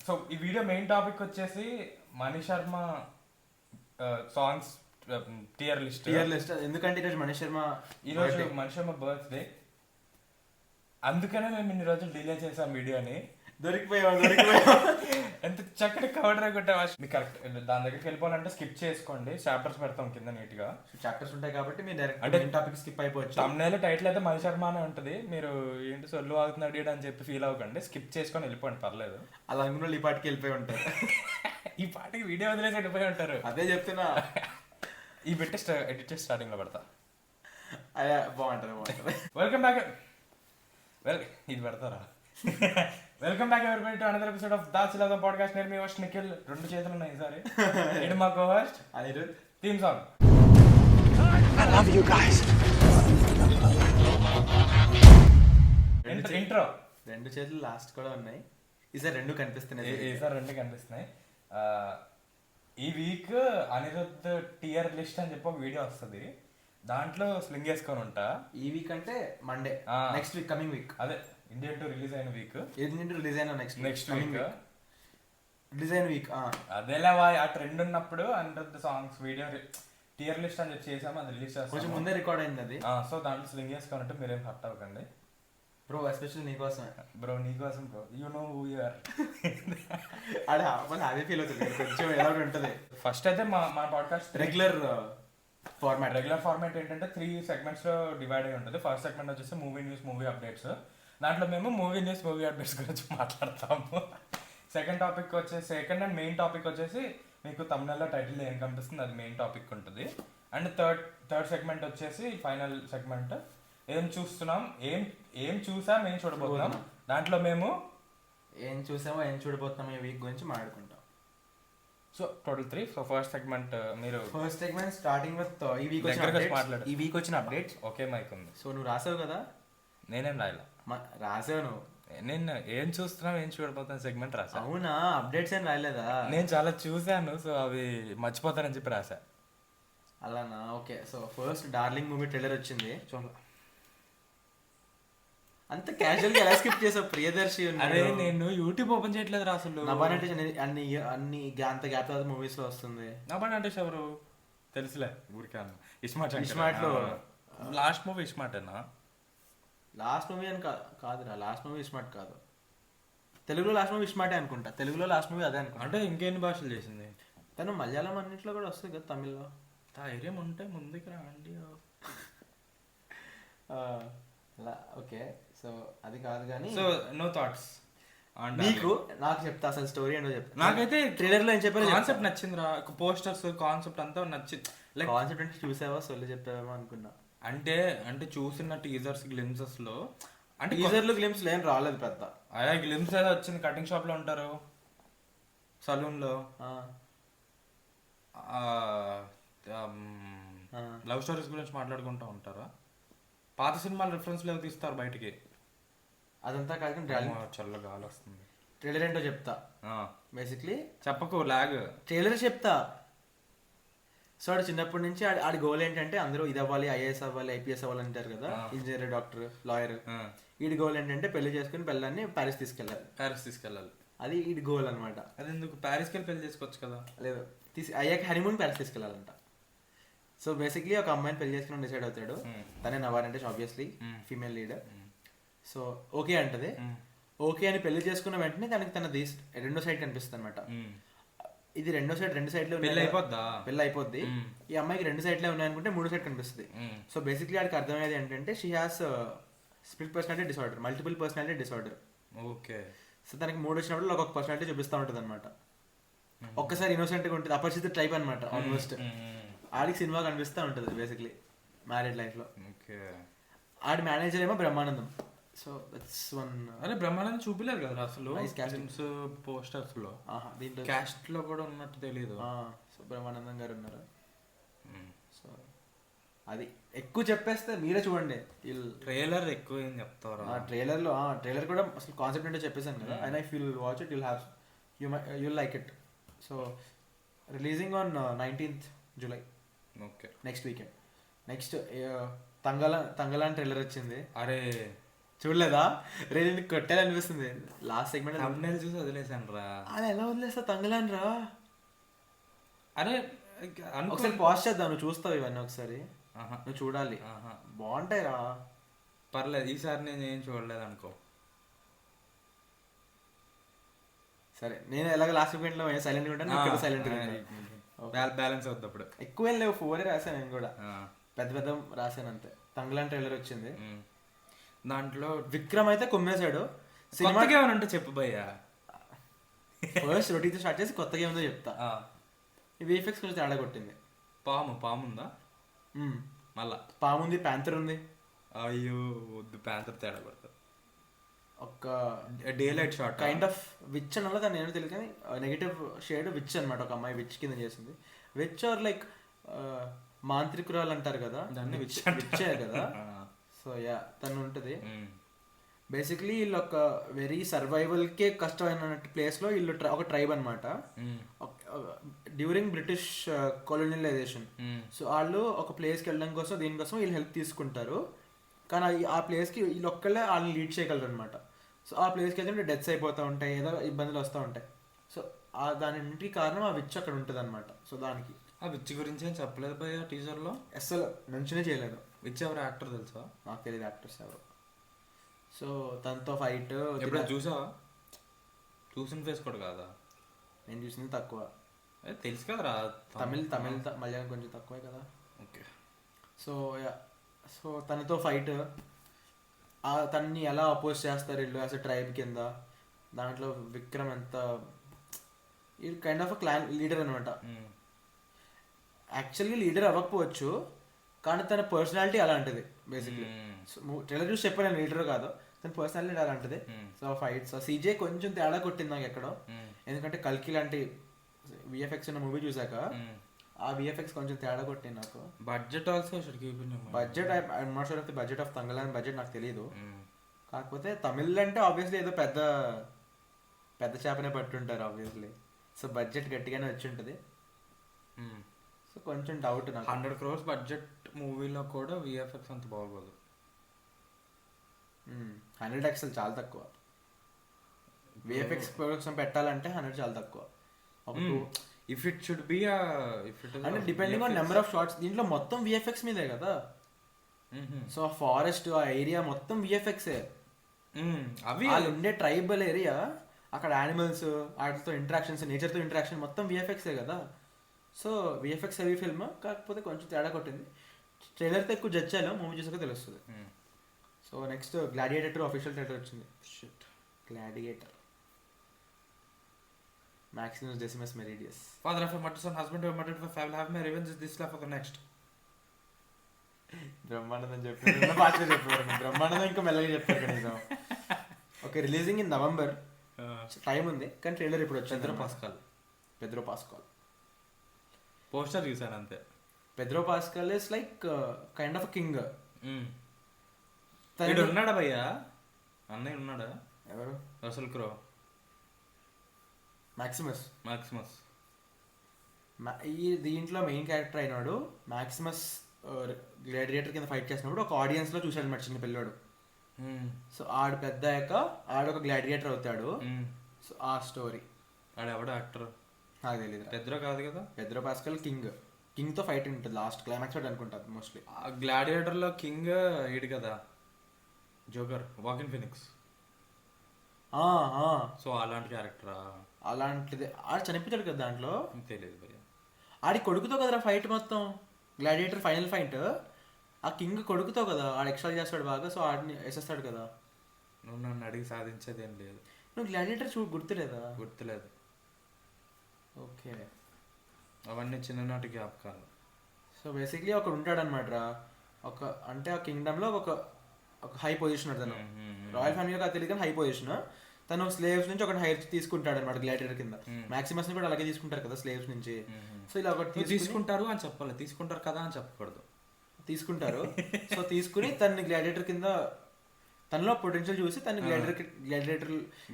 So ఈ video main topic వచ్చేసి మణి Sharma songs tier list. ఎందుకంటే ఈరోజు మణి శర్మ బర్త్డే, అందుకనే మేము ఇన్ని రోజులు డిలే చేసాం వీడియోని. దొరికిపోయాం ఎంత చక్కటి కవర్ కొట్టావా. మీకు కరెక్ట్ దాని దగ్గరికి వెళ్ళిపోవాలంటే స్కిప్ చేసుకోండి, చాప్టర్స్ పెడతాం కింద నీట్ గా. చాప్టర్స్ ఉంటాయి కాబట్టి మీరు డైరెక్ట్ అంటే టాపిక్ స్కిప్ అయిపోవచ్చు. తమ్నేల్ టైటిల్ అయితే మణి శర్మ అనే ఉంటుంది. మీరు ఏంటి సొల్లు ఆగుతున్నాడు అని చెప్పి ఫీల్ అవ్వకండి, స్కిప్ చేసుకొని వెళ్ళిపోండి, పర్లేదు. అలా అనుకున్న ఈ పాటికి వెళ్ళిపోయి ఉంటారు. ఈ పాటికి వీడియో వదిలేసి వెళ్ళిపోయి ఉంటారు. అదే చెప్తున్నా. ఈ బిట్ ఎడిట్ స్టార్టింగ్ లో పెడతా. బాగుంటది. Welcome back. ఇది పెడతారా? Welcome back everybody to another episode of దాచిలాద పాడ్కాస్ట్. నేను మీ హోస్ట్ నిఖిల్. 2 చేతులు ఉన్నాయి ఈసారి. ఇది మా co host Anirudh. Theme song I love you guys. Intro. 2 చేతులు లాస్ట్ కూడా ఉన్నాయి. ఈసారి 2 కనిపిస్తున్నాయి. ఈసారి 2 కనిపిస్తున్నాయి. ఈ వీక్ అనిరుద్ టియర్ లిస్ట్ అని చెప్పి ఒక వీడియో వస్తుంది, దాంట్లో స్లింగ్ వేసుకొని ఉంటా. ఈ వీక్ అంటే Monday, next week, coming week. అదే ఇండియన్ టూ రిలీజ్ అయిన వీక్. ఇండియన్ టూ రిలీజ్ అయిన నెక్స్ట్ వీక్ రిలీజ్ అయిన వీక్. అదేలా ఆ ట్రెండ్ ఉన్నప్పుడు Anirudh songs video tier list అని చెప్పి చేసాము, అది రిలీజ్ చేస్తాం. కొంచెం ముందే రికార్డ్ అయింది అది. సో దాంట్లో స్లింగ్ వేసుకున్నట్టు మీరేం హర్ట్ అవ్వకండి బ్రో, ఎస్పెషల్లీ నీకోసం. బ్రో నీకోసం bro, you know who you are. అదే ఫీల్ అవుతుంది, కొంచెం ఎలా ఉంటుంది. ఫస్ట్ అయితే మా పాడ్కాస్ట్ రెగ్యులర్ ఫార్మాట్ ఏంటంటే 3 సెగ్మెంట్స్ లో డివైడ్ అయి ఉంటుంది. ఫస్ట్ సెగ్మెంట్ వచ్చేసి మూవీ న్యూస్, మూవీ అప్డేట్స్. దాంట్లో మేము మూవీ న్యూస్, మూవీ అప్డేట్స్ గురించి మాట్లాడతాము. సెకండ్ అండ్ మెయిన్ టాపిక్ వచ్చేసి మీకు తమిళలో టైటిల్ ఏం కనిపిస్తుంది అది మెయిన్ టాపిక్ ఉంటుంది. అండ్ థర్డ్ సెగ్మెంట్ వచ్చేసి ఫైనల్ సెగ్మెంట్, ఏం చూస్తున్నాం, ఏం చూసాం, ఏం చూడబోతున్నాం. దాంట్లో మేము ఏం చూసామో ఏం చూడబోతున్నాం ఈ వీక్ గురించి మాట్లాడుకుంటాం. So total 3. So first segment మీరు ఫస్ట్ సెగ్మెంట్ స్టార్టింగ్ విత్ ఈ వీక్ వచ్చిన అప్డేట్స్. ఓకే మైక్ ఉంది. సో నువ్వు రాసావు కదా? నేనేం రాయలా. రాసావు నువ్వు. నేను ఏం చూస్తున్నాం ఏం చూడబోతున్నా సెగ్మెంట్ రాసా. అవునా? అప్డేట్స్ ఏం రాయలేదా? నేను చాలా చూసాను, సో అవి మర్చిపోతానని చెప్పి రాసా. అలానా? Okay. So first darling movie trailer వచ్చింది. అంత క్యాజువల్ గా ఎలా స్కిప్ చేసావు? ప్రియదర్శి అరే నేను యూట్యూబ్ ఓపెన్ చేయట్లేదు రా అసలు. నబానటే అన్ని అంత గ్యాప్ తర్వాత మూవీస్ లో వస్తుంది. నబానటే ఎవరు తెలుసులే, ఊరికే ఇస్మార్ట్ లో లాస్ట్ మూవీ ఇస్మార్టేనా? లాస్ట్ మూవీ అని కాదురా, లాస్ట్ మూవీ ఇస్మార్ట్ కాదు. తెలుగులో లాస్ట్ మూవీ ఇస్మార్టే అనుకుంటా. తెలుగులో లాస్ట్ మూవీ అదే అనుకుంటా. అంటే ఇంకెన్ని భాషలు చేసింది తను? మలయాళం అన్నింటిలో కూడా వస్తుంది కదా, తమిళ్లో. ధైర్యం ఉంటే ముందుకు రండి. అలా ఓకే. సో అది కాదు కానీ, సో నో థాట్స్. నాకు చెప్తా అసలు స్టోరీ ఏంటో చెప్తా. నాకైతే ట్రైలర్ లో ఏం చెప్పారు? కాన్సెప్ట్ నచ్చింది రా, పోస్టర్స్ కాన్సెప్ట్ అంతా నచ్చింది. లైక్ కాన్సెప్ట్ అంటే చూసావా, సొల్లు చెప్పావేమో అనుకున్నా. అంటే చూసిన టీజర్స్ గ్లిమ్సెస్ లో, అంటే టీజర్లు గ్లిమ్స్ ఏం రాలేదు పెద్ద. అదే గ్లిమ్స్ ఏదో వచ్చింది, కటింగ్ షాప్ లో ఉంటారు, సలూన్ లో, లవ్ స్టోరీస్ గురించి మాట్లాడుకుంటూ ఉంటారా, పాత సినిమాల రిఫరెన్స్ లేవు తీస్తారు బయటికి. అదంతా కాదు, చల్ల గాలి వస్తుంది. ట్రైలర్ ఏంటో చెప్తా. బేసిక్లీ చెప్పకు, లాగ్. ట్రైలర్ చెప్తా. సో ఆడు చిన్నప్పటి నుంచి ఆడి గోల్ ఏంటంటే అందరూ ఇది అవ్వాలి, ఐఏఎస్ అవ్వాలి, ఐపీఎస్ అవ్వాలి అంటారు కదా, ఇంజనీర్, డాక్టర్, లాయర్. వీడి గోల్ ఏంటంటే పెళ్లి చేసుకుని పిల్లల్ని ప్యారిస్ తీసుకెళ్ళాలి. అది వీడి గోల్ అనమాట. అది ఎందుకు ప్యారిస్కి వెళ్ళి పెళ్లి చేసుకోవచ్చు కదా? లేదు, అయ్యాక హనీమూన్ ప్యారిస్ తీసుకెళ్ళాలంట. సో బేసిక్లీ ఒక అమ్మాయిని పెళ్లి చేసుకుని డిసైడ్ అవుతాడు. తనే నవారంటే obviously female leader. So okay అంటది. ఓకే అని పెళ్లి చేసుకున్న వెంటనే తనకి తన రెండో సైడ్ కనిపిస్తుంది అనమాట. ఇది రెండు సైడ్లో పెళ్లి అయిపోద్ది. ఈ అమ్మాయికి 2 సైడ్లే ఉన్నాయనుకుంటే 3 సైడ్ కనిపిస్తుంది. సో బేసిక్లీ ఆడికి అర్థమయ్యేది ఏంటంటే she has split personality disorder, multiple personality disorder. Okay. So తనకి 3 వచ్చినప్పుడు ఒక్కొక్క పర్సనాలిటీ చూపిస్తూ ఉంటుంది అనమాట. ఒక్కసారి ఇన్నోసెంట్ గా ఉంటుంది, అపరిచిత టైప్ అనమాట. ఆల్మోస్ట్ ఆడికి సినిమా కనిపిస్తూ ఉంటుంది బేసిక్లీ మ్యారీడ్ లైఫ్ లో. ఆడి మేనేజర్ ఏమో బ్రహ్మానందం. So that's one. అరే బ్రహ్మానందం చూపిలేదు కదా అసలు పోస్టర్స్ లో, క్యాస్ట్ లో కూడా ఉన్నట్టు తెలియదు. సో బ్రహ్మానందం గారు ఉన్నారు. సో అది ఎక్కువ చెప్పేస్తే మీరే చూడండి. ట్రైలర్ ఎక్కువ ఏం చెప్తారు ట్రైలర్ కూడా అసలు కాన్సెప్ట్ అంటే చెప్పేసాను కదా. And I feel watch it, you'll like it. So releasing on 19th July. Okay, next weekend. Next Thangalaan trailer వచ్చింది. అరే చూడలేదా? రే నేను కొట్టాలనిపిస్తుంది లాస్ట్ సెగ్మెంట్. thumbnail చూసి వదిలేసాను రా. అలా ఎలా వదిలేస్తా తంగలాను రా. అరే ఒకసారి పాజ్ చేద్దాం, నువ్వు చూస్తావు ఇవన్నీ ఒకసారి, ఆహా. నువ్వు చూడాలి, ఆహా. బాగుంటాయి రా. పర్లేదు, ఈసారి నేను ఏం చూడలేదు అనుకో. సరే నేను ఎలాగ లాస్ట్ సెగ్మెంట్ లో సైలెంట్ ఉంటాను, సైలెంట్ బ్యాలెన్స్ అవుతుంది అప్పుడు. ఎక్కువ ఏం లేవు, 4 రాశాను నేను కూడా, పెద్ద పెద్ద రాశాను అంతే. తంగలాన్ ట్రైలర్ వచ్చింది, దాంట్లో విక్రమ్ అయితే కుమ్మేశాడు. సినిమా కొత్తగా ఏమైనా ఉంటే చెప్పు భయ్యా. ఫస్ట్ రొటీతో స్టార్ట్ చేసి కొత్తగా ఏముందో చెప్తా. విఎఫ్ఎక్స్ కొంచెం తేడా కొట్టింది. పాము ఉందా మళ్ళా? పాము ఉంది, ప్యాంథర్ ఉంది. అయ్యో వద్దు, ప్యాంథర్ తేడా కొడుతుంది. ఒక day light shot kind of which అన్నది దాన్ని ఏంటో తెలియదు కానీ నెగిటివ్ షేడ్ విచ్ అనమాట. ఒక అమ్మాయి విచ్ కింద చేసింది. విచ్ ఆర్ లైక్ మాంత్రికురాలు అంటారు కదా, దాన్ని విచ్చే కదా. సో యా తను ఉంటుంది. బేసిక్లీ వీళ్ళు ఒక వెరీ సర్వైవల్కే కష్టమైన ప్లేస్లో వీళ్ళు ఒక ట్రైబ్ అనమాట. During British కొలోనియలైజేషన్. సో వాళ్ళు ఒక ప్లేస్కి వెళ్ళడం కోసం దీనికోసం వీళ్ళు హెల్ప్ తీసుకుంటారు. కానీ ఆ ప్లేస్కి వీళ్ళు ఒక్కళ్ళే వాళ్ళని లీడ్ చేయగలరు అనమాట. సో ఆ ప్లేస్కి వెళ్తే డెత్స్ అయిపోతూ ఉంటాయి, ఏదో ఇబ్బందులు వస్తూ ఉంటాయి. సో దానికి కారణం ఆ విచ్ అక్కడ ఉంటుంది అనమాట. సో దానికి ఆ విచ్ గురించి ఏం చెప్పలేదు భయ్యా టీజర్లో, అసలు మెన్షనే చేయలేదు. విచ్ ఎవరు యాక్టర్ తెలుసా? నాకు తెలియదు యాక్టర్స్ ఎవరు. సో తనతో ఫైట్ ఎప్పుడైనా చూసావా? చూసిన ఫేస్ కూడా కాదా? నేను చూసింది తక్కువ, తెలుసు కదరా. తమిళ్ మలయాళం కొంచెం తక్కువే కదా. ఓకే. సో తనతో ఫైట్, తన్ని ఎలా అపోజ్ చేస్తారు వీళ్ళు యాజ్ అ ట్రైబ్ కింద. దాంట్లో విక్రమ్ ఎంత ఇది కైండ్ ఆఫ్ క్లాన్ లీడర్ అనమాట. యాక్చువల్గా లీడర్ అవ్వకపోవచ్చు కానీ తన పర్సనాలిటీ అలాంటిది బేసిక్లీ. ట్రైలర్ చూసి చెప్పాను నేను లీడర్ కాదు, తన పర్సనాలిటీ అలాంటిది. సో ఫైట్స్ సీజే కొంచెం తేడా కొట్టింది నాకు ఎక్కడో. ఎందుకంటే కల్కి లాంటి విఎఫ్ఎక్స్ ఉన్న మూవీ చూసాక ఆ విఎఫ్ఎక్స్ కొంచెం తేడా కొట్టింది నాకు. Budget also budget I'm not sure of the budget of Thangalaan budget నాకు తెలియదు. కాకపోతే తమిళ్ అంటే ఆబ్వియస్లీ ఏదో పెద్ద పెద్ద చేపనే పట్టుంటారు ఆబ్వియస్లీ. సో బడ్జెట్ గట్టిగానే వచ్చి ఉంటుంది. సో కొంచెం డౌట్ నాకు. 100 crores బడ్జెట్ మూవీలో కూడా విఎఫ్ఎక్స్ అంత బాగోదు. 100 అసలు చాలా తక్కువ. విఎఫ్ఎక్స్ కోసం పెట్టాలంటే 100 చాలా తక్కువ. ఇఫ్ ఇట్ షుడ్ బి అంటే depending on number of shots. దీంట్లో మొత్తం విఎఫ్ఎక్స్ మీదే కదా. సో ఆ ఫారెస్ట్ ఆ ఏరియా మొత్తం విఎఫ్ఎక్సే. అవి వాళ్ళు ఉండే ట్రైబల్ ఏరియా, అక్కడ యానిమల్స్ వాటితో ఇంటరాక్షన్స్, నేచర్తో ఇంటరాక్షన్ మొత్తం విఎఫ్ఎక్సే కదా. సో విఎఫ్ఎక్స్ హెవీ ఫిల్మ్, కాకపోతే కొంచెం తేడా కొట్టింది. ట్రైలర్తో ఎక్కువ జడ్జ్ చేయాలి, మూవీ చూసాక తెలుస్తుంది. So next Gladiator 2 official trailer వచ్చింది. Gladiator Maximus Decimus Meridius. Father of a murdered son, husband of a murdered wife, I will have my revenge this life or the next. Brahmanandam చెప్పారు, పాటలు చెప్పారు. బ్రహ్మానందం ఇంకా మెల్లగా చెప్పారు కనీసం. Okay, releasing in November, time ఉంది కానీ ట్రైలర్ ఇప్పుడు వచ్చింది. పెద్రో పాస్కల్ పోస్టర్ చూసాను అంతే. Pedro pascal is like kind of king. ఉన్నాడా భయ్యా? అన్నయ్య ఉన్నాడా? ఎవరు? రసల్ క్రో. మాక్సిమస్ ఈ దీంట్లో మెయిన్ క్యారెక్టర్ అయినాడు. మాక్సిమస్ గ్లాడియేటర్ కింద ఫైట్ చేసినప్పుడు ఒక ఆడియన్స్ లో చూసాడు అనమాట చిన్న పిల్లోడు. సో ఆడు పెద్ద అయ్యాక ఆడు ఒక గ్లాడియేటర్ అవుతాడు. సో ఆ స్టోరీ. ఆడెవడ యాక్టర్ నాకు తెలియదు. పెద్రో కాదు కదా. పెద్రో పాస్కల్ కింగ్ తో ఫైట్ ఉంటుంది లాస్ట్ క్లైమాక్స్ అనుకుంటారు మోస్ట్లీ. గ్లాడియేటర్ లో కింగ్ ఈడు కదా, జోకర్, వాకిన్ ఫినిక్స్. సో అలాంటి క్యారెక్టరా? అలాంటిది. ఆడు చనిపోతాడు కదా దాంట్లో. తెలియదు భయ్యా. ఆడి కొడుకుతో కదరా ఫైట్ మొత్తం. గ్లాడియేటర్ ఫైనల్ ఫైట్ ఆ కింగ్ కొడుకుతో కదా. ఆడు ఎక్స్ట్రా చేస్తాడు బాగా, సో ఆడిని వేసేస్తాడు కదా. నువ్వు నన్ను అడిగి సాధించేది ఏం లేదు. నువ్వు గ్లాడియేటర్ గుర్తులేదా? గుర్తులేదు. ఓకే, అవన్నీ చిన్ననాటి జ్ఞాపకాలు. సో బేసిక్లీ ఒకడు ఉంటాడు అనమాట రా. అంటే ఆ కింగ్డమ్ లో ఒక హై పొజిషన్ తను. రాయల్ ఫ్యామిలీ కాదు తెలియదు కానీ హై పొజిషన్. తను స్లేవ్స్ నుంచి ఒకటి హైర్ తీసుకుంటాడు అనమాట గ్లాడియేటర్ కింద. మాక్సిమస్ ని కూడా అలాగే తీసుకుంటారు కదా స్లేవ్స్ నుంచి. సో ఇలా ఒకటి తీసుకుంటారు అని చెప్పాలి, తీసుకుంటారు కదా అని చెప్పకూడదు. తీసుకుంటారు. సో తీసుకుని తన్ని గ్లాడియేటర్ కింద, తనలో పొటెన్షియల్ చూసి తను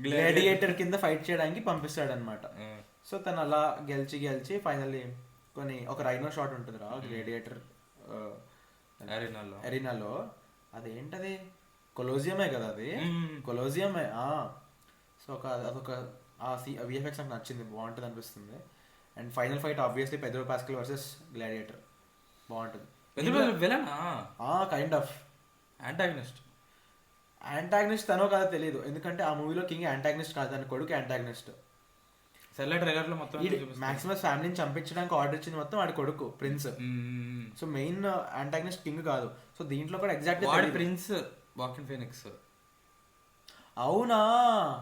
గ్లాడియేటర్ కింద ఫైట్ చేయడానికి పంపిస్తాడు అనమాట. సో తను అలా గెలిచి ఫైనల్లీ ఒక రైనో షాట్ ఉంటుంది రా గ్లాడియేటర్ అరీనాలో. అదేంటది కొలోజియమే కదా అది, కొలోజియమే. సో అదొక విఎఫ్ఎక్స్ నాకు నచ్చింది, బాగుంటుంది అనిపిస్తుంది. And final fight obviously Pedro pascal versus gladiator, బాగుంటుంది. కైండ్ ఆఫ్ యాంటాగనిస్ట్ తనో కాదో తెలియదు, ఎందుకంటే ఆ మూవీలో కింగ్ యాంటాగనిస్ట్ కాదు, తన కొడుకు యాంటాగనిస్ట్. ట్రైలర్ లో మొత్తం మాక్సిమస్ ఫ్యామిలీని చంపించడానికి ఆర్డర్ ఇచ్చింది మొత్తం వాడి కొడుకు prince. So main antagonist king కాదు. సో దీంట్లో కూడా ఎగ్జాక్ట్ ప్రిన్స్ వాకిన్ ఫీనిక్స్. అవునా,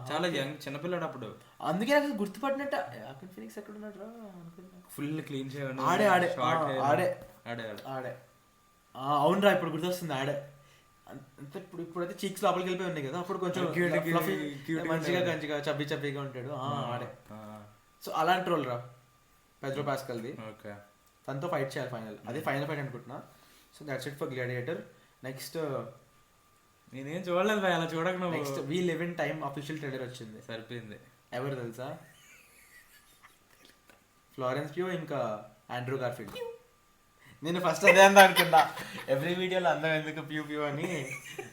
చాలా యంగ్ చిన్నపిల్లడు అప్పుడు, అందుకే నాకు గుర్తుపట్టినట్ట. వాకిన్ ఫీనిక్స్ ఎక్కడ ఉన్నాడు రా అనుకున్నా. ఫుల్ క్లీన్ చేయండి. ఆడే అవునరా, ఇప్పుడు గుర్తొస్తుంది ఆడే. ఇప్పుడైతే చీక్స్ లోపలికి వెళ్ళిపోయి ఉన్నాయి కదా, అప్పుడు కొంచెం మంచిగా చబ్బీగా ఉంటాడు. ఆడే. సో అలాంటి రోల్ రా పెద్రో పాస్కల్ది. తనతో ఫైట్ చేయాలి ఫైనల్, అదే ఫైనల్ ఫైట్ అనుకుంటున్నా. So that's it for Gladiator. Next నేనేం చూడలేదు అలా చూడక. Next we live in time official trailer వచ్చింది. సరిపోయింది. ఎవరు తెలుసా? ఫ్లోరెన్స్ ప్యూ ఇంకా ఆండ్రూ గార్ఫీల్డ్. నేను ఫస్ట్ అదే అందా అనుకున్నా, ఎవ్రీ వీడియోలో అందం ఎందుకు ప్యూ ప్యూ అని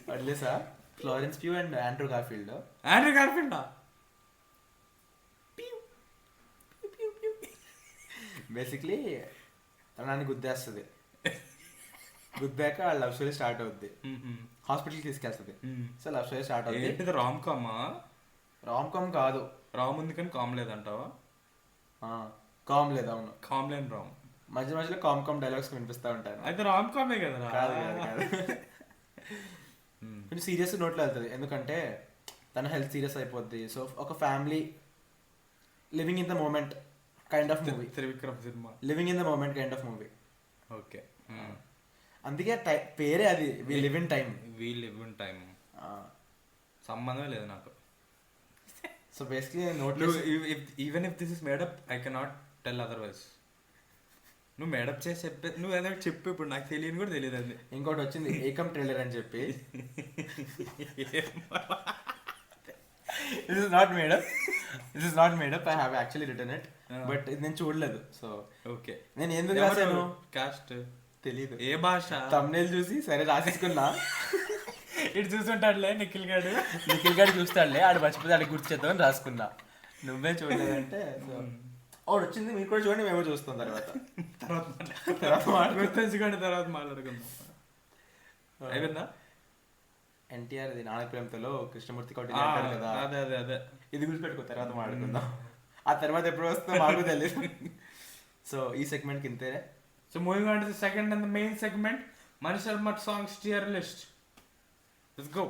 వదిలేసా. Florence Pugh and Andrew Garfield. Basically తనాన్ని గుద్దేస్తుంది, గుద్దాక ఆ లవ్ స్టోరీ స్టార్ట్ అవుద్ది, హాస్పిటల్కి తీసుకెళ్తుంది. సో లవ్ స్టోరీ స్టార్ట్ అవుతుంది. రామ్ కామా? రామ్ కామ్ కాదు. రామ్ ఉంది కానీ కామ్ లేదంటావా? కామ్ లేదు, అవును, కామ్ లేని రామ్. మధ్య మధ్యలో కామ్ కామ్ డైలాగ్స్ వినిపిస్తూ ఉంటాను. అయితే రామ్ కామే కదా? కాదు కాదు కాదు. కొంచెం సీరియస్ నోట్లో వెళ్తుంది, ఎందుకంటే తన హెల్త్ సీరియస్ అయిపోద్ది. సో ఒక family living in the moment kind of movie. Trivikram సినిమా living in the moment kind of movie. Okay, అందుకే పేరే అది, we live in time. We live in time సంబంధమే లేదు నాకు. So basically even if this is made up I cannot tell otherwise. నువ్వు made up చేసి చెప్పే, నువ్వు ఏదో చెప్పు, ఇప్పుడు నాకు తెలియని కూడా తెలియదు. అది ఇంకోటి వచ్చింది ఏకమ్ ట్రైలర్ అని చెప్పి. This is not made up. This is not made up. I have actually written it. But నేను చూడలేదు. సో ఓకే, నేను ఎందుకు రాశాను కాస్ట్ తెలీదు. ఏ భాష? thumbnail చూసి సరే రాసేసుకున్నా. ఇటు చూస్తుంటాడులే నిఖిల్ గాడు చూస్తాడులే, ఆడు మర్చిపోతే ఆడికి గుర్తు చేద్దామని రాసుకున్నా. నువ్వే చూడలేదంటే ఆడు వచ్చింది, మీరు కూడా చూడండి, మేము చూస్తాం తర్వాత గుర్తుంచుకోండి, తర్వాత మాట్లాడుకుందాం. అయిపోయిందా? ఎన్టీఆర్ ఇది నానక ప్రేమతో కృష్ణమూర్తి కౌటిల్య అంటారు కదా, అదే అదే అదే. ఇది గుర్తుపెట్టుకో, తర్వాత మాట్లాడుకుందాం. ఆ తర్వాత ఎప్పుడు వస్తుందో మాకు తెలియదు. సో ఈ సెగ్మెంట్ కింతే. So moving on to the second and the main segment, Mani Sharma songs tier list. Let's go.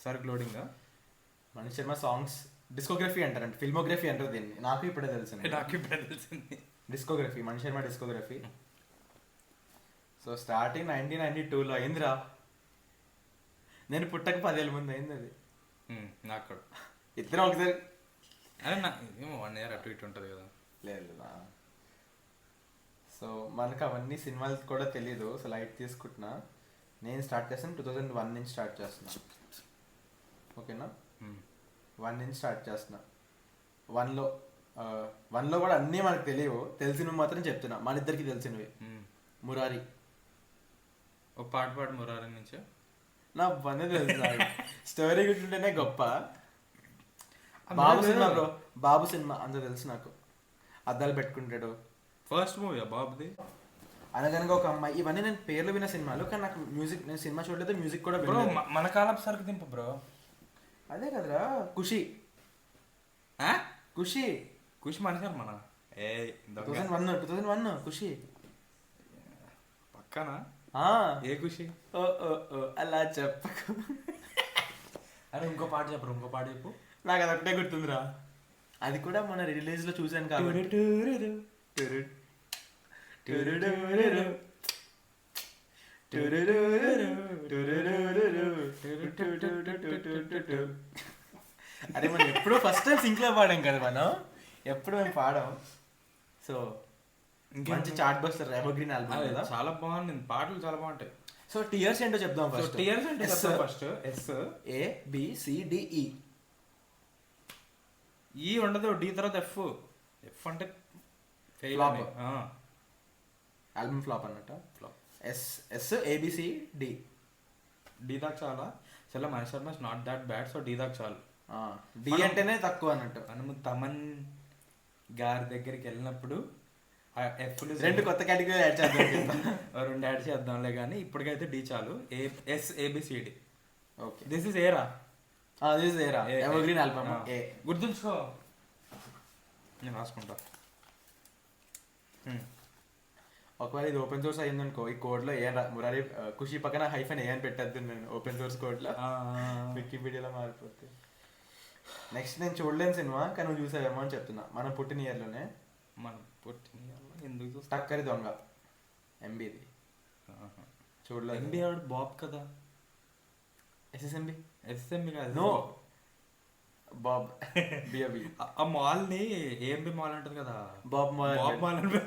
Sir loading. Mani Sharma songs discography అంటారంట, ఫిల్మోగ్రఫీ అంటారు దీన్ని. నాకు ఇప్పుడే తెలిసింది. Discography, Mani Sharma discography. So starting 1992లో అయిందిరా. నేను పుట్టక 10 ఏళ్ళ ముందు అయింది అది. నాకు కూడా ఇద్దరం ఒకసారి, అదే ఏమో 1 year అటు ఇటు ఉంటుంది కదా. లేదు. సో మనకు అవన్నీ సినిమాలు కూడా తెలీదు. సో లైట్ తీసుకుంటున్నా. నేను స్టార్ట్ చేస్తాను 2001 నుంచి స్టార్ట్ చేస్తున్నా. ఓకేనా? 1 నుంచి స్టార్ట్ చేస్తున్నా. 1లో కూడా అన్నీ మనకు తెలియవు, తెలిసినవి మాత్రం చెప్తున్నా. మన ఇద్దరికి తెలిసినవి. మురారి. ఒక పాట పాడు మురారి నుంచి. నా పనే తెలుసు, స్టోరీ గుర్తుంటేనే గొప్ప. బాబు సినిమా బ్రో, బాబు సినిమా అంత తెలుసు నాకు. అద్దాలు పెట్టుకుంటాడు. ఫస్ట్ మూవీ బాబుది. అనగనగా ఒక అమ్మాయి. ఇవన్నీ నేను పేర్లు విన్న సినిమాలు, కానీ నాకు మ్యూజిక్, నేను సినిమా చూడలేదు, మ్యూజిక్ కూడా బ్రో. మన కాలపు సరుకు దింపు బ్రో. అదే కదరా ఖుషి. ఖుషి ఖుషి మనసారు మన 2001 ఖుషి పక్కనా. ఏ ఖుషి? అలా చెప్పకు. అరే ఇంకో పాట చెప్పరు, ఇంకో పాట చెప్పు. నాకు అది ఒకటే గుర్తుందిరా. అది కూడా మన రిలీజ్ లో చూసాను కాబట్టి. అరే మనం ఎప్పుడు ఫస్ట్ టైం సింక్ లో పాడాం కదా, మనం ఎప్పుడు మేము పాడాం. సో మంచి చార్ట్ బస్టర్ ఎవర్-గ్రీన్ ఆల్బమ్ కదా, చాలా బాగుంది, పాటలు చాలా బాగుంటాయి. సో టియర్స్ ఏంటో చెప్దాం ఫస్ట్. టియర్స్ అంటే ఫస్ట్ SABCDE. ఈ ఉండదు, డి తర్వాత ఎఫ్. ఎఫ్ అంటే ఫ్లాప్, ఆల్బమ్ ఫ్లాప్ అన్నట్ట. S A B C D. డి దాకా చాలా చాలా Mahesh Sharma is not that bad, so D దాకా చాలు. డి అంటేనే తక్కువ అన్నట్టు. మనము తమన్ గారి దగ్గరికి వెళ్ళినప్పుడు ఎఫ్లు 2 కొత్త కేటగిరీ యాడ్ చేద్దాం. 2 యాడ్ చేద్దాంలే, కానీ ఇప్పటికైతే డి చాలు. S A B C D. Okay, this is era. This is era evergreen album. A గుర్తుంచుకో, నేను రాసుకుంటా. ఒకవేళ ఇది ఓపెన్ సోర్స్ అయ్యిందనుకో, ఈ కోడ్ లో ఏ మురారి ఖుషి పక్కన హైఫన్ ఏ అని పెట్టద్దు నేను ఓపెన్ సోర్స్ కోడ్ లో, వికీపీడియాలో మారిపోతుంది. నెక్స్ట్ నేను చూడలేని సినిమా కానీ నువ్వు చూసావేమో అని చెప్తున్నా. మన పుట్టిన ఇయర్ లోనే మనం పుట్టిన ఎందుకు చూస్తా? టక్కరి దొంగ ఎంబీది చూడలేదు. ఎంబీ ఆవిడ బాబ్ కదా. ఎస్ఎస్ఎంబి ఎస్ఎంబి కాదు, నో బాబ్ బియబి. ఆ మాల్ ని ఏఎంబి మాల్ అంటది కదా, బాబ్ మాల్. బాబ్ మాల్ అని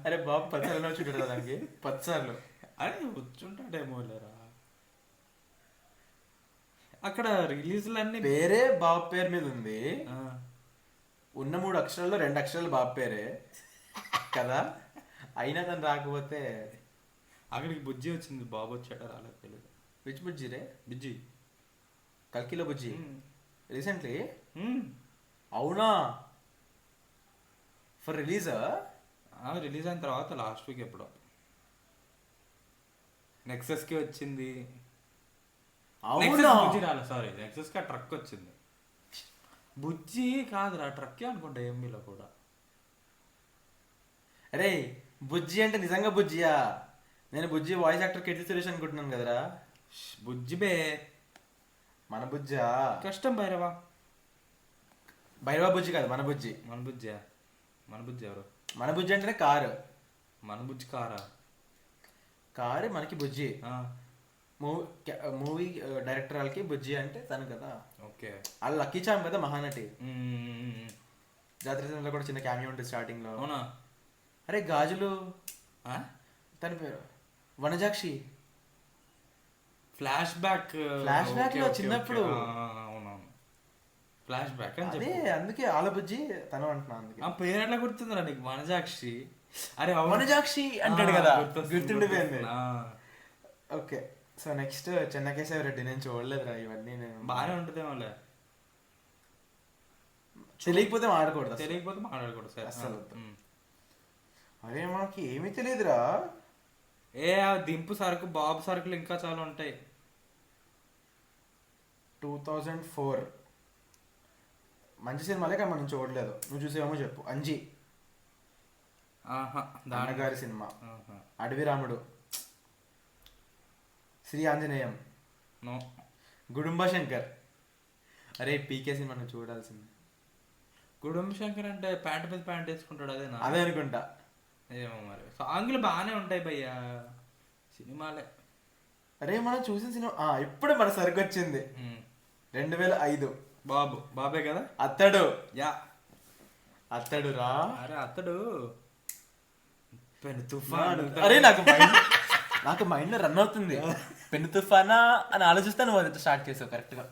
అరే బాబ్ 10 సార్లు చూడారు కదా దానికి, 10 సార్లు. అరే వచ్చుంటాడేమో లేరా. అక్కడ రిలీజ్లన్నీ పేరే బాబ్ పేరు మీద ఉంది. ఉన్న 3 అక్షరాల్లో 2 అక్షరాలు బాబ్ పేరే కదా. అయినా తను రాకపోతే అక్కడికి బుజ్జి వచ్చింది, బాబు వచ్చాడా రాలేదు తెలియదు. విచ్ బుజ్జి రే? బుజ్జి కల్కిలో బుజ్జి రీసెంట్లీ. అవునా? ఫర్ రిలీజ్ రిలీజ్ అయిన తర్వాత లాస్ట్ వీక్ ఎప్పుడో నెక్సస్ కి వచ్చింది. అవునా? బుజ్జి రాలేదు, సారీ, నెక్సస్ కి ఆ ట్రక్ వచ్చింది. బుజ్జి కాదురా, ట్రక్కే అనుకుంటా ఎంబీలో కూడా. అరే బుజ్జి అంటే నిజంగా బుజ్జియా? నేను బుజ్జి వాయిస్ యాక్టర్ కీర్తి సురేష్ అనుకుంటున్నాను కదరా. బుజ్జి బే, మన బుజ్జా? కష్టం భైరవా. భైరవా బుజ్జి కాదు, మన బుజ్జి. మన బుజ్జా? మన బుజ్జి ఎవరు? మన బుజ్జి అంటేనే కారు. మన బుజ్జి కారా? కారు మనకి బుజ్జి. మూవీ డైరెక్టర్ వాళ్ళకి బుజ్జి అంటే తను కదా. ఓకే, వాళ్ళు లక్కీ చామ్ కదా, మహానటి. జాతర కూడా చిన్న క్యామియో ఉంటుంది స్టార్టింగ్ లో. అవునా? అరే గాజులు తన పేరు వనజాక్షి. ఫ్లాష్ బ్యాక్ లో చిన్నప్పుడు. అవునవును, ఫ్లాష్ బ్యాక్ అని అదే అందుకే ఆల బుజ్జి తను అంటున్నా. అందుకే ఆ పేరు ఎట్లా గుర్తుందిరా నీకు? వనజాక్షి. అరే వనజాక్షి అంటాడు కదా, గుర్తుండిపోయింది. ఆ. Okay, so next Chennakesava Reddy. నేను చూడలేదురా ఇవన్నీ. నేను బాగానే ఉంటుందేమోలే, తెలియకపోతే మాడకూడదు. తెలియకపోతే మాట్లాడకూడదు సార్ అసలు. అరే మనకి ఏమీ తెలియదురా. ఆ దింపు సరుకు, బాబు సరుకులు ఇంకా చాలా ఉంటాయి. 2004 మంచి సినిమాలే కానీ మనం చూడలేదు. నువ్వు చూసేవేమో చెప్పు. అంజీ నాన్నగారి సినిమా. అడవి రాముడు, శ్రీ ఆంజనేయం, గుడుంబ శంకర్. అరే పీకే సినిమా నువ్వు చూడాల్సింది. గుడుంబ శంకర్ అంటే ప్యాంట్ మీద ప్యాంట్ వేసుకుంటాడు, అదేనా? అదే అనుకుంటా. ఏమో మరి, సాంగ్లు బాగానే ఉంటాయి భయ్యా, సినిమాలే. అరే మనం చూసిన సినిమా ఇప్పుడు మన సరుకు వచ్చింది 2005. బాబే కదా అత్తడు. యా అత్తడు రా. అరే అత్తడు పెను తుఫాన్. అరే నాకు మైండ్ లో రన్ అవుతుంది. పెను తుఫానా అని ఆలోచిస్తే నువ్వు అది స్టార్ట్ చేసావు కరెక్ట్ గా.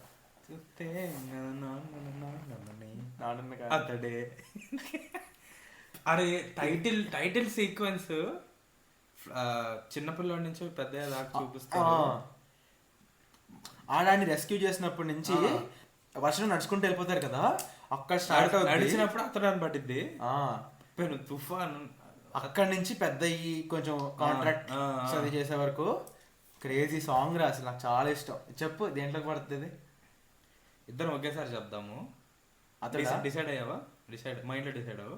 అతడే. అరే టైటిల్ సీక్వెన్స్ చిన్నపిల్లడి నుంచి పెద్ద దాకా చూపిస్తాడు. ఆడాన్ని రెస్క్యూ చేసినప్పటి నుంచి వర్షం నడుచుకుంటూ వెళ్ళిపోతారు కదా, అక్కడ స్టార్ట్ అవుతుంది. నడిచినప్పుడు అతడు అని పట్టింది పెను తుఫాన్. అక్కడి నుంచి పెద్ద కొంచెం కాంట్రాక్ట్ అది చేసే వరకు క్రేజీ సాంగ్ రా. అసలు నాకు చాలా ఇష్టం. చెప్పు దేంట్లోకి పడుతుంది? ఇద్దరం ఒకేసారి చెప్దాము. డిసైడ్ అయ్యావా? మైండ్ లో డిసైడ్ అవ్వ.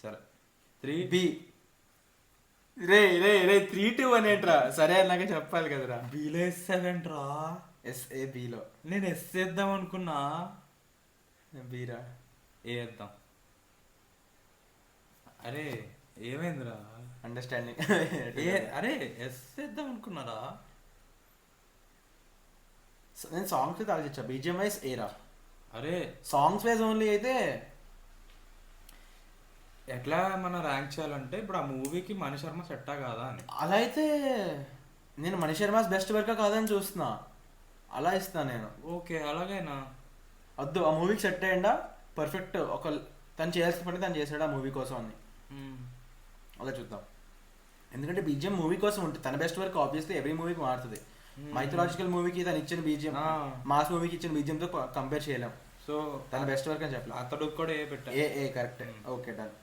సరే 3B. రే 3-2 అనేట్రా. సరే అన్నాక చెప్పాలి కదరా. బీలో వేసేసావేంట్రా? SABలో. నేను ఎస్ వేద్దాం అనుకున్నా. బీరా వేద్దాం. అరే ఏమైందిరా? అండర్స్టాండింగ్. అరే ఎస్ వేద్దాం అనుకున్నారా? నేను సాంగ్స్ అయితే ఆలోచించా. BGMIs ఏరా. అరే సాంగ్స్ వైజ్ ఓన్లీ అయితే ఎట్లా మనం ర్యాంక్ చేయాలంటే ఇప్పుడు ఆ మూవీకి మణి శర్మ సెట్టా కాదా అని. అలా అయితే నేను మణి శర్మాస్ బెస్ట్ వర్క్ కాదని చూస్తున్నా. అలా ఇస్తున్నా నేను. ఓకే అలాగైనా వద్దు, ఆ మూవీకి సెట్ అయ్యిందా పర్ఫెక్ట్ ఒక తను చేయాల్సిన పని తను చేశాడు ఆ మూవీ కోసం అని అలా చూద్దాం. ఎందుకంటే బీజిఎం మూవీ కోసం ఉంటుంది. తన బెస్ట్ వర్క్ ఆబ్వియస్లీ ఎవ్రీ మూవీకి మారుతుంది. మైథలాజికల్ మూవీకి తను ఇచ్చిన బీజిఎం మాస్ మూవీకి ఇచ్చిన బీజిఎంతో కంపేర్ చేయలేం. సో తన బెస్ట్ వర్క్ అని చెప్పలేదు. అతడు కూడా ఏ పెట్టా ఏ కరెక్ట్. Okay done.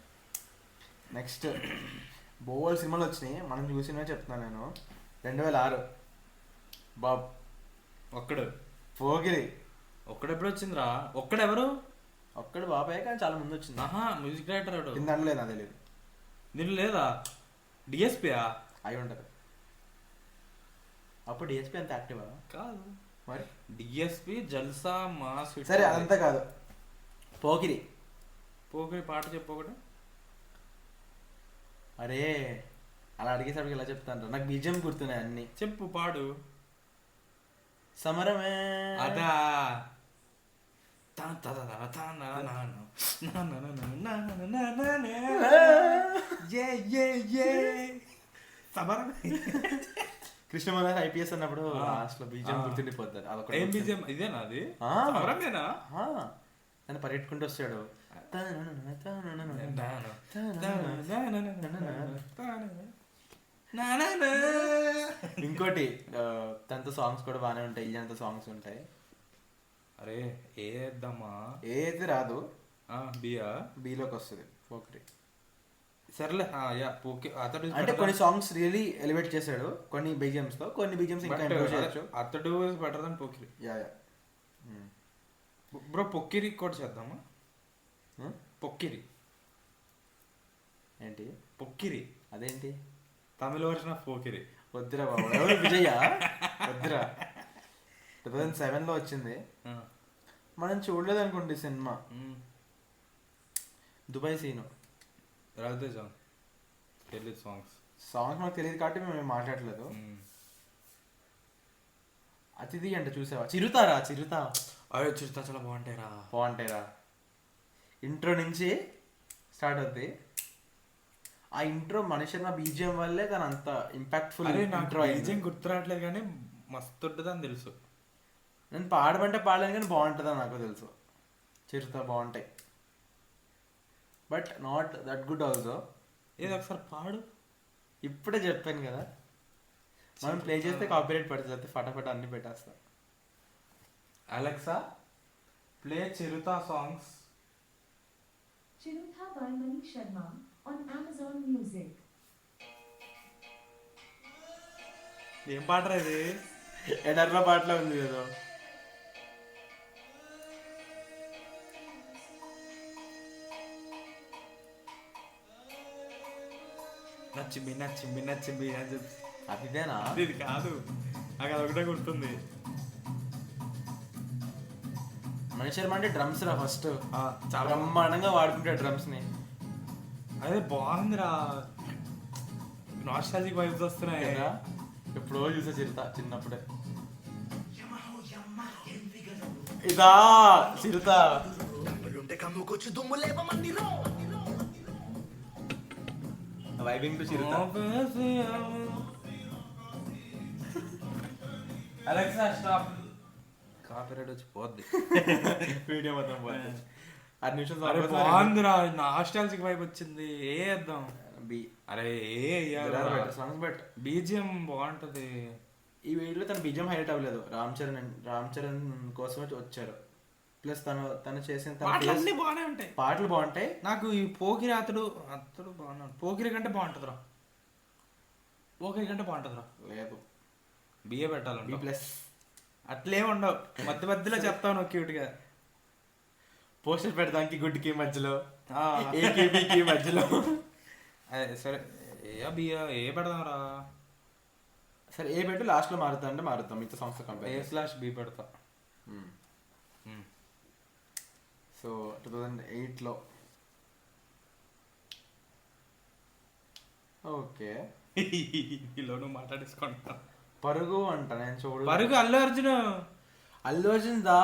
నెక్స్ట్ బోల్ సినిమాలు వచ్చినాయి మనం చూసినవే చెప్తున్నాను నేను. 2006 బాబ్ ఒక్కడు పోగిరి. ఒక్కడెప్పుడు వచ్చిందిరా? ఒక్కడెవరు? ఒక్కడు బాబాయ్ కానీ చాలా ముందు వచ్చింది. ఆహా మ్యూజిక్ డైరెక్టర్ వాడు. కింద అనలేదు నాకు తెలియదు. దీని లేదా డిఎస్పీయా అయి ఉంటుంది. అప్పుడు డిఎస్పీ అంత యాక్టివా కాదు మరి? డిఎస్పీ జల్సా మాస్. సరే అదంతా కాదు. పోకిరి. పోకిరి పాట చెప్పు ఒకటి. అరే అలా అడిగేసరికి ఇలా చెప్తాను. నాకు బీజిఎం గుర్తున్నాయి అన్ని. చెప్పు పాడు. సమరమే అదా కృష్ణమోహన్ ఐపీఎస్ అన్నప్పుడు లాస్ట్ లో బీజిఎం గుర్తుండిపోతారు. ఏం బీజిఎం ఇదేనా? అది సమరమేనా? నన్ను పరిగెట్టుకుంటూ వస్తాడు. ఇంకోటి తనతో సాంగ్స్ కూడా బాగానే ఉంటాయి. ఇల్లంత సాంగ్స్ ఉంటాయి. అరే ఏద్దామా? ఏది రాదు. బియా బీలోకి వస్తుంది పోకిరి. సర్లే యా పోకి. అతడు అంటే కొన్ని సాంగ్స్ రియలీ ఎలివేట్ చేశాడు కొన్ని బీజిఎమ్స్ తో. కొన్ని బీజిఎమ్స్ ఇంకా ఇంప్రూవ్ చేయొచ్చు. Athadu better than Pokiri. Yeah bro Pokkiri కూడా చేద్దామా? పొక్కిరి ఏంటి? పొక్కిరి అదేంటి? తమిళ వర్షన్ ఆఫ్ పోకిరి. వద్దురా బాబు. ఎవరు? విజయ? వద్దురా. 2007లో వచ్చింది. మనం చూడలేదు అనుకోండి సినిమా. దుబాయ్ సీను రవితేజ తెలియదు. సాంగ్స్ మనకు తెలియదు కాబట్టి మేము మాట్లాడలేదు. అతిథి అంటే చూసావా? చిరుతారా? అయ్యో చిరుతా చాలా బాగుంటాయిరా. ఇంట్రో నుంచి స్టార్ట్ అవుద్ది. ఆ ఇంట్రో మనిషి మా బీజిఎం వల్లే తను అంత ఇంపాక్ట్ఫుల్ ఇంట్రో. బీజిఎం గుర్తు రావట్లేదు కానీ మస్తు ఉంటుంది అని తెలుసు. నేను పాడమంటే పాడలేను కానీ బాగుంటుందని నాకు తెలుసు. చిరుతా బాగుంటాయి but not that good also. ఏదో ఒకసారి పాడు. ఇప్పుడే చెప్పాను కదా, మనం ప్లే చేస్తే కాపీరైట్ పడుతుంది. ఫటాఫట్ అన్ని పెట్టేస్తా. Alexa play Chirutha songs. Chirutha by Manish Sharma on Amazon Music. ఏం పాటరా ఇది? ఎడర్ల పాటలో ఉంది కదా. నచ్చింది నచ్చింది నచ్చింది అని చెప్పి అదిదేనా? ఇది కాదు, నాకు అదొకటే గుర్తుంది. మనీష్ శర్మ అంటే డ్రమ్స్ రా ఫస్ట్. చాలా బ్రహ్మాండంగా వాడుకుంటాడు డ్రమ్స్ ని. అదే బాగుందిరా. నాస్టాలజిక్ వైబ్స్ వస్తున్నాయి. ఎప్పుడో చూసా చిరుత చిన్నప్పుడే. ఇదా Chirutha vibing to Chirutha. Alexa stop. Copyright వచ్చి పోద్ది. వీడియో మొత్తం పోద్ది. 6 నిమిషాలు. అరే బాగుందిరా, నాస్టాలజిక్ వైబ్ వచ్చింది. ఏ వేద్దాం? బి. అరే సాంగ్స్ బట్ బీజిఎం బాగుంటది. ఈ వీడియోలో తన బీజిఎం హైలైట్ అవ్వలేదు. రామ్ చరణ్ కోసమే వచ్చారు. ప్లస్ తను చేసిన పాటలు బాగానే ఉంటాయి. పాటలు బాగుంటాయి. నాకు ఈ పోకిరి అతడు బాగున్నాడు. పోకిరి కంటే బాగుంటుందిరా. పోకిరి కంటే బాగుంటుందిరా. లేదు బిఏ పెట్టాలి. బి ప్లస్ అట్లే ఉండవు. మధ్య మధ్యలో చెప్తాను క్యూట్ గా. పోస్టర్ పెడదానికి గుడ్కి మధ్యలో, ఏకేబీకి మధ్యలో. సరే బిఏ ఏ పెడదాం రా? సరే ఏ పెట్టు, లాస్ట్ లో మారుతా అంటే మారుతాం. మిగతా సాంగ్స్ కంపేర్ A/B పెడతా. సో 2008లో ఓకే. ఈలో నువ్వు మాట్లాడేసుకుంటా. పరుగు అంట నేను చూడ. పరుగు అల్లు అర్జున్ దా,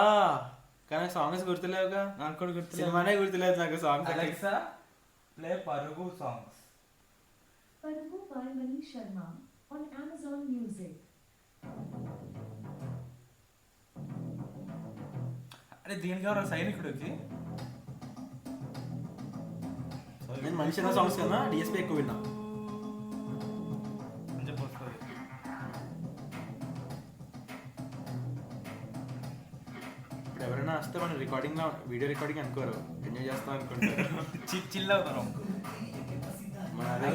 కానీ సాంగ్స్ గుర్తులేవుగా. నాకు కూడా గుర్తులేదు. సినిమానే గుర్తులేదు నాకు సాంగ్స్. అలెక్సా ప్లే పరుగు songs. Parugu by Manish Sharma on Amazon Music. అరే దీనికి ఎవరో సైనికుడికి నేను మనిషి సాంగ్స్ కన్నా డిఎస్పీ ఎక్కువ విన్నా. ఇప్పుడు ఎవరైనా వస్తే మనం రికార్డింగ్ వీడియో రికార్డింగ్ అనుకోరు, ఎంజాయ్ చేస్తాం అనుకుంటారు. చిల్ అవుతారు. మన అదే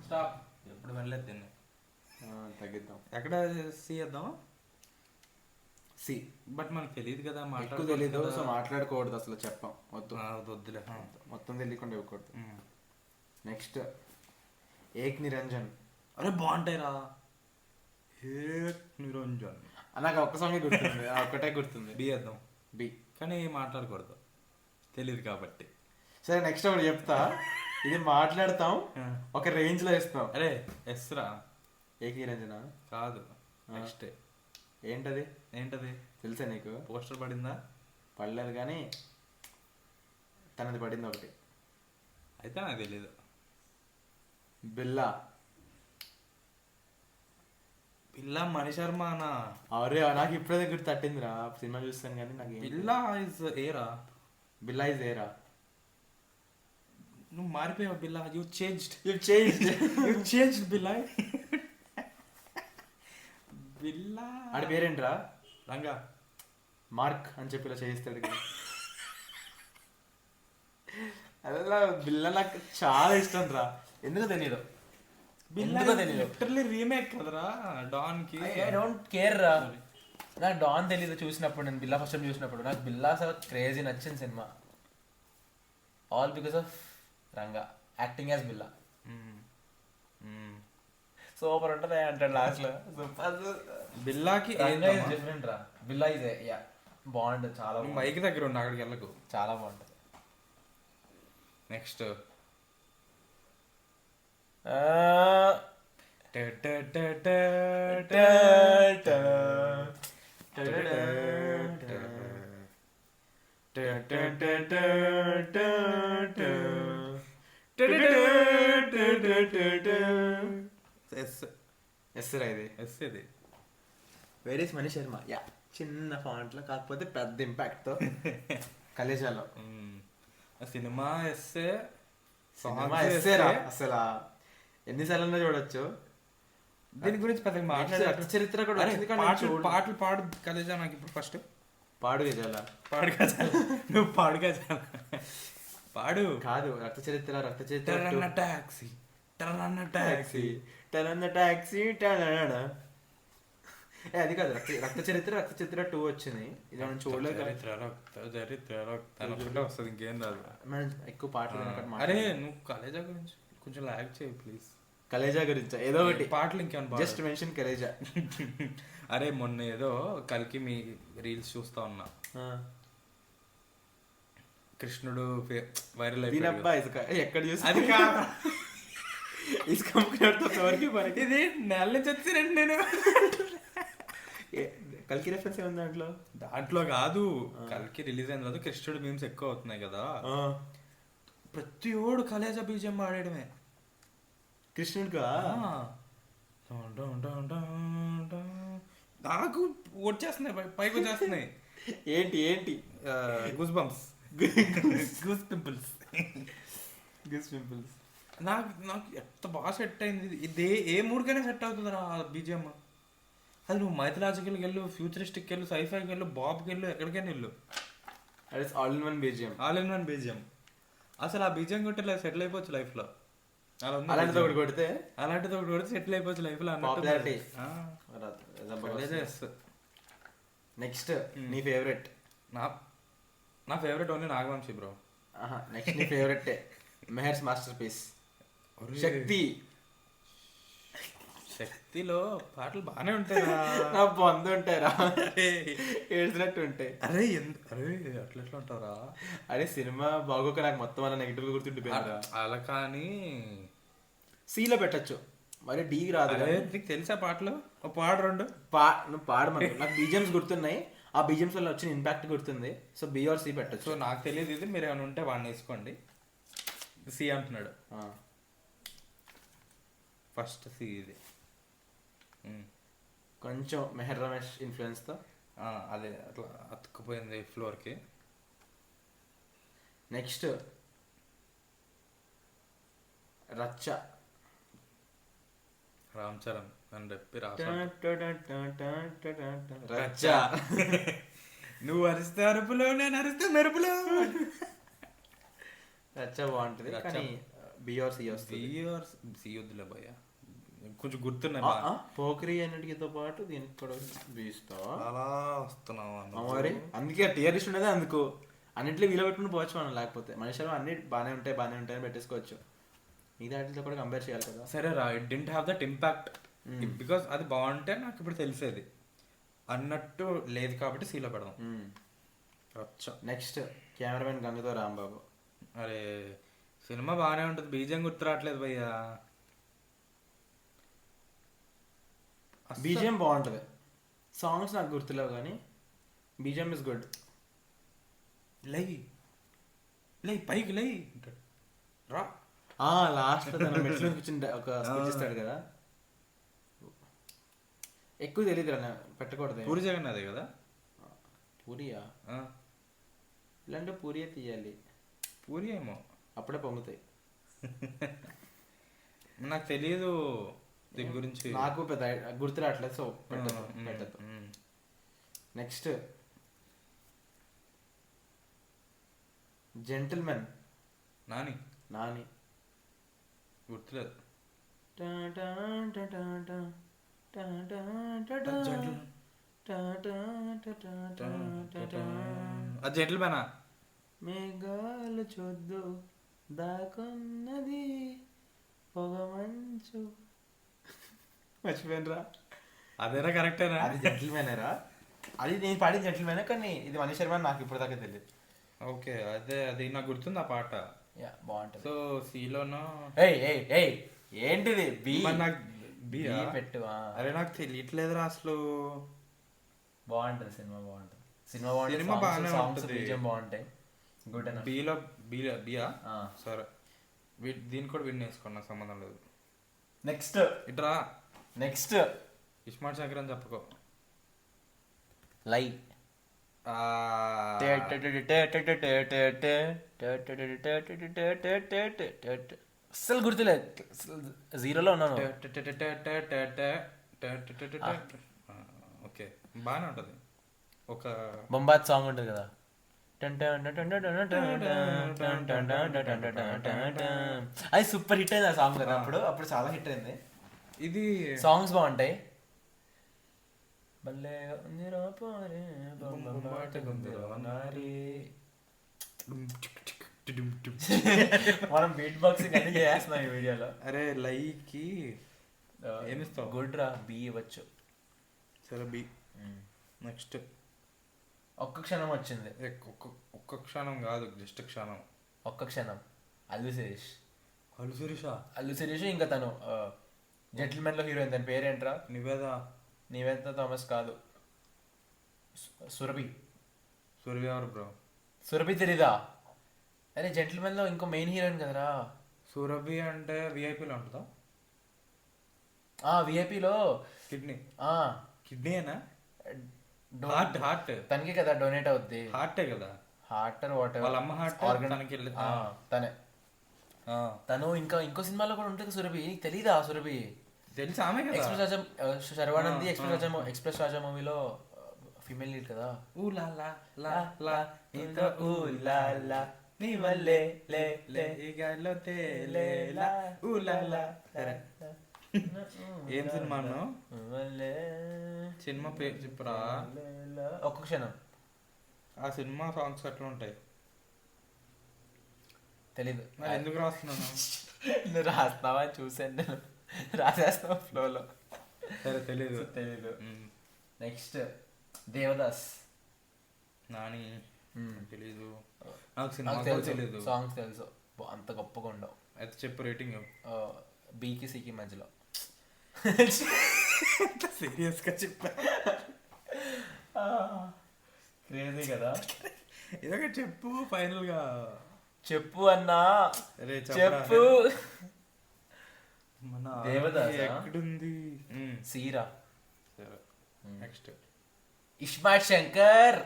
స్టాప్. ఎప్పుడు వెళ్ళలేదు దీన్ని. తగ్గిద్దాం. ఎక్కడ చేద్దాం సి బట్ మనకు తెలియదు కదా, ఎక్కువ తెలీదు. సో మాట్లాడకూడదు, అసలు చెప్పాం. వద్దులే. మొత్తం తెలియకుండా ఇవ్వకూడదు. నెక్స్ట్ ఏక్ నిరంజన్. అరే బాగుంటాయిరా. ఏక్ నిరంజన్ నాకు ఒక్క సాంగ్ గుర్తుంది, ఒక్కటే గుర్తుంది. బి వేద్దాం. బి కానీ మాట్లాడకూడదు, తెలియదు కాబట్టి. సరే నెక్స్ట్ ఒకటి చెప్తా. ఇది మాట్లాడతాం, ఒక రేంజ్ లో ఇస్తాం. అరే ఎస్ రా. ఏక్ నిరంజన కాదు, నెక్స్ట్ ఏంటది? ఏంటది తెలుసా నీకు? పోస్టర్ పడిందా? పడలేదు కానీ తనది పడింది ఒకటి. అయితే నాకు తెలీదు. బిల్లా. బిల్లా మణిశర్మనా? అరే నాకు ఇప్పుడే గుర్తు తట్టిందిరా, సినిమా చూస్తాను కానీ నాకు బిల్లా ఇస్ ఏరా. బిల్లా ఇస్ ఏరా. నువ్వు మారిపోయావు బిల్లా. You changed Billa. Billa Audi పేరేంట్రా? Ranga. Mark అని చెప్పి ఇలా చేయిస్తాడు కదా. అలా బిల్లా నాకు చాలా ఇష్టం రా, ఎందుకో తెలియదు. లిటరల్లీ రీమేక్ కదరా డాన్ కి. ఐ డోంట్ కేర్ రా. నాకు డాన్ తెలీదు చూసినప్పుడు, నేను బిల్లా ఫస్ట్ టైం చూసినప్పుడు. నాకు బిల్లా అసలు క్రేజీ నచ్చింది cinema. All because of Ranga acting as Billa. Super ఉంటుంది అంటాడు లాస్ట్ లో. బిల్లాకి డిఫరెంట్ రా. బిల్లా ఇదే బాగుంటుంది, చాలా మైక్ దగ్గర ఉండి అక్కడికి వెళ్ళకు. చాలా బాగుంటుంది. నెక్స్ట్ ఇది where is Mani Sharma. Yeah చిన్న ఫాంట్ లో, కాకపోతే పెద్ద ఇంపాక్ట్ తో కలేజాలో. సినిమా ఎస్సే అసలు ఎన్నిసార్లు చూడొచ్చు. దీని గురించి పెద్దగా మాట్లాడే చరిత్ర కూడా వచ్చింది కానీ పాటలు పాడు కలేజా. నాకు ఇప్పుడు ఫస్ట్ పాడు గజాల. పాడు గజాల. నువ్వు పాడు గజాల పాడు. కాదు, రక్త చరిత్ర. టాక్సీ టాక్సీ టాక్సీ అది కాదు, రక్త చరిత్ర 2 వచ్చింది. ఇది మనం చూడలేదు. వస్తుంది, ఇంకేం రాదు. మనం ఎక్కువ పాటలు అరే నువ్వు కలేజా గురించి కొంచెం లాగ్ చేయి ప్లీజ్. కలేజా గురించి ఏదో ఒకటి పాటలు ఇంకేమన్నా జస్ట్ మెన్షన్ కలేజా. అరే మొన్న ఏదో కలికి మీ రీల్స్ చూస్తా ఉన్నా. కృష్ణుడు వైరల్ అయిపోయాడు. ఎక్కడ చూసి అది కాదు, ఇది నెల నుంచి వచ్చినండి నేను. కల్కి రెఫరెన్స్ ఏముంది దాంట్లో? దాంట్లో కాదు, కల్కి రిలీజ్ అయిన తర్వాత కృష్ణుడు మీమ్స్ ఎక్కువ అవుతున్నాయి కదా. ప్రతి ఓడు కలేజా బీజిఎం ఆడేయడమే కృష్ణుడిగా. నాకు వచ్చేస్తున్నాయి, పైకి వచ్చేస్తున్నాయి. ఏంటి ఏంటి? Goose bumps, goose pimples. నాకు ఎంత బాగా సెట్ అయింది. ఇది ఏ మూడుకైనా సెట్ అవుతుందిరా బీజిఎం. అది నువ్వు మైథలాజికల్కి వెళ్ళు, ఫ్యూచరిస్టిక్ వెళ్ళు, సైఫైకి వెళ్ళు, బాబ్కి వెళ్ళు, ఎక్కడికైనా వెళ్ళు. All in one BGM. అసలు ఆ బీజిఎం కొట్టి సెటిల్ అయిపోవచ్చు లైఫ్ లో. అలాంటిది ఒకటి కొడితే సెటిల్ అయిపోవచ్చు లైఫ్ లో. నెక్స్ట్ నీ ఫేవరెట్? నా favourite only Nagavamsi bro. Next నీ ఫేవరెట్ మెహర్స్ మాస్టర్ పీస్ శక్తిలో పాటలు బాగానే ఉంటాయి. నా బంధు ఉంటాయిరా, ఏడ్చినట్టు ఉంటాయి. అరే అట్లా ఎట్లా ఉంటారా? అరే సినిమా బాగోక నాకు మొత్తం అలా నెగిటివ్ గా గుర్తుండిపోయారా. అలా కానీ సీలో పెట్టచ్చు, మరి డీ రాదు. నీకు తెలుసా పాటలు? పాడు రెండు. నువ్వు పాడమను. నాకు బీజిఎమ్స్ గుర్తున్నాయి, ఆ బీజిఎమ్స్ వల్ల వచ్చిన ఇంపాక్ట్ గుర్తుంది. సో బి ఆర్ సి పెట్టచ్చు. సో నాకు తెలియదు ఇది, మీరు ఏమైనా ఉంటే వాడిని వేసుకోండి. సి అంటున్నాడు ఫస్ట్. సి ఇది కొంచెం మెహర్ రమేష్ ఇన్ఫ్లుయెన్స్ తో అదే అట్లా అతుక్కుపోయింది ఫ్లోర్ కి. నెక్స్ట్ రచ్చ. రామ్ చరణ్ అని చెప్పి రాసా. రచ్చ. నువ్వు అరిస్తే అరుపులో, నేను అరిస్తే మెరుపులో. రచ్చ బాగుంటది రచ్చ. కానీ బిఆర్ సి వస్తుంది. సీయొద్దులే భయ్య, కొంచెం గుర్తున్నాయి ఆ, బాగా. ఆ, పోకిరి అన్నిటితో పాటు దీనికి కూడా బీస్తావా అలా వస్తున్నావా మరి? అందుకే టియర్ లిస్ట్ ఉండేది అందుకు. అన్నింటిలో వీలో పెట్టుకుని పోవచ్చు మనం, లేకపోతే మనుషులు అన్ని బాగానే ఉంటాయి అని పెట్టేసుకోవచ్చు. మిగతా వాటితో కూడా కంపేర్ చేయాలి కదా. సరే రా, it didn't have that impact because అది బాగుంటే నాకు ఇప్పుడు తెలిసేది అన్నట్టు లేదు కాబట్టి సీలో పెడదాం. రచ్చ. నెక్స్ట్ కెమెరామెన్ గంగతో రాంబాబు. అరే సినిమా బాగానే ఉంటుంది, బీజం గుర్తు రావట్లేదు భయ్యా. బీజిఎం బాగుంటుంది, సాంగ్స్ నాకు గుర్తులేవు కానీ బీజిఎం ఇస్ గుడ్. లై లై పైకి లై రా. లాస్ట్ తన మెట్లు కూర్చుని ఒక స్పీచ్ ఇస్తాడు కదా, ఎక్కువ తెలియదు పెట్టకూడదు. పూరి జగన్నాథే కదా. పూరియా? ఆ, ఇలాంటి పూరియే తీయాలి, పూరి ఏమో అప్పుడే పొంగుతాయి. నాకు తెలియదు దీని గురించి. నాకు పెద్ద గుర్తు రావట్లేదు, సో పెట్టద్దు. Next gentleman. నాని నాని. గుర్తులేదు. అది జెంటిల్మెనా? మేఘాలు చూద్దు దాకున్నది పొగ మంచు. మర్చిపోయినరా? అదేనా కరెక్టేనా? అది జెంటిల్మెనేరా? అది నేను పాడిన జెంటిల్మెనే, కానీ ఇది మనీష్ శర్మ నాకు ఇప్పుడు దాకా తెలియదు. ఓకే, అదే అది నాకు గుర్తుంది ఆ పాట. బాగుంటుంది. సో సీలోనో ఏంటిది బి? నాకు బి పెట్టు. అరే నాకు తెలియట్లేదురా అసలు. బాగుంటుంది సినిమా, బాగుంటుంది సినిమా సినిమా బాగానే ఉంటుంది. బాగుంటాయి. గుడ్ అన్న. బీలో బియా. సరే దీన్ని కూడా విన్ వేసుకోండి, నాకు సంబంధం లేదు. నెక్స్ట్ ఇట్రా. నెక్స్ట్ ఇస్మార్ట్ శంకర్ అని చెప్పుకో. లై. అస్సలు గుర్తులేదు, జీరోలో ఉన్నాను. ఓకే బాగానే ఉంటుంది. ఒక బొంబాత్ సాంగ్ ఉంటుంది కదా, అది సూపర్ హిట్ అయింది ఆ సాంగ్ కదా. అప్పుడు చాలా హిట్ అయింది. ఇది సాంగ్స్ బాగుంటాయి. మనం బీట్ బాక్సింగ్ అన్ని చేస్తున్నాం ఈ వీడియోలో. అరే లైకి ఏమిస్తావు? గుడ్ రా, బి ఇవ్వచ్చు. సరే బి. నెక్స్ట్ ఒక్క క్షణం వచ్చింది. ఒక్క క్షణం కాదు, జస్ట్ క్షణం. ఒక్క క్షణం. అల్లు శిరీష్. అల్లు శిరీష్ ఇంకా తను జెంటిల్మెన్ లో హీరోయిన్, తన పేరేంట్రా? నివేద థామస్ కాదు, సురభి. ఎవరు బ్రో? సురభి తెలీదా? అరే జెంటిల్మెన్ లో ఇంకో మెయిన్ హీరోయిన్ కదరా. సురభి అంటే విఐపీలో ఉంటుందా? విఐపీలో కిడ్నీనా? హార్ట్ తనకి కదా డొనేట్ అవుద్ది. హార్టే కదా. హార్ట్ వాట్ వాళ్ళ అమ్మ హార్ట్ తనే. తను ఇంకో సినిమాలో కూడా ఉంటుంది సురభి. నీకు తెలీదా సురభి? తెలుసు, ఆమె కదా. ఎక్స్ప్రెస్ రాజా, శర్వానంది ఎక్స్ప్రెస్ రాజా మూవీలో ఫీమేల్ లీడ్ కదా. ఏం సినిమా? సినిమా పేరు చెప్పురా. ఒక్క క్షణం. ఆ సినిమా సాంగ్స్ ఎట్లా ఉంటాయి తెలీదు. ఎందుకు రాస్తున్నాను? నువ్వు రాస్తావా చూసాను నేను, రాసేస్తావా ఫ్లోలో. సరే తెలీదు. నెక్స్ట్ దేవదాస్. నాని తెలీదు నాకు. సినిమా తెలీదు, సాంగ్స్ తెలుసు, అంత గొప్పగా ఉండవు. అయితే చెప్పు రేటింగ్. బీకి సికి మధ్యలో. సీరియస్ గా చెప్పా. క్రేజీ కదా. ఇదొక చెప్పు ఫైనల్ గా. చెప్పు అన్నా, చెప్పు. దేవదాస్ ఎక్కడుంది? సీరా. నెక్స్ట్ ఇస్మార్ట్ శంకర్.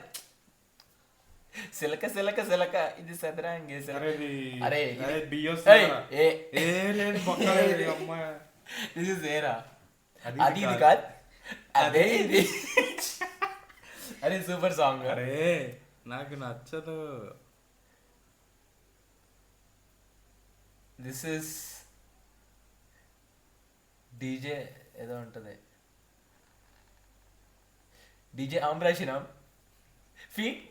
సిలక సిలక సిలక ఇది సదరాంగే అరే ఇది అరే అరే బియోస్ ఏ లేదు బొక్క లేదు, అమ్మా. దిస్ ఇస్ ఏరా అది అది ఇది కాదు అదే ఇది అరే సూపర్ సాంగ్. అరే నాకు నచ్చదు. దిస్ ఇస్ డీజే ఏదో ఉంటుంది, డీజే ఆమ్రాషినాం feat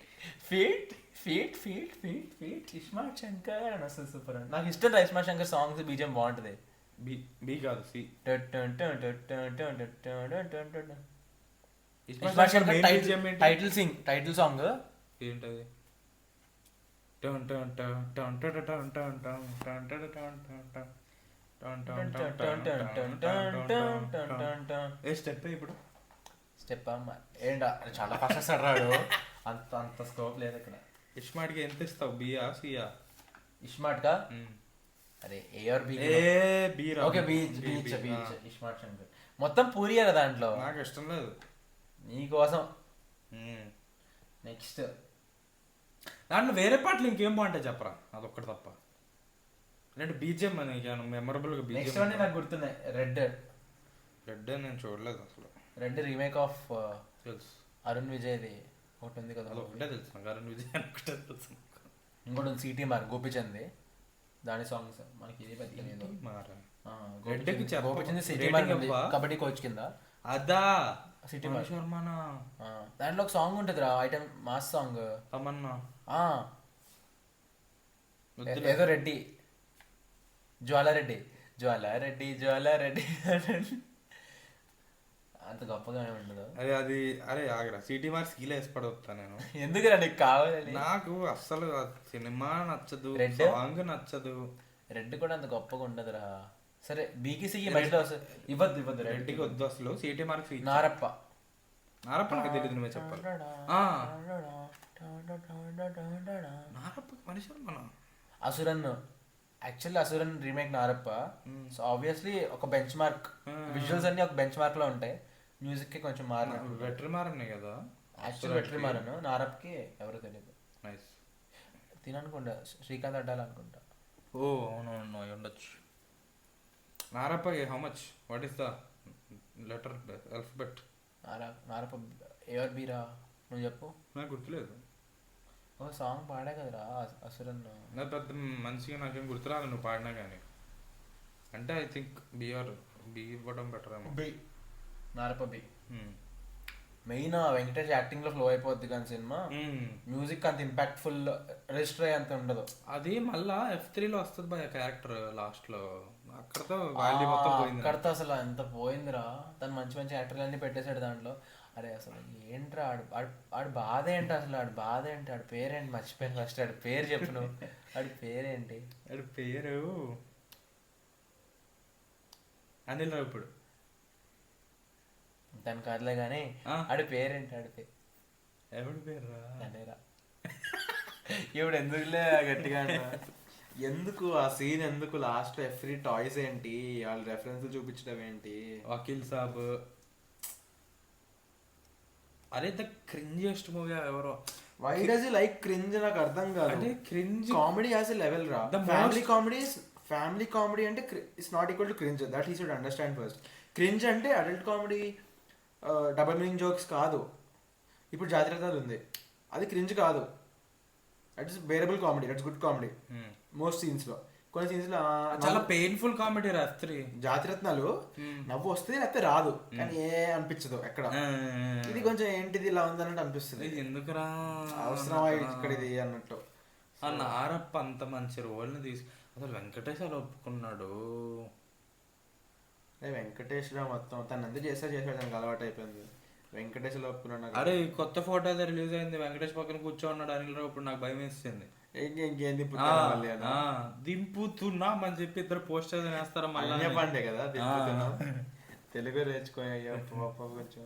feat feat feat feat feat iSmart Shankar అని వస్తుంది. సూపర్ అని నాకు ఇష్టం రా ఇస్మార్ట్ శంకర్ సాంగ్స్ బీజం బాగుంటుంది. బి బి కాదు C. ISmart Shankar title song ఏంటది? ఏ స్టెప్ ఇప్పుడు? స్టెప్ అమ్మ ఏంటా చాలా ఫస్ట్ వస్తాడు రాడు, అంత అంత స్కోప్ లేదు ఇక్కడ. ఇస్మార్ట్కి ఎంత ఇస్తావు, బియా సియా? ఇస్మార్ట్ కా అరే ఏ ఆర్ బి? ఏ బి రా. Okay beach beach beach iSmart Shankar మొత్తం పూరి కదా దాంట్లో. నాకు ఇష్టం లేదు. నీకోసం నెక్స్ట్ దాంట్లో వేరే పాటలు ఇంకేం బాగుంటాయి చెప్పరా, అదొక్కటి తప్ప. అంటే బీజిఎం అని మెమరబుల్గా నెక్స్ట్ బీజిఎం. వన్ నాకు గుర్తున్నాయి, రెడ్. రెడ్ నేను చూడలేదు అసలు. రెడ్ రీమేక్ ఆఫ్ తెలుసు, అరుణ్ విజయ్ది ఒకటి ఉంది కదా. అది ఒకటే తెలుసు నాకు, అరుణ్ విజయ్ అని ఒకటే తెలుసు. ఇంకోటి ఉంది సిటీ మార్ గోపిచంద్, దాని సాంగ్స్ మనకి ఇది పెద్ద లేదు. మారా గోపిచంద్ చెప్పు. గోపిచంద్ సిటీ Rating మార్ ఉంది ఇవ్వవా? కబడ్డీ కోచ్ కింద. అదా సిటీ మార్ శర్మనా దాంట్లో ఒక సాంగ్ ఉంటుంది రా, ఐటమ్ మాస్ సాంగ్. తమన్నా ఏదో రెడ్డి జ్వాలారెడ్డి జ్వాలారెడ్డి జ్వాలారెడ్డి అంత గొప్పగా ఉండదు. అరే అది అరే ఆగరా, సిటీ మార్క్స్ గీలా వేసి పడవుతా నేను. ఎందుకురా నీకు కావాలి? నాకు అస్సలు ఆ సినిమా నచ్చదు, Red? సాంగ్ నచ్చదు. రెడ్ కూడా అంత గొప్పగా ఉండదురా. సరే బీకి సికి మధ్యలో ఇవ్వద్దు ఇవ్వద్దు. రెడ్డికి వద్దు అసలు, సిటీ మార్క్స్ నారప్ప నారప్ప నాకు తెలియదు, నువ్వే చెప్పాలి. నారప్పకి మనిషి మన Asuran, actually Asuran remake Narappa. So obviously ఒక బెంచ్ మార్క్, విజువల్స్ అన్ని ఒక బెంచ్ మార్క్ లో ఉంటాయి, మ్యూజిక్ కి కొంచెం మారినట్టు. వెటరీ మారనే కదా యాక్చువల్ వెటరీ మారను, నారప్కి ఎవరో తెలియదు. నైస్. తిననుకుంటా శ్రీకాంత్ అడ్డాలనుకుంటా. ఓ అవునవును అయి ఉండొచ్చు. Narappa how much, what is the letter alphabet? Narappa ఏఆర్ బీరా నువ్వు చెప్పు. నాకు గుర్తులేదు. ఓ సాంగ్ పాడా కదరా అసురన్. నాకు పెద్ద మంచిగా నాకేం గుర్తురాదు నువ్వు పాడినా కానీ. అంటే ఐ థింక్ బిఆర్ బి ఇవ్వడం బెటర్ ఏమో. B Narappa B. Main Venkatesh acting లో ఫ్లో అయిపోద్ది కానీ సినిమా, మ్యూజిక్ అంత ఇంపాక్ట్ఫుల్ రిజిస్టర్ అయ్యి అంత ఉండదు. అది మళ్ళా F3లో వస్తుంది బాయ్ క్యారెక్టర్ లాస్ట్ లో, అక్కడతో వాల్యూ మొత్తం పోయింది. అక్కడతో అసలు ఎంత పోయిందిరా, తను మంచి మంచి యాక్టర్లు అన్ని పెట్టేశాడు దాంట్లో. అరే అసలు ఏంట్రా ఆడు బాధ ఏంటి అసలు, ఆడు బాధ ఏంటి, ఆడి పేరేంటి మర్చిపోయాను ఫస్ట్, ఆడి పేరు చెప్పు నువ్వు. ఆడి పేరేంటి? ఆడి పేరు అనిల్ రావిపూడి. దాని కాదులే కానీ ఆడి పేరేంటి, ఆడి పేరు ఎవడి పేరు రా? అనేరా ఇప్పుడు ఎందుకులే గట్టిగా ఎందుకు ఆ సీన్ ఎందుకు, లాస్ట్ ఎఫ్రీ టాయ్స్ ఏంటి, వాళ్ళు రెఫరెన్స్ చూపించడం ఏంటి? వకీల్ సాబ్. అరే ద క్రింజియస్ట్ మూవీ ఎవరో. Why does you like cringe? నాకు అర్థం కాదు. అంటే cringe comedy has a level రా. ఫ్యామిలీ కామెడీ అంటే it's not equal to cringe, that he should understand first. Cringe అంటే adult comedy, double meaning jokes కాదు. ఇప్పుడు జాతీయతలు ఉంది, అది క్రింజ్ కాదు, that is bearable comedy, that's good comedy most scenes లో. కొన్ని సీన్స్ లో చాలా పెయిన్ఫుల్ కామెడీ రాత్రి. జాతిరత్నాలు నవ్వు వస్తుంది లేకపోతే రాదు, కానీ ఏ అనిపించదు ఎక్కడ. ఇది కొంచెం ఏంటిది ఇలా ఉంది అన్నట్టు అనిపిస్తుంది, ఎందుకురా అవసరమా ఇక్కడ ఇది అన్నట్టు. ఆ నారప్ప అంత మంచి రోల్ని అసలు వెంకటేష్ అలా ఒప్పుకున్నాడు. వెంకటేష్ రా మొత్తం తను ఎంత చేశాడు తనకు అలవాటు అయిపోయింది. వెంకటేష్ అలా ఒప్పుకున్నాడు. అరే కొత్త ఫోటో అయితే రిలీజ్ అయింది, వెంకటేష్ పక్కన కూర్చోన్నాడు అనిల్ రావు. ఇప్పుడు నాకు భయం వేసింది, దింపుతున్నాం అని చెప్పి ఇద్దరు పోస్టర్ వేస్తారా మళ్ళీ పండే కదా తెలుగు నేర్చుకోయ్యా కొంచెం.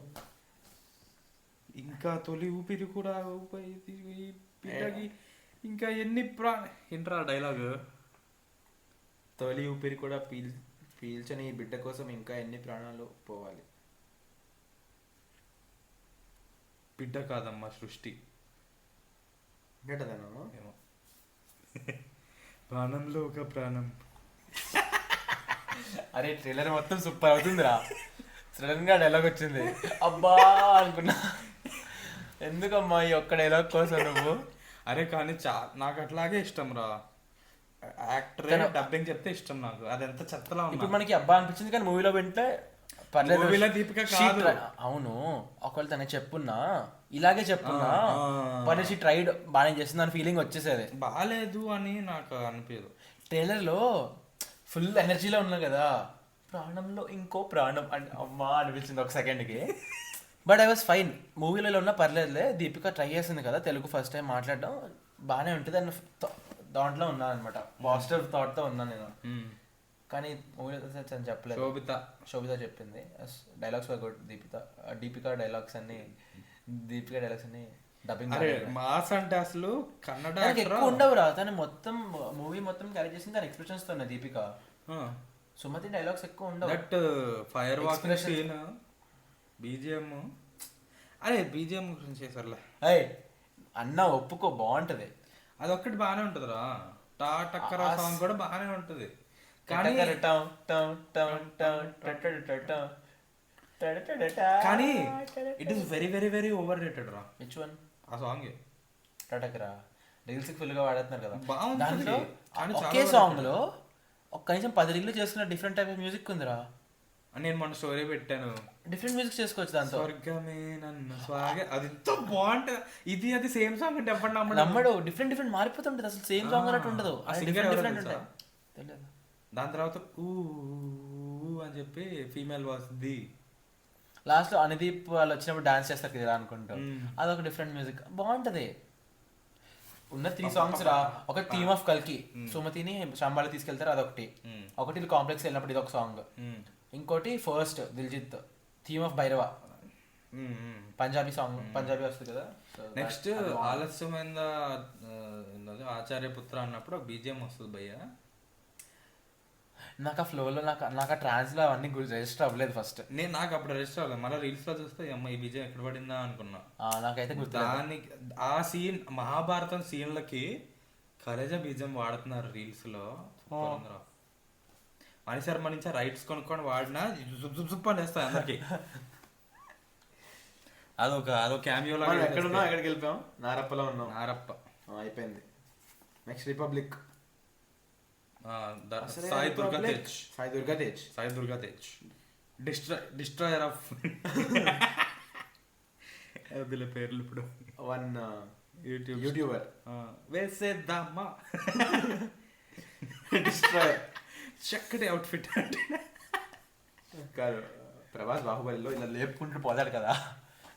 ఇంకా తొలి ఊపిరి కూడా పిల్లకి ఇంకా ఎన్ని ఏంట్రా డైలాగ్, తొలి ఊపిరి కూడా పీల్చని ఈ బిడ్డ కోసం ఇంకా ఎన్ని ప్రాణాలు పోవాలి. బిడ్డ కాదమ్మా సృష్టి. ఏంటదను ఏమో ప్రాణంలో ఒక ప్రాణం. అరే ట్రైలర్ మొత్తం సూపర్ అవుతుందిరా. సడన్ గా డైలాగ్ వచ్చింది, అబ్బా అనుకున్నా. ఎందుకమ్మా ఈ ఒక్క డైలాగ్ కోసం నువ్వు? అరే కానీ నాకు అట్లాగే ఇష్టం రా, యాక్టర్ డబ్బింగ్ చెప్తే ఇష్టం నాకు. అది ఎంత చెత్తలా ఉంది. ఇప్పుడు మనకి అబ్బా అనిపించింది కానీ మూవీలో వింటే పర్లేదు. మూవీలో దీపిక కాదు. అవును, ఒకవేళ తనకి చెప్పున్నా ఇలాగే చెప్పున్నా పని ట్రైడ్ బాగానే చేస్తుంది అని ఫీలింగ్ వచ్చేసేది. బాగాలేదు అని నాకు అనిపించదు. ట్రైలర్లో ఫుల్ ఎనర్జీలో ఉన్నా కదా, ప్రాణంలో ఇంకో ప్రాణం అంటే అమ్మా అనిపించింది ఒక సెకండ్కి. But I was fine. మూవీలో ఉన్న పర్లేదులే, దీపిక ట్రై చేసింది కదా తెలుగు ఫస్ట్ టైం మాట్లాడడం బాగానే ఉంటుంది అని దాంట్లో ఉన్నాను అనమాట. పాజిటివ్ థాట్తో ఉన్నాను నేను. కానీ మూవీలో తను చెప్పలేదు. శోభిత చెప్పింది dialogues were good. Deepika dialogues అన్ని డబ్బింగ్ మాస్ అంటే అసలు కన్నడ ఎక్కువ ఉండవురా. తను మొత్తం మూవీ మొత్తం క్యారీ చేసింది తన ఎక్స్ప్రెషన్స్ తో. దీపిక సుమతి డైలాగ్స్ ఎక్కువ ఉండవు. That fire walking scene, BGM. అరే బీజిఎం గురించి చేసారులే. అయ్యి అన్న ఒప్పుకో, బాగుంటది. అదొక్కటి బాగానే ఉంటదిరా. టక్కర సాంగ్ కూడా బాగానే ఉంటది. కానీ కానీ it is very very very over rated రా. Which one? ఆ సాంగ్ టటకరా రీల్స్ ఫుల్ గా వాడుతున్నారు కదా. దాంట్లో ఒకే సాంగ్ లో ఒక కనీసం 10 రీల్లు చేసుకున్న డిఫరెంట్ టైప్ ఆఫ్ మ్యూజిక్ ఉందిరా. నేను మొన్న స్టోరీ పెట్టాను, డిఫరెంట్ మ్యూజిక్ చేసుకోవచ్చు దాంతో. స్వర్గమే నన్ను స్వాగ అది ఎంత బాగుంటుంది. ఇది అది సేమ్ సాంగ్ అంటే ఎప్పుడు నమ్మడు. డిఫరెంట్ మారిపోతుంటది అసలు. సేమ్ సాంగ్ అన్నట్టు ఉండదు. డిఫరెంట్ ఉంటాయి. తెలియదు. దాని తర్వాత ఊ అని చెప్పి ఫీమేల్ వాయిస్ ది లాస్ట్ లో అనుదీప్ వాళ్ళు వచ్చినప్పుడు డాన్స్ చేస్తారు కదా అనుకుంటాం. అదొక డిఫరెంట్ మ్యూజిక్ బాగుంటది. ఉన్న 3 సాంగ్స్ రా. ఒక థీమ్ ఆఫ్ కల్కి, సుమతిని శంబాలి తీసుకెళ్తారు అదొకటి. ఒకటి కాంప్లెక్స్ వెళ్ళినప్పుడు ఇది ఒక సాంగ్. ఇంకోటి first Diljit theme of Bhairava, Punjabi song. Punjabi వస్తుంది కదా. నెక్స్ట్ ఆలస్యమైన ఆచార్యపుత్ర అన్నప్పుడు బీజిఎం వస్తుంది భయ్య. నాకు ఆ ఫ్లోలో నాకు ఆ ట్రాన్స్ లో అవన్నీ రిజిస్టర్ అవ్వలేదు ఫస్ట్. నాకు అప్పుడు రిజిస్టర్ అవ్వలేదు. మళ్ళీ రీల్స్ లో చూస్తే అమ్మ ఈ బీజిఎం ఎక్కడ పడిందా అనుకున్నా. నాకైతే గుర్తు. దానికి ఆ సీన్ మహాభారతం సీన్లకి కలేజా బీజిఎం వాడుతున్నారు రీల్స్ లో. మణిశర్మ నుంచి రైట్స్ కొనుక్కొని వాడినా జుప్ అని వేస్తాయి అందరికి. అదొక క్యామియో లాగా. ఎక్కడున్నా ఎక్కడికి వెళ్ళిపోయాం? నారప్పలో ఉన్నాం. నారప్ప అయిపోయింది. Next Republic. Sai Durga Tej destroyer of వదిలే పేర్లు ఇప్పుడు. వన్ యూట్యూబర్ వేసేద్దామా డిస్ట్రాయర్. చక్కటి అవుట్ఫిట్ అంటే కాదు, ప్రభాస్ బాహుబలిలో ఇలా లేపుకుంటూ పోతాడు కదా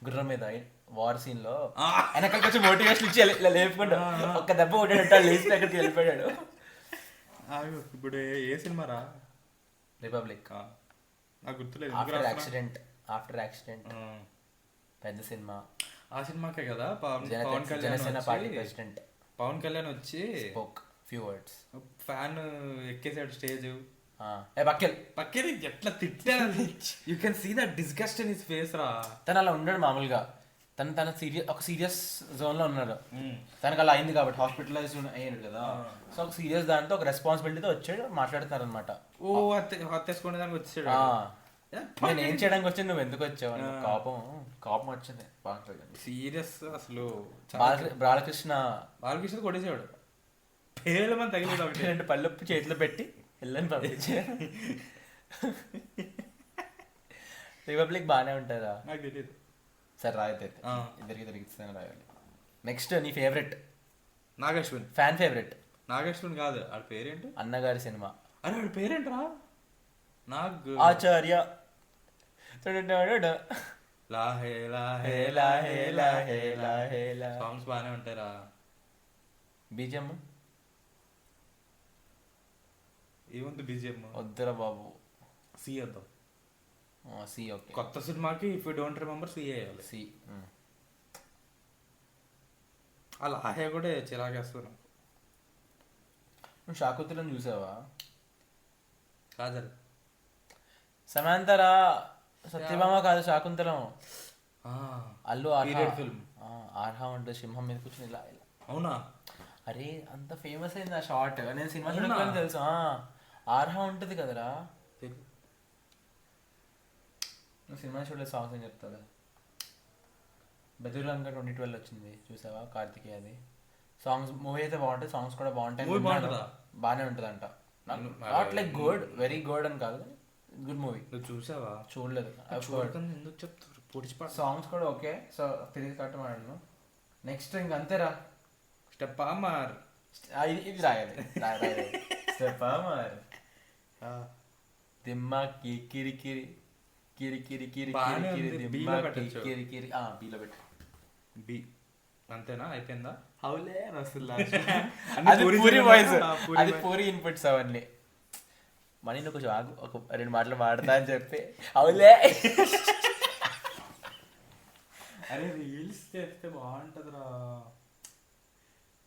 గుర్రం మీద వార్ సీన్ లో. వెనకాల కొంచెం మోటివేషన్ ఇచ్చి ఇలా లేపుకుంటూ ఒక్క దెబ్బ కొట్టాడు, లేచి అక్కడికి వెళ్ళిపోయాడు. ఇప్పుడు ఏ సినిమా రా? రిపబ్లిక్. నాకు గుర్తులేదు. ఆఫ్టర్ యాక్సిడెంట్ పెద్ద సినిమా. ఆ సినిమాకే కదా పవన్ కళ్యాణ్ వచ్చి ఫ్యూ వర్డ్స్ ఫ్యాన్ ఎక్కేసాడు స్టేజ్ పక్కన ఎట్లా తిట్టాడు. You can see that disgust in his face రా. తను అలా ఉన్నాడు మామూలుగా. తన సీరియస్ జోన్ లో ఉన్నాడు. తనకు అలా అయింది కాబట్టి హాస్పిటలైజ్ అయ్యాడు కదా. సో ఒక సీరియస్ దాంతో ఒక రెస్పాన్సిబిలిటీతో వచ్చాడు, మాట్లాడుతున్నారు అనమాట. హత్యేసుకునే దానికి వచ్చాడు. నేను ఏం చేయడానికి వచ్చాను, నువ్వు ఎందుకు వచ్చావు? కోపం వచ్చింది సీరియస్. అసలు బాలకృష్ణ కొట్టేసాడు. పేర్లు మన తగిలేదు. 2 పళ్ళొప్పు చేతిలో పెట్టి వెళ్ళని పంపించాడు. రిపబ్లిక్ బాగానే ఉంటుందా? నాకు తెలియదు. సరే రాయితే ఇద్దరికి తిరిగిస్తాను రాయాలి. నెక్స్ట్ నీ favourite? Nagashwin. Fan favourite? Nagashwin కాదు, ఆడి పేరేంటి? అన్నగారి సినిమా. అరే ఆడి పేరేంట్రా? నాకు ఆచార్య. సాంగ్స్ బాగానే ఉంటాయిరా. బీజిఎం ఏముంది బీజిఎం? వద్దురా బాబు. సి వద్దాం. C okay. కొత్త సినిమాకి if you don't remember C వేయాలి. సి. అలా ఆహే కూడా చిరాకేస్తాను. నువ్వు శాకుంతలం చూసావా? కాదు సమాంతరా. సత్యభామ కాదు శాకుంతలం. Allu period film. ఆర్హా ఉంటుంది సింహం మీద కూర్చొని ఇలా ఇలా అవునా? అరే అంత ఫేమస్ అయింది ఆ షార్ట్. నేను సినిమా అవునా? చూడకపోయినా తెలుసు. ఆర్హా ఉంటుంది కదరా. నువ్వు సినిమా చూడలేదు, సాంగ్స్ అని చెప్తా కదా. బెదుర్లంక 2012 వచ్చింది చూసావా, కార్తికేయ అది. సాంగ్స్ మూవీ అయితే బాగుంటుంది, సాంగ్స్ కూడా బాగుంటాయి. Movie బాగుంటుందా? బాగానే ఉంటుంది అంట. నేను- not like good, very good అని కాదు, గుడ్ మూవీ. నువ్వు చూసావా? చూడలేదు. చూడకుండా ఎందుకు చెప్తారు? పొడిచిపాటు. సాంగ్స్ కూడా ఓకే. సో తిరిగి కట్టు మాడను. నెక్స్ట్ ఇంక అంతేరా. స్టెప్ మార్. ఇది రాయాలి. దిమ్మాకి కిరికిరి కిరికిరి కిరి బాగానే కిరి ఉంది. దిమ్మాకి బీలో పెట్టొచ్చు. కిరికిరి. బీలో పెట్టు. బి అంతేనా? అయిపోయిందా? హౌలే అని వస్తుంది అది పూరి వాయిస్, పూరి అది voice. పూరి ఇన్పుట్స్ అవన్నీ. మనీ నువ్వు కొంచెం ఆగు, ఒక 2 మాటలు మాడతా అని చెప్పి అవులే. అరే రీల్స్ చేస్తే బాగుంటుందిరా.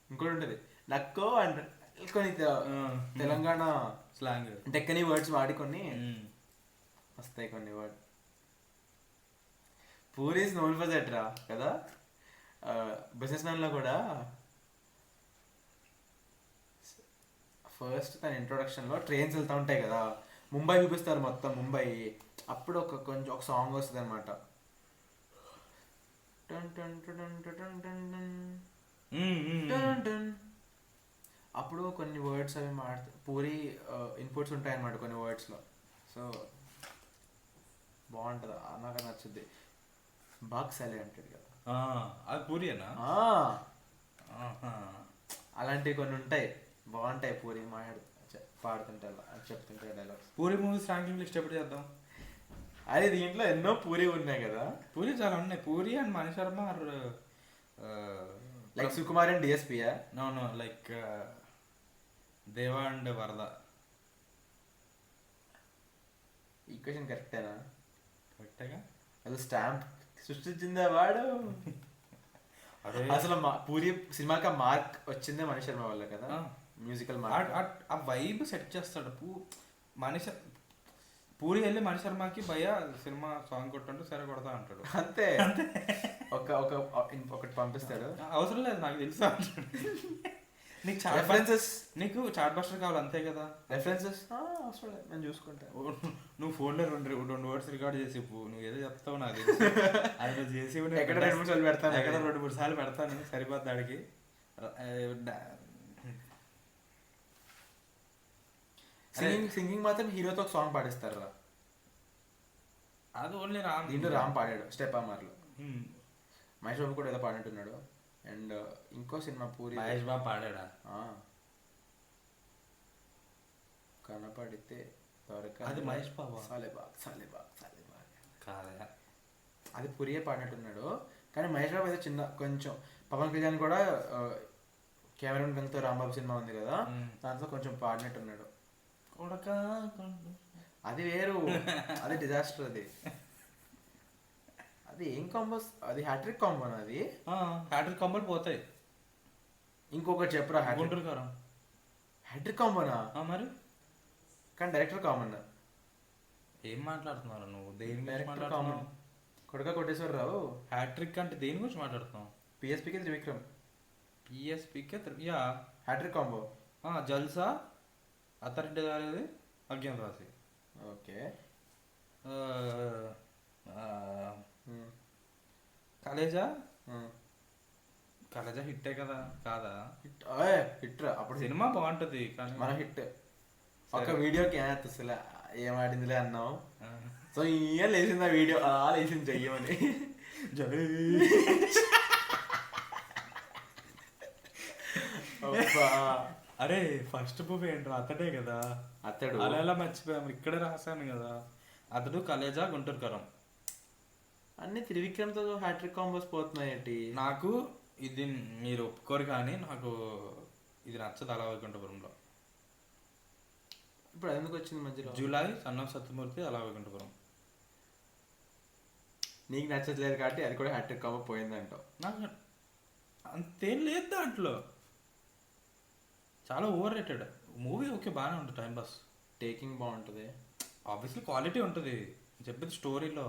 ఇంకోటి ఉంటుంది నక్కో అండ్ కొన్ని తెలంగాణ స్లాంగ్. డెక్కని వర్డ్స్ వాడి కొన్ని వస్తాయి, కొన్ని word. Puri is known for that రా కదా. బిజినెస్ మ్యాన్ లో కూడా ఫస్ట్ తన ఇంట్రొడక్షన్ లో ట్రైన్స్ వెళ్తా ఉంటాయి కదా, ముంబై చూపిస్తారు మొత్తం ముంబై. అప్పుడు కొంచెం ఒక సాంగ్ వస్తుంది అనమాట. అప్పుడు కొన్ని వర్డ్స్ అవి పూరి ఇన్పుట్స్ ఉంటాయి అన్నమాట కొన్ని వర్డ్స్ లో. సో బాగుంటుంది, నాకు నచ్చుద్ది. బాగ్ సాలే అంటాడు కదా, అది పూరియేనా? అలాంటివి కొన్ని ఉంటాయి, బాగుంటాయి. పూరి పాడుతుంటే చెప్తుంటే dialogues. Puri movies ranking list ఎప్పుడు చేద్దాం? అదే దీంట్లో ఎన్నో పూరి ఉన్నాయి కదా. పూరి చాలా ఉన్నాయి. Puri and Mani Sharma like Sukumar and డిఎస్పీయా? నో లైక్ దేవా అండ్ వరద. ఈక్వేషన్ కరెక్టేనా? కరెక్టేగా. అది స్టాంప్ సృష్టించిందే వాడు. అదే అసలు పూరి సినిమాకి మార్క్ వచ్చిందే మణి శర్మ వల్ల కదా, మ్యూజికల్ మార్క్. ఆ వైబ్ సెట్ చేస్తాడు పూరి వెళ్ళి మణి శర్మకి భయ సినిమా సాంగ్ కొట్టుంటే సరే కొడతా అంటాడు. అంతే. ఒకటి పంపిస్తాడు, అవసరం లేదు నాకు తెలుసు అంటాడు. నీకు రెఫరెన్సెస్, నీకు చాట్ బస్టర్ కావాలి అంతే కదా. రెఫరెన్సెస్ అవసరం లేదు, నేను చూసుకుంటా. నువ్వు ఫోన్లో రెండు వర్డ్స్ రికార్డ్ చేసి నువ్వు ఏదో చెప్తావు నాకు తెలుసు. అది నువ్వు చేసి ఎక్కడ 2-3 సార్లు పెడతాను, ఎక్కడ 2-3 సార్లు పెడతాను, సరిపోద్ది ఆడికి. సింగింగ్ మాత్రం హీరోతో ఒక సాంగ్ పాడిస్తారు రా. అది ఓన్లీ రామ్. దీంట్లో రామ్ పాడాడు స్టెప్ అమర్లో. మహేష్ బాబు కూడా ఏదో పాడినట్టున్నాడు. అండ్ ఇంకో సినిమా పూరి మహేష్ బాబు పాడాడా? కనపడితే అది మహేష్ బాబు సాలేబాగ్ కాదా? అది పూరియే పాడినట్టున్నాడు. కానీ మహేష్ బాబు అయితే చిన్న కొంచెం, పవన్ కళ్యాణ్ కూడా కెమెరాన్ గన్తో రాంబాబు సినిమా ఉంది కదా, దాంట్లో కొంచెం పాడినట్టున్నాడు. అది వేరు, అది డిజాస్టర్. అది ఏం కాంబో? అది హ్యాట్రిక్ కాంబోనా? అది హ్యాట్రిక్ కాంబోలు పోతాయి. ఇంకొకటి చెప్పరా, గుంటూరు కారం హ్యాట్రిక్ కాంబోనా? మరి కానీ డైరెక్టర్ కామన్. ఏం మాట్లాడుతున్నారు నువ్వు? దేని గురించి డైరెక్టర్ మాట్లాడుతున్నావు? కామన్. కొడుక కోటేశ్వరరావు. హ్యాట్రిక్ అంటే దేని గురించి మాట్లాడుతున్నావు? పిఎస్పీకి త్రివిక్రమ్. పిఎస్పీకే హ్యాట్రిక్ కాంబో. జల్సా, అత్తారింటి దారేది, అజ్ఞాత రాసి. ఓకే. కలేజా హిట్టే కదా కాదా? హిట్ రా అప్పుడు. సినిమా బాగుంటది కానీ మన హిట్. ఒక వీడియోకి అసలు ఏం ఆడిందిలే అన్నావు. సో ఏం లేచింది ఆ వీడియో, అలా లేచింది చెయ్యమని. అరే ఫస్ట్ మూవీ ఏంట్రా అతడే కదా. అతడు అలా ఎలా మర్చిపోయాము, ఇక్కడే రాశాను కదా. అతడు కలేజా గుంటూరు కారం. అన్ని త్రివిక్రమ్తో హ్యాట్రిక్ కాంబోస్ పోతున్నాయి ఏంటి? నాకు ఇది మీరు ఒప్పుకోరు కానీ నాకు ఇది నచ్చదు అలా వైకుంఠపురంలో. ఇప్పుడు ఎందుకు వచ్చింది మధ్యలో? జూలై సన్ ఆఫ్ సత్యమూర్తి అలా వైకుంఠపురం. నీకు నచ్చట్లేదు కాబట్టి అది కూడా హ్యాట్రిక్ కాంబో పోయిందంటావు. నాకు అంతేం లేదు దాంట్లో, చాలా ఓవర్ రేటెడ్ మూవీ. ఓకే బాగానే ఉంటుంది, టైం పాస్, టేకింగ్ బాగుంటుంది, ఆబ్వియస్లీ క్వాలిటీ ఉంటుంది. చెప్పేది స్టోరీలో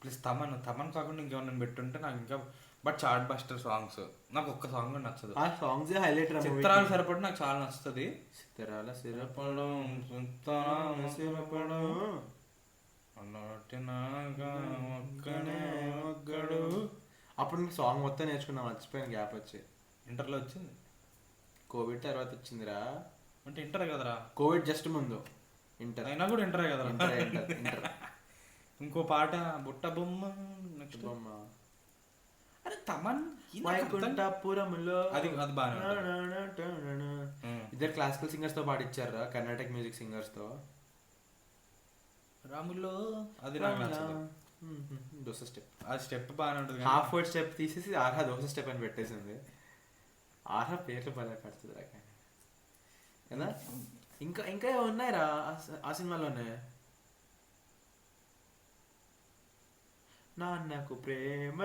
ప్లస్ తమన్ కాకుండా ఇంకేమన్నా పెట్టుంటే నాకు ఇంకా బట్ చార్ట్ బస్టర్ సాంగ్స్ నాకు ఒక్క సాంగ్ నచ్చదు. ఆ సాంగ్స్ హైలైట్ రా మూవీ. చిత్రాలు సరిపడి నాకు చాలా నచ్చుతుంది. చిత్రాల సిరపడం సుత్తరం సిరపడం అన్నట్టినాగా ఒక్కనే ఒక్కడు. అప్పుడు నీకు సాంగ్ మొత్తం నేర్చుకున్నా, మర్చిపోయిన గ్యాప్ వచ్చి. ఇంటర్లో వచ్చింది, కోవిడ్ తర్వాత వచ్చిందిరా. అంటే ఇంటర్ కదరా, కోవిడ్ జస్ట్ ముందు ఇంటర్. అయినా కూడా ఇంటరే కదరా. ఇంటర్. ఇంకో పాట బుట్ట బొమ్మ, నెక్స్ట్ బొమ్మ. అరే తమన్ వైకుంఠపురములో అది అది బాగా ఇద్దరు క్లాసికల్ సింగర్స్ తో పాడిచ్చారా, కర్ణాటక మ్యూజిక్ సింగర్స్ తో. రాములో అది నాకు నచ్చదు. దోస స్టెప్, ఆ స్టెప్ బాగానే ఉంటుంది. హాఫ్ వర్డ్ స్టెప్ తీసేసి ఆర్హా దోస స్టెప్ అని పెట్టేసింది. ఆర్హా పేర్లు బాగా పడుతుంది రా కదా. ఇంకా ఇంకా ఉన్నాయిరా ఆ సినిమాలోనే. నాన్నకు ప్రేమ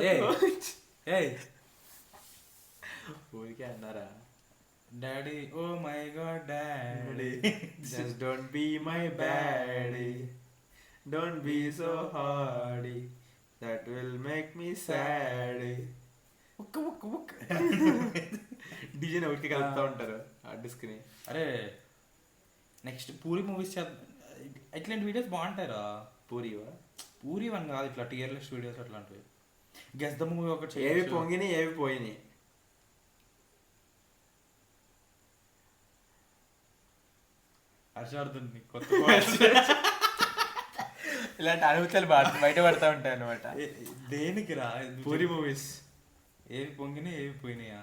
ఊరికే అన్నారా. Daddy oh my god daddy just don't be my baddie, don't be so hardy, that will make me saddy. డీజేని ఊరికి కలుపుతూ ఉంటారు ఆ డిస్క్ని. అరే నెక్స్ట్ పూరి మూవీస్ ఇట్లాంటి వీడియోస్ బాగుంటాయిరా. పూరివా? పూరి వన్ కాదు, ఇట్లా టియర్ లిస్ట్ వీడియోస్ అట్లాంటివి. గెస్ ద మూవీ ఒకటి ఏవి పొంగినాయి ఏవి పోయినాయి. హర్షార్థుని కొత్త ఇలాంటి అనుభూతులు బయట పడతా ఉంటాయి అనమాట. దేనికి రా పూరి మూవీస్ ఏవి పొంగినాయి ఏవి పోయినాయా?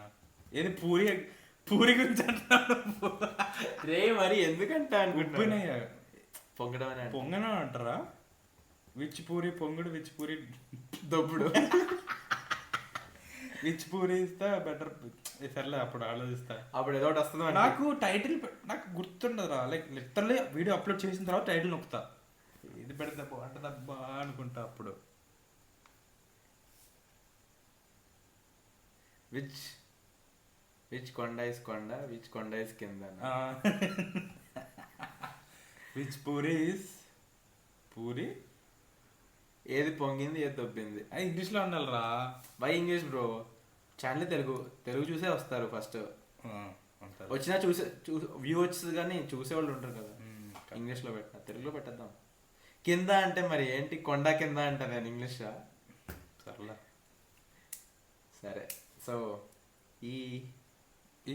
ఏది పూరి పూరి గురించి అంటున్నాను రే. మరి ఎందుకంటే అనుకుంటున్నాయా? పొంగడం అని పొంగన అంటారా? విచ్ పూరి పొంగుడు, విచ్ పూరి దొబ్బుడు. విచ్ పూరి ఇస్తా బెటర్. సర్లే అప్పుడు ఆలోచిస్తా. అప్పుడు ఏదో ఒకటి వస్తుంది నాకు టైటిల్ నాకు గుర్తుండదురా. లైక్ లిటరల్లీ వీడియో అప్లోడ్ చేసిన తర్వాత టైటిల్ నొక్కుతా, ఇది పెడితే బాగుంటుందబ్బా అనుకుంటా. అప్పుడు విచ్ విచ్ కొండ ఇస్ కొండ, విచ్ కొండ ఇస్ కింద. విచ్ పూరి ఇస్ పూరి, ఏది పొంగింది ఏది దొబ్బింది. ఇంగ్లీష్లో ఉండాలిరా. By English bro. Channel Telugu చూసే వస్తారు ఫస్ట్. వచ్చినా వ్యూ వచ్చేది కానీ చూసేవాళ్ళు ఉంటారు కదా. ఇంగ్లీష్లో పెట్టా, తెలుగులో పెట్టేద్దాం. కింద అంటే మరి ఏంటి, కొండ కింద అంటా నేను ఇంగ్లీష్. సర్లే సరే. సో ఈ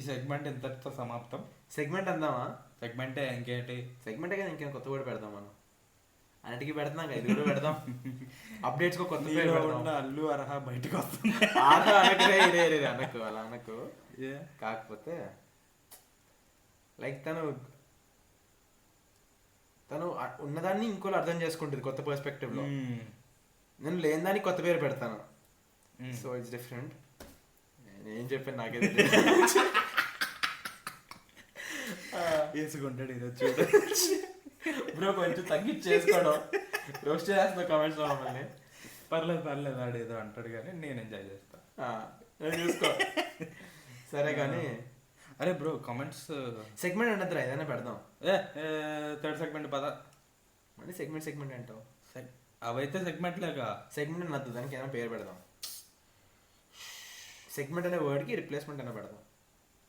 సెగ్మెంట్ ఇంతటితో సమాప్తం. సెగ్మెంట్ అందామా? సెగ్మెంటే ఇంకేంటి? సెగ్మెంటే కదా, ఇంకేం కొత్త కూడా పెడదాం మనం. అన్నిటికీ పెడతాం కదా, ఇది కూడా పెడదాం. అప్డేట్స్ కొత్త పేరు పెడదాం. అల్లు అర్హా బయటకు వస్తుంది. అనకు అలా అనకు. కాకపోతే లైక్ తను ఉన్నదాన్ని ఇంకోళ్ళు అర్థం చేసుకుంటుంది కొత్త పర్స్పెక్టివ్ లో. నేను లేని దానికి కొత్త పేరు పెడతాను. So it's different. ఏం చెప్పాను నాకే వేసుకుంటాడు ఈరోజు. బ్రో కొంచెం తగ్గించేసుకోవడం. రోస్ట్ చేస్తా కామెంట్స్ లో మమ్మల్ని. పర్లేదు ఆడు ఏదో అంటాడు కానీ నేను ఎంజాయ్ చేస్తా. చూసుకో సరే కానీ. అరే బ్రో కామెంట్స్ సెగ్మెంట్ ఉండదురా, ఏదైనా పెడదాం. థర్డ్ సెగ్మెంట్ పద. మళ్ళీ సెగ్మెంట్ అంటావు. అవైతే సెగ్మెంట్ లేక సెగ్మెంట్ ఉండద్దు, దానికి ఏమైనా పేరు పెడదాం. సెగ్మెంట్ అనే వర్డ్కి రిప్లేస్మెంట్ అయినా పెడదాం.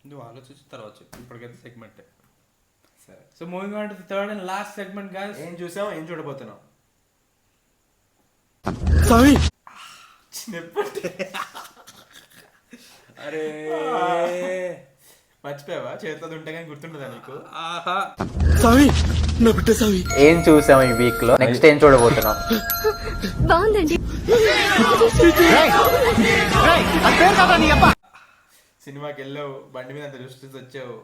నువ్వు ఆలోచించిన తర్వాత ఇప్పటికైతే సెగ్మెంట్. సరే. So moving on to the third and last segment guys. ఏం చూసాం, ఏం చూడబోతున్నాం? అరే మర్చిపోయావా? చేతిలో ఉంటే కానీ గుర్తుండదా నీకు? ఏం చూసాం ఈ వీక్ లో, నెక్స్ట్ ఏం చూడబోతున్నాం? బాగుందండి. సినిమాకి వెళ్ళావు, బండి మీద అంత చూసి వచ్చావు.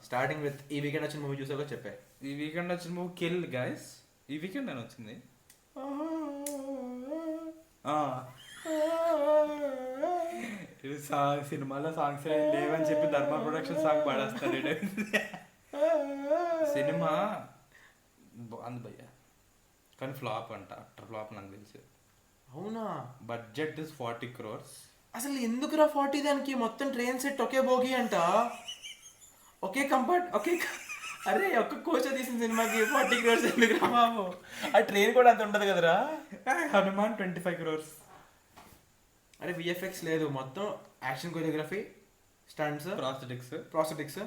స్టార్టింగ్ విత్ ఈ వీకెండ్ వచ్చిన మూవీ చూసాక చెప్పా. ఈ వీకెండ్ వచ్చిన మూవీ కిల్ గైస్. ఈ వీకెండ్ నేను వచ్చింది. సినిమాలో సాంగ్స్ లేవని చెప్పి ధర్మ ప్రొడక్షన్ సాంగ్ పాడేస్తాడు. సినిమా బాగుంది భయ్య, కానీ ఫ్లాప్ అంట. అట్టర్ ఫ్లాప్ నాకు తెలిసి. అవునా? Budget is 40 crores. అసలు ఎందుకురా 40? దానికి మొత్తం ట్రైన్ సెట్ ఒకే బోగి అంట, ఒకే కంఫర్ట్, అరే ఒక్క కోచ్ తీసిన సినిమాకి 40 crores ఎందుకురా బాబు? ఆ ట్రైన్ కూడా అంత ఉండదు కదరా. హనుమాన్ 25 crores. అరే విఎఫ్ఎక్స్ లేదు, మొత్తం action choreography, stunts, prosthetics,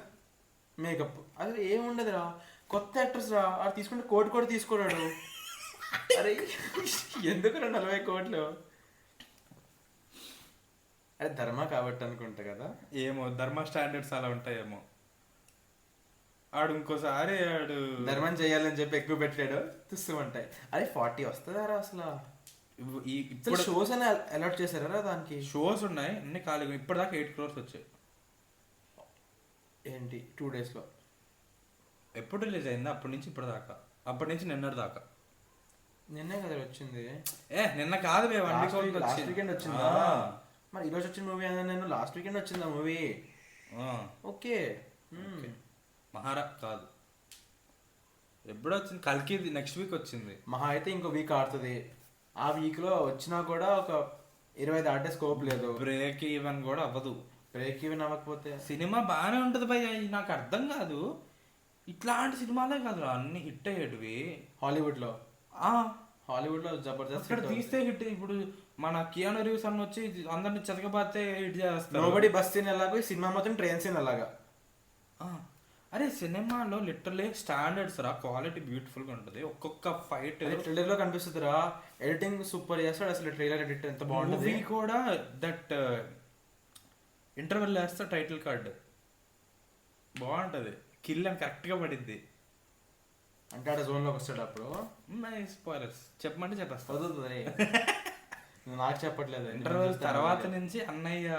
makeup. అసలు ఏముండదురా, కొత్త యాక్టర్స్ రా. అది తీసుకుంటే కోటి కూడా తీసుకోరాడు. అరే ఎందుకు 40 కోట్లు? అరే ధర్మ కాబట్టి అనుకుంటా కదా. ఏమో ధర్మ స్టాండర్డ్స్ అలా ఉంటాయేమో. ఆడు ఇంకోసారి ఆడు ధర్మం చేయాలని చెప్పి ఎక్కువ పెట్టాడు, తుస్సుమంటాయి. అరే 40 వస్తుందారా అసలు? ఇప్పుడు షోస్ అని అలాట్ చేశారా దానికి? షోస్ ఉన్నాయి అన్ని ఖాళీగా. ఇప్పటిదాకా 8 crores వచ్చాయి. ఏంటి 2 days లో? ఎప్పుడు రిలీజ్ అయింది? అప్పటి నుంచి ఇప్పటిదాకా, అప్పటి నుంచి నిన్నటి దాకా. నిన్నే కదా వచ్చింది. నిన్న కాదు, లాస్ట్ వీకెండ్ వచ్చిందా? మరి ఈరోజు వచ్చిన మూవీ అన్నా నేను. లాస్ట్ వీకెండ్ వచ్చిందా మూవీ? ఓకే. మహారా కాదు, ఎప్పుడు వచ్చింది? కల్కి నెక్స్ట్ వీక్ వచ్చింది. మహా అయితే ఇంకో వీక్ ఆడుతుంది. ఆ వీక్ లో వచ్చినా కూడా ఒక 20 దాటే స్కోప్ లేదు. బ్రేక్ ఈవెన్ కూడా అవ్వదు. బ్రేక్ ఈవెన్ అవ్వకపోతే సినిమా బాగానే ఉంటది భయ్. నాకు అర్థం కాదు, ఇట్లాంటి సినిమాలే కాదు అన్ని హిట్ అయ్యేటివి హాలీవుడ్ లో. హాలీవుడ్ లో జబర్దస్త్ ఇక్కడ తీస్తే హిట్. ఇప్పుడు మన కియానూ రీవ్స్ అన్న వచ్చి అందరిని చెతకబాతే హిట్ చేస్తారు. నోబడీ బస్ సీన్ ఎలాగో ఈ సినిమా మొత్తం ట్రైన్ సీన్ అలాగా. అరే సినిమాలో లిటరలీ స్టాండర్డ్స్ రా, క్వాలిటీ బ్యూటిఫుల్ గా ఉంటది. ఒక్కొక్క ఫైట్ ట్రైలర్ లో కనిపిస్తుంది రా. ఎడిటింగ్ సూపర్ చేస్తాడు అసలు. ట్రైలర్ ఎడిట్ ఎంత బాగుంటుంది. మూవీ కూడా దట్ ఇంటర్వెల్ వేస్తే టైటిల్ కార్డ్ బాగుంటది. కిల్ అని కరెక్ట్ గా పడిద్ది. అంటే ఆడ జోన్ లోకి వస్తాడు అప్పుడు. స్పాయిలర్స్ చెప్పమంటే చెప్పేస్తా. చదువుతుంది నాకు చెప్పట్లేదు. ఇంటర్వెల్ తర్వాత నుంచి అన్నయ్య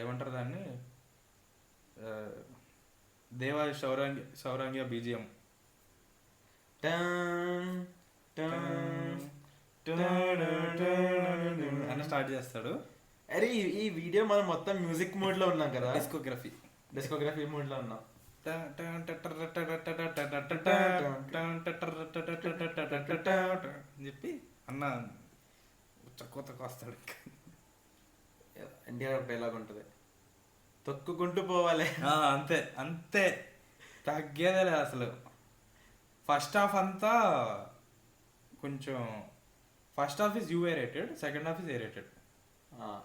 ఏమంటారు దాన్ని, దేవా సౌరంగ్య బీజిఎం అని స్టార్ట్ చేస్తాడు. అరే ఈ వీడియో మనం మొత్తం మ్యూజిక్ మోడ్ లో ఉన్నాం కదా. డిస్కోగ్రఫీ మోడ్ లో ఉన్నాం. చెప్పి అన్న కొత్తకు వస్తాడు. ఎన్టీఆర్ డైలాగ్ ఉంటుంది, తొక్కుకుంటూ పోవాలి. అంతే అంతే, తగ్గేదేలే అసలు. ఫస్ట్ హాఫ్ అంతా కొంచెం, first half is UA rated, second half is A rated.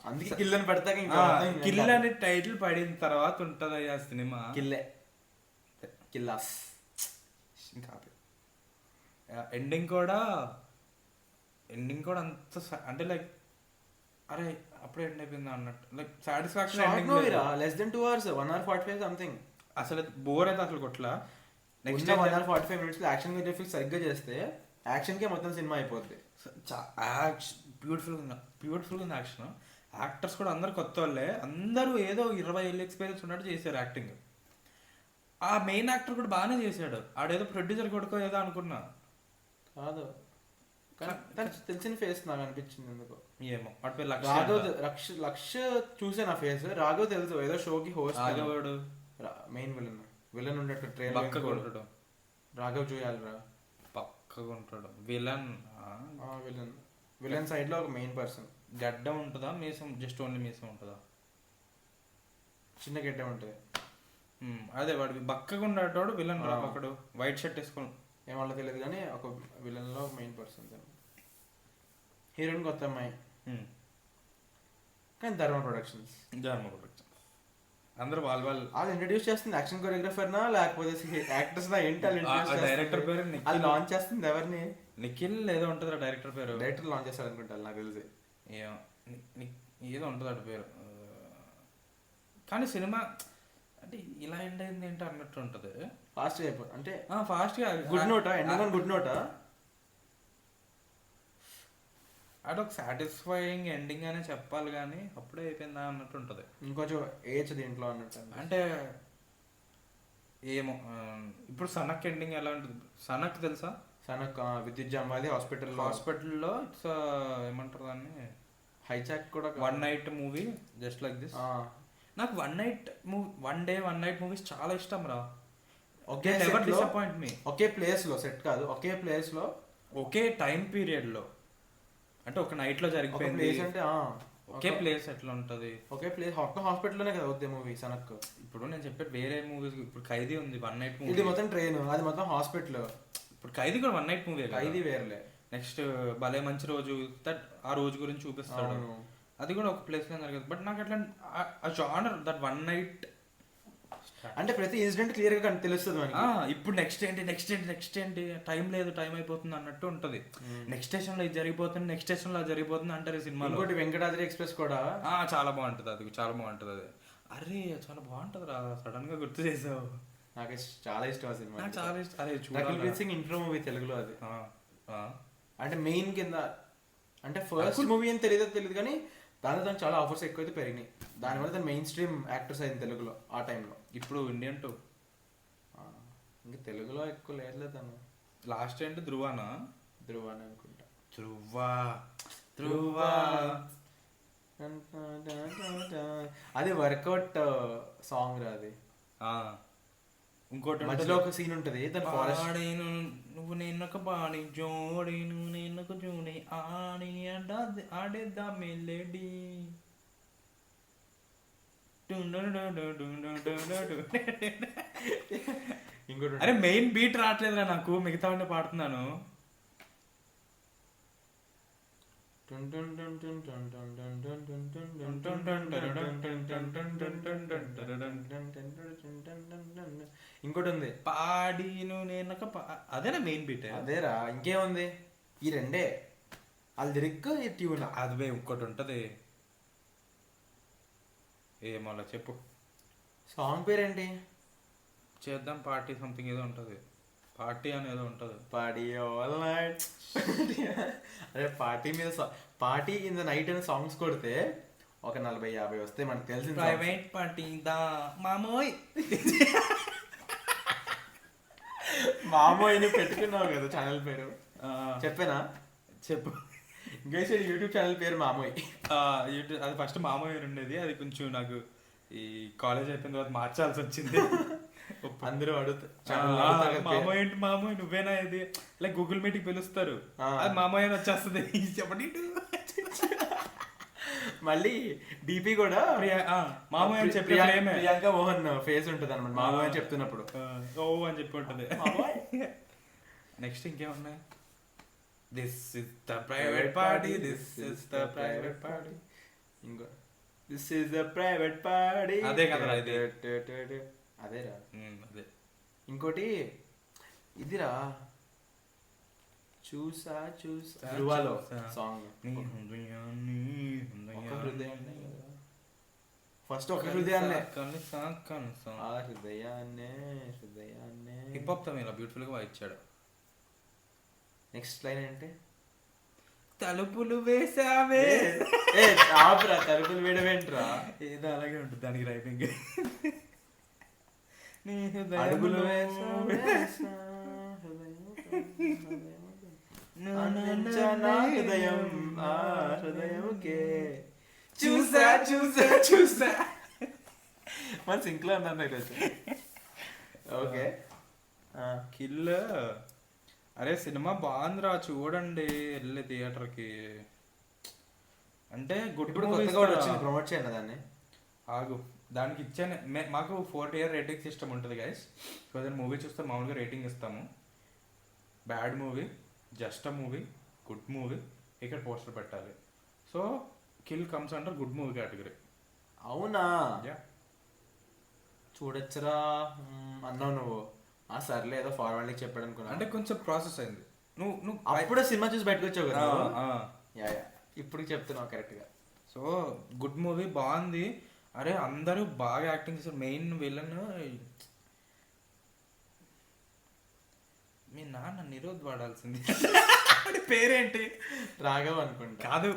అందుకే కిల్ అని పెడతాక కిల్ అని టైటిల్ పడిన తర్వాత ఉంటది ఆ సినిమా. కిల్లాస్. ఇంకా ఎండింగ్ కూడా అంత అంటే లైక్ అరే అప్పుడే ఎండ్ అయిపోయిందా అన్నట్టు, like satisfaction. Less than 2 hours, 1 hour 45 something. అసలు బోర్ అయితే అసలు కొట్లా. నెక్స్ట్ 1 hour 45 minutes లో యాక్షన్ గ్రాఫిక్స్ సరిగ్గా చేస్తే యాక్షన్ కే మొత్తం సినిమా అయిపోద్ది. బ్యూటిఫుల్ ఉంది యాక్షన్. యాక్టర్స్ కూడా అందరు కొత్త వాళ్ళే, అందరూ ఏదో 20 ఏళ్ళ ఎక్స్పీరియన్స్ ఉన్నట్టు చేశారు యాక్టింగ్. ఆ మెయిన్ యాక్టర్ కూడా బాగానే చేశాడు. ఆడేదో ప్రొడ్యూసర్ కొడుకో ఏదో అనుకున్నా కాదు, తెలిసిన ఫేస్ నాకు అనిపించింది ఎందుకో. ఏమో లక్ష చూసే నా ఫేస్. రాఘవ్ తెలుసు, ఏదో షోకి హోస్ట్. రాఘవుడు మెయిన్ విలన్ ఉంటాడు ట్రైలర్. రాఘవ్ చూయాలిరా, పక్కగా ఉంటాడు. విలన్ సైడ్ లో ఒక మెయిన్ పర్సన్. గడ్డ ఉంటుందా, మీసం జస్ట్ ఓన్లీ మీసం ఉంటుందా? చిన్న గడ్డ ఉంటుంది. అదే వాడు బక్కగా ఉండేటోడు విలన్. ఒకడు వైట్ షర్ట్ వేసుకుని ఏమన్నా తెలియదు కానీ ఒక విలన్ లో మెయిన్ పర్సన్. హీరోయిన్ కొత్త అమ్మాయి, కానీ ధర్మ ప్రొడక్షన్స్. అందరూ వాళ్ళు ఇంట్రడ్యూస్ చేస్తుంది. యాక్షన్ కొరియోగ్రాఫర్ నా లేకపోతే యాక్టర్స్ నా ఏంటి? డైరెక్టర్ పేరు అది లాంచ్ చేస్తుంది ఎవరిని? నిఖిల్ ఏదో ఉంటుంది డైరెక్టర్ పేరు. డైరెక్టర్ లాంచ్ చేస్తాడు అనుకుంటా నాకు తెలిసి. ఏదో ఉంటుంది అటు పేరు. కానీ సినిమా అంటే ఇలా ఎండ్ అయింది ఏంటి అన్నట్టు ఉంటుంది. ఫాస్ట్ అయిపోతుంది అంటే ఫాస్ట్ గా. గుడ్ నోటా ఎండింగ్? గుడ్ నోటా? అదొక సాటిస్ఫైయింగ్ ఎండింగ్ అనే చెప్పాలి, కానీ అప్పుడే అయిపోయిందా అన్నట్టు ఉంటుంది. ఇంకొంచెం ఏజ్ దీంట్లో అన్నట్టు. అంటే ఏమో. ఇప్పుడు సనక్ ఎండింగ్ ఎలా ఉంటుంది? సనక్ తెలుసా? సనక్ విద్యుత్ జాంబాది హాస్పిటల్లో ఇట్స్ ఏమంటారు దాన్ని, హైజాక్ కూడా. 1 night movie just like this. నాకు 1 night movie, 1 day 1 night movies చాలా ఇష్టం రా. ఒకే ప్లేస్ లో సెట్ కాదు, ఒకే ప్లేస్ లో ఒకే టైం పీరియడ్ లో. అంటే ఒక నైట్ లో జరిగిపోయింది అంటే ఒకే ప్లేస్ ఎట్లా ఉంటది? ఒకే ప్లేస్ హాస్పిటల్ లోనే కదా వద్దే మూవీ సనక్. ఇప్పుడు నేను చెప్పేది వేరే మూవీస్. ఇప్పుడు ఖైదీ ఉంది 1 night మూవీ. ఇది మొత్తం ట్రైన్, అది మొత్తం హాస్పిటల్. ఇప్పుడు ఖైదీ కూడా 1 night మూవీ. ఖైదీ వేర్లే. నెక్స్ట్ భలే మంచి రోజు దట్ ఆ రోజు గురించి చూపిస్తాడు. అది కూడా ఒక ప్లేస్ లో జరగదు. బట్ నాకు అట్లా ఆ జానర్ దట్ వన్ నైట్ అంటే ప్రతి ఇన్సిడెంట్ క్లియర్ గా తెలుస్తుంది మనకి. ఇప్పుడు నెక్స్ట్ ఏంటి టైం లేదు, టైం అయిపోతుంది అన్నట్టు ఉంటది. నెక్స్ట్ స్టేషన్ లో ఇది జరిగిపోతుంది, నెక్స్ట్ స్టేషన్ లో అది జరిగిపోతుంది అంటారు ఈ సినిమాలో. ఇంకోటి వెంకటాద్రి ఎక్స్ప్రెస్ కూడా చాలా బాగుంటది, అది చాలా బాగుంటది. అది అరే చాలా బాగుంటది రా, సడన్ గా గుర్తు చేసావు. నాకు చాలా ఇష్టం ఆ సినిమా. నాకు చాలా ఇష్టం. అరే రకుల్ప్రీత్ సింగ్ ఇంట్రో మూవీ తెలుగులో అది. ఆ. అంటే మెయిన్ కింద అంటే ఫస్ట్ మూవీ అని తెలియదు కానీ దానిలో దానికి చాలా ఆఫర్స్ ఎక్కువైతే పెరిగినాయి. దానివల్ల దాని మెయిన్ స్ట్రీమ్ యాక్టర్స్ అయింది తెలుగులో ఆ టైంలో. ఇప్పుడు ఇండియన్ 2 ఇంకా తెలుగులో ఎక్కువ లేదు తను. లాస్ట్ ఏంటి ధ్రువానా? ధ్రువ అని అనుకుంటా. ధ్రువ అది వర్కౌట్ సాంగ్ రా అది. ఇంకోటి మధ్యలో ఒక సీన్ ఉంటది దాని ఫారెస్ట్. నువ్వు నేనొక బాణి జోడి, నువ్వు నేనొక జోడి ఆడి ఆడేద్దా మెల్లడి. ఇంకోటి అరే మెయిన్ బీట్ రావట్లేదురా నాకు, మిగతా పాడుతున్నాను. ఇంకోటి ఉంది పాడి నువ్వు నేను అదేనా మెయిన్ బీట్? అదేరా, ఇంకేముంది ఈ రెండే. అది లిరిక్ ఈ ట్యూన్. అదే ఇంకోటి ఉంటది, ఏమోలా చెప్పు. సాంగ్ పేరేంటి? చేద్దాం పార్టీ సంథింగ్ ఏదో ఉంటది, పార్టీ అనేదో ఉంటది. Party all night. అరే పార్టీ మీద పార్టీ ఇన్ ద నైట్ అనే సాంగ్స్ కొడితే ఒక 40-50 వస్తే మనకు తెలిసింది. ప్రైవేట్ పార్టీ దా మామోయ్. మామోయ్ని పెట్టుకున్నావు కదా ఛానల్ పేరు, చెప్పేనా? చెప్పు. ఇంకేసి యూట్యూబ్ ఛానల్ పేరు మామోయ్. యూట్యూబ్ అది ఫస్ట్ మామోయ్ ఉండేది, అది కొంచెం నాకు ఈ కాలేజ్ అయిపోయిన తర్వాత మార్చాల్సి వచ్చింది. అందరూ మామయ్య ఏంటి మామయ్య నువ్వేనా ఇది, లైక్ గూగుల్ మీటింగ్ పిలుస్తారు, అది మామయ్య అని వచ్చేస్తుంది. చెప్పండి. మళ్ళీ డిపి కూడా మామయ్య అని చెప్పి ప్రియాంక మోహన్ ఫేస్ ఉంటుంది అనమాట మామయ్య అని చెప్తున్నప్పుడు ఓ అని చెప్పి ఉంటుంది. నెక్స్ట్ ఇంకేమున్నాయి? This is the private party, this is the private party. ఇంకో this is the private party. అదే కదరా ఇది. అదేరా అదే. ఇంకోటి ఇదిరా, చూసా ధ్రువాలో సాంగ్. ఫస్ట్ ఒక హృదయాన్నే హిప్ హాప్ తమిళ బ్యూటిఫుల్ గా వాయించాడు. నెక్స్ట్ లైన్ ఏంటి? తలుపులు వేసావే. ఆపురా, తలుపులు వేయడమేంట్రా? ఏదో అలాగే ఉంటుంది దానికి రైటింగ్. అడుగులు చూసా చూసా చూసా మన సింక్ లో ఉన్నాను ఈరోజు. Okay kill. అరే సినిమా బాగుందిరా, చూడండి వెళ్ళి థియేటర్కి. అంటే గుడ్ ప్రమోట్ చేయండి దాన్ని. ఆగు, దానికి ఇచ్చాను. మాకు 4 రేటింగ్ సిస్టమ్ ఉంటుంది గైస్. సో దాని మూవీ చూస్తే మామూలుగా రేటింగ్ ఇస్తాము. Bad movie, just movie, good movie, ఇక్కడ పోస్టర్ పెట్టాలి. So kill comes under good movie category. అవునా? చూడొచ్చురా అన్నావు నువ్వు. సర్లే ఏదో ఫార్వర్డ్ చెప్పాడు అనుకున్నా. అంటే కొంచెం ప్రాసెస్ అయింది. నువ్వు అప్పుడే సినిమా చూసి బయటకు వచ్చావు కదా. ఇప్పుడు చెప్తున్నావు కరెక్ట్గా. సో గుడ్ మూవీ బాగుంది. అరే అందరూ బాగా యాక్టింగ్ చేశారు. మెయిన్ విలన్ మీ నాన్న నిరోధ్ వాడాల్సింది. పేరేంటి? రాఘవ్ అనుకుంటా. కాదు,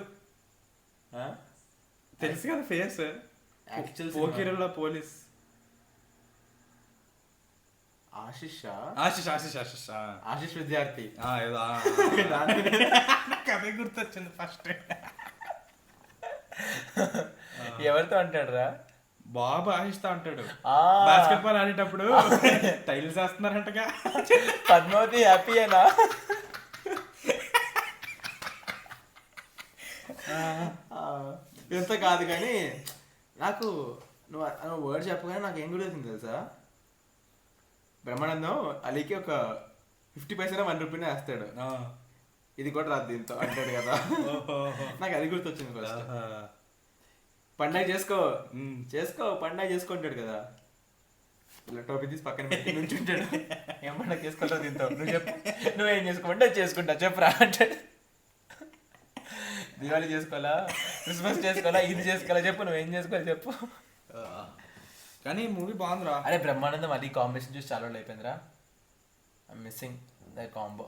తెలుసు కదా ఫేస్. పోకిరిలో పోలీస్ ఆశిష్ విద్యార్థి ఏదో కథ గుర్తొచ్చింది ఫస్ట్. ఎవరితో అంటాడు రా? బాబు ఆశిస్తా అంటాడు. బాస్కెట్ బాల్ ఆడేటప్పుడు టైల్స్ వేస్తున్నారంటగా. పద్మావతి హ్యాపీయేనా? ఎంత కాదు కానీ నాకు నువ్వు వర్డ్ చెప్పగానే నాకు ఏం గుర్తుంది తెలుసా? బ్రహ్మానందం అలీకి ఒక 50 పైసా 1 రూపీనే వేస్తాడు. ఇది కూడా రాదు దీంతో అంటాడు కదా. నాకు అది గుర్తొచ్చింది ఫస్ట్. పండగ చేసుకో పండగ చేసుకో అంటాడు కదా. ఇలా టోపీ తీసి పక్కన పెట్టి నుంచుంటాడు. ఏం పండగ చేసుకుంటావు దీంతో, నువ్వు చెప్పు, నువ్వేం చేసుకోమంటే చేసుకుంటా చెప్పురా అంటాడు. దివాళీ చేసుకోవాలా, క్రిస్మస్ చేసుకోవాలా, ఇది చేసుకోవాలా చెప్పు, నువ్వేం చేసుకోవాలి చెప్పు. కానీ మూవీ బాగుందిరా. అరే బ్రహ్మానందం అది కాంబినేషన్ చూసి చాలా రోజులు అయిపోయిందిరా. I missing the combo.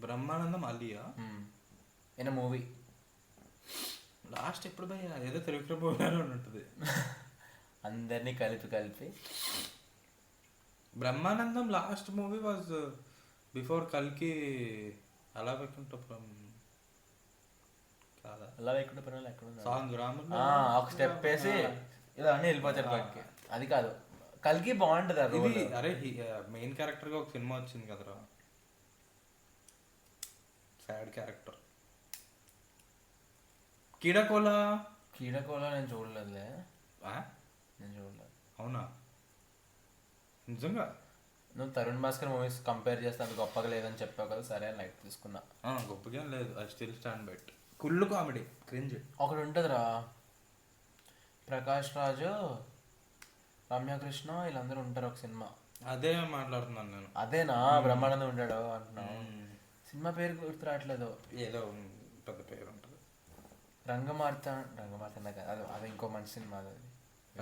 Brahmanandam Alia in movie last ఎప్పుడు పోయి అదేదో తిరుగుతూ పోయినారు ఉంటుంది. అందరినీ కలిపి Brahmanandam last movie was before కల్కి అలా వైకుంఠపురం కాదా, అలా లేకుండా పర్వాలేదు ఎక్కడ ఉంది సాంగ్ రాములు ఒక స్టెప్ వేసి ఇలా అన్నీ వెళ్ళిపోతారు పక్కకి. అది కాదు కల్కి బాగుంటుంది అది. ఇది అరే మెయిన్ క్యారెక్టర్ గా ఒక సినిమా వచ్చింది కదరా, సాడ్ క్యారెక్టర్ కీడకోలా. కీడకోలో నేను చూడలేదులే, నేను చూడలేదు. అవునా నిజంగా? నువ్వు తరుణ్ భాస్కర్ మూవీస్ కంపేర్ చేస్తే అంత గొప్పగా లేదని చెప్పావు కదా, సరే అని లైట్ తీసుకున్నా. గొప్పగా లేదు, ఐ స్టిల్ స్టాండ్ బెట్. కుళ్ళు కామెడీ క్రింజ్. ఒకటి ఉంటుందిరా, ప్రకాష్ రాజు, రమ్యకృష్ణ వీళ్ళందరూ ఉంటారు ఒక సినిమా. అదే మాట్లాడుతున్నాను నేను. అదేనా బ్రహ్మానందం ఉంటాడు అంటున్నావు? సినిమా పేరు గుర్తు రావట్లేదు. ఏదో పెద్ద పేరు ఉంటుంది. రంగమార్తాండ కాదు, అది ఇంకో మంచి సినిమా.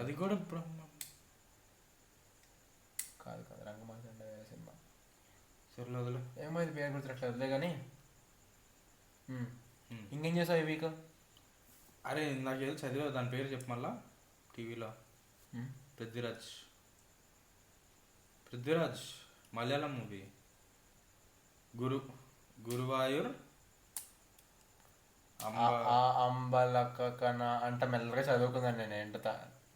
అది కూడా కాదు రంగమార్తాండ వేరే సినిమా. సరే వదిలే, ఏమో ఇది పేరు గుర్తురట్లేదులే కానీ. ఇంకేం చేసావు ఈ వీక్? అరే నాకు ఏదో చదివా, దాని పేరు చెప్పు మళ్ళా. టీవీలో పృథ్వీరాజ్ మలయాళం మూవీ గురువాయూర్ అంబలకన అంట మెల్లగా చదువుకుందాను నేను ఏంటో.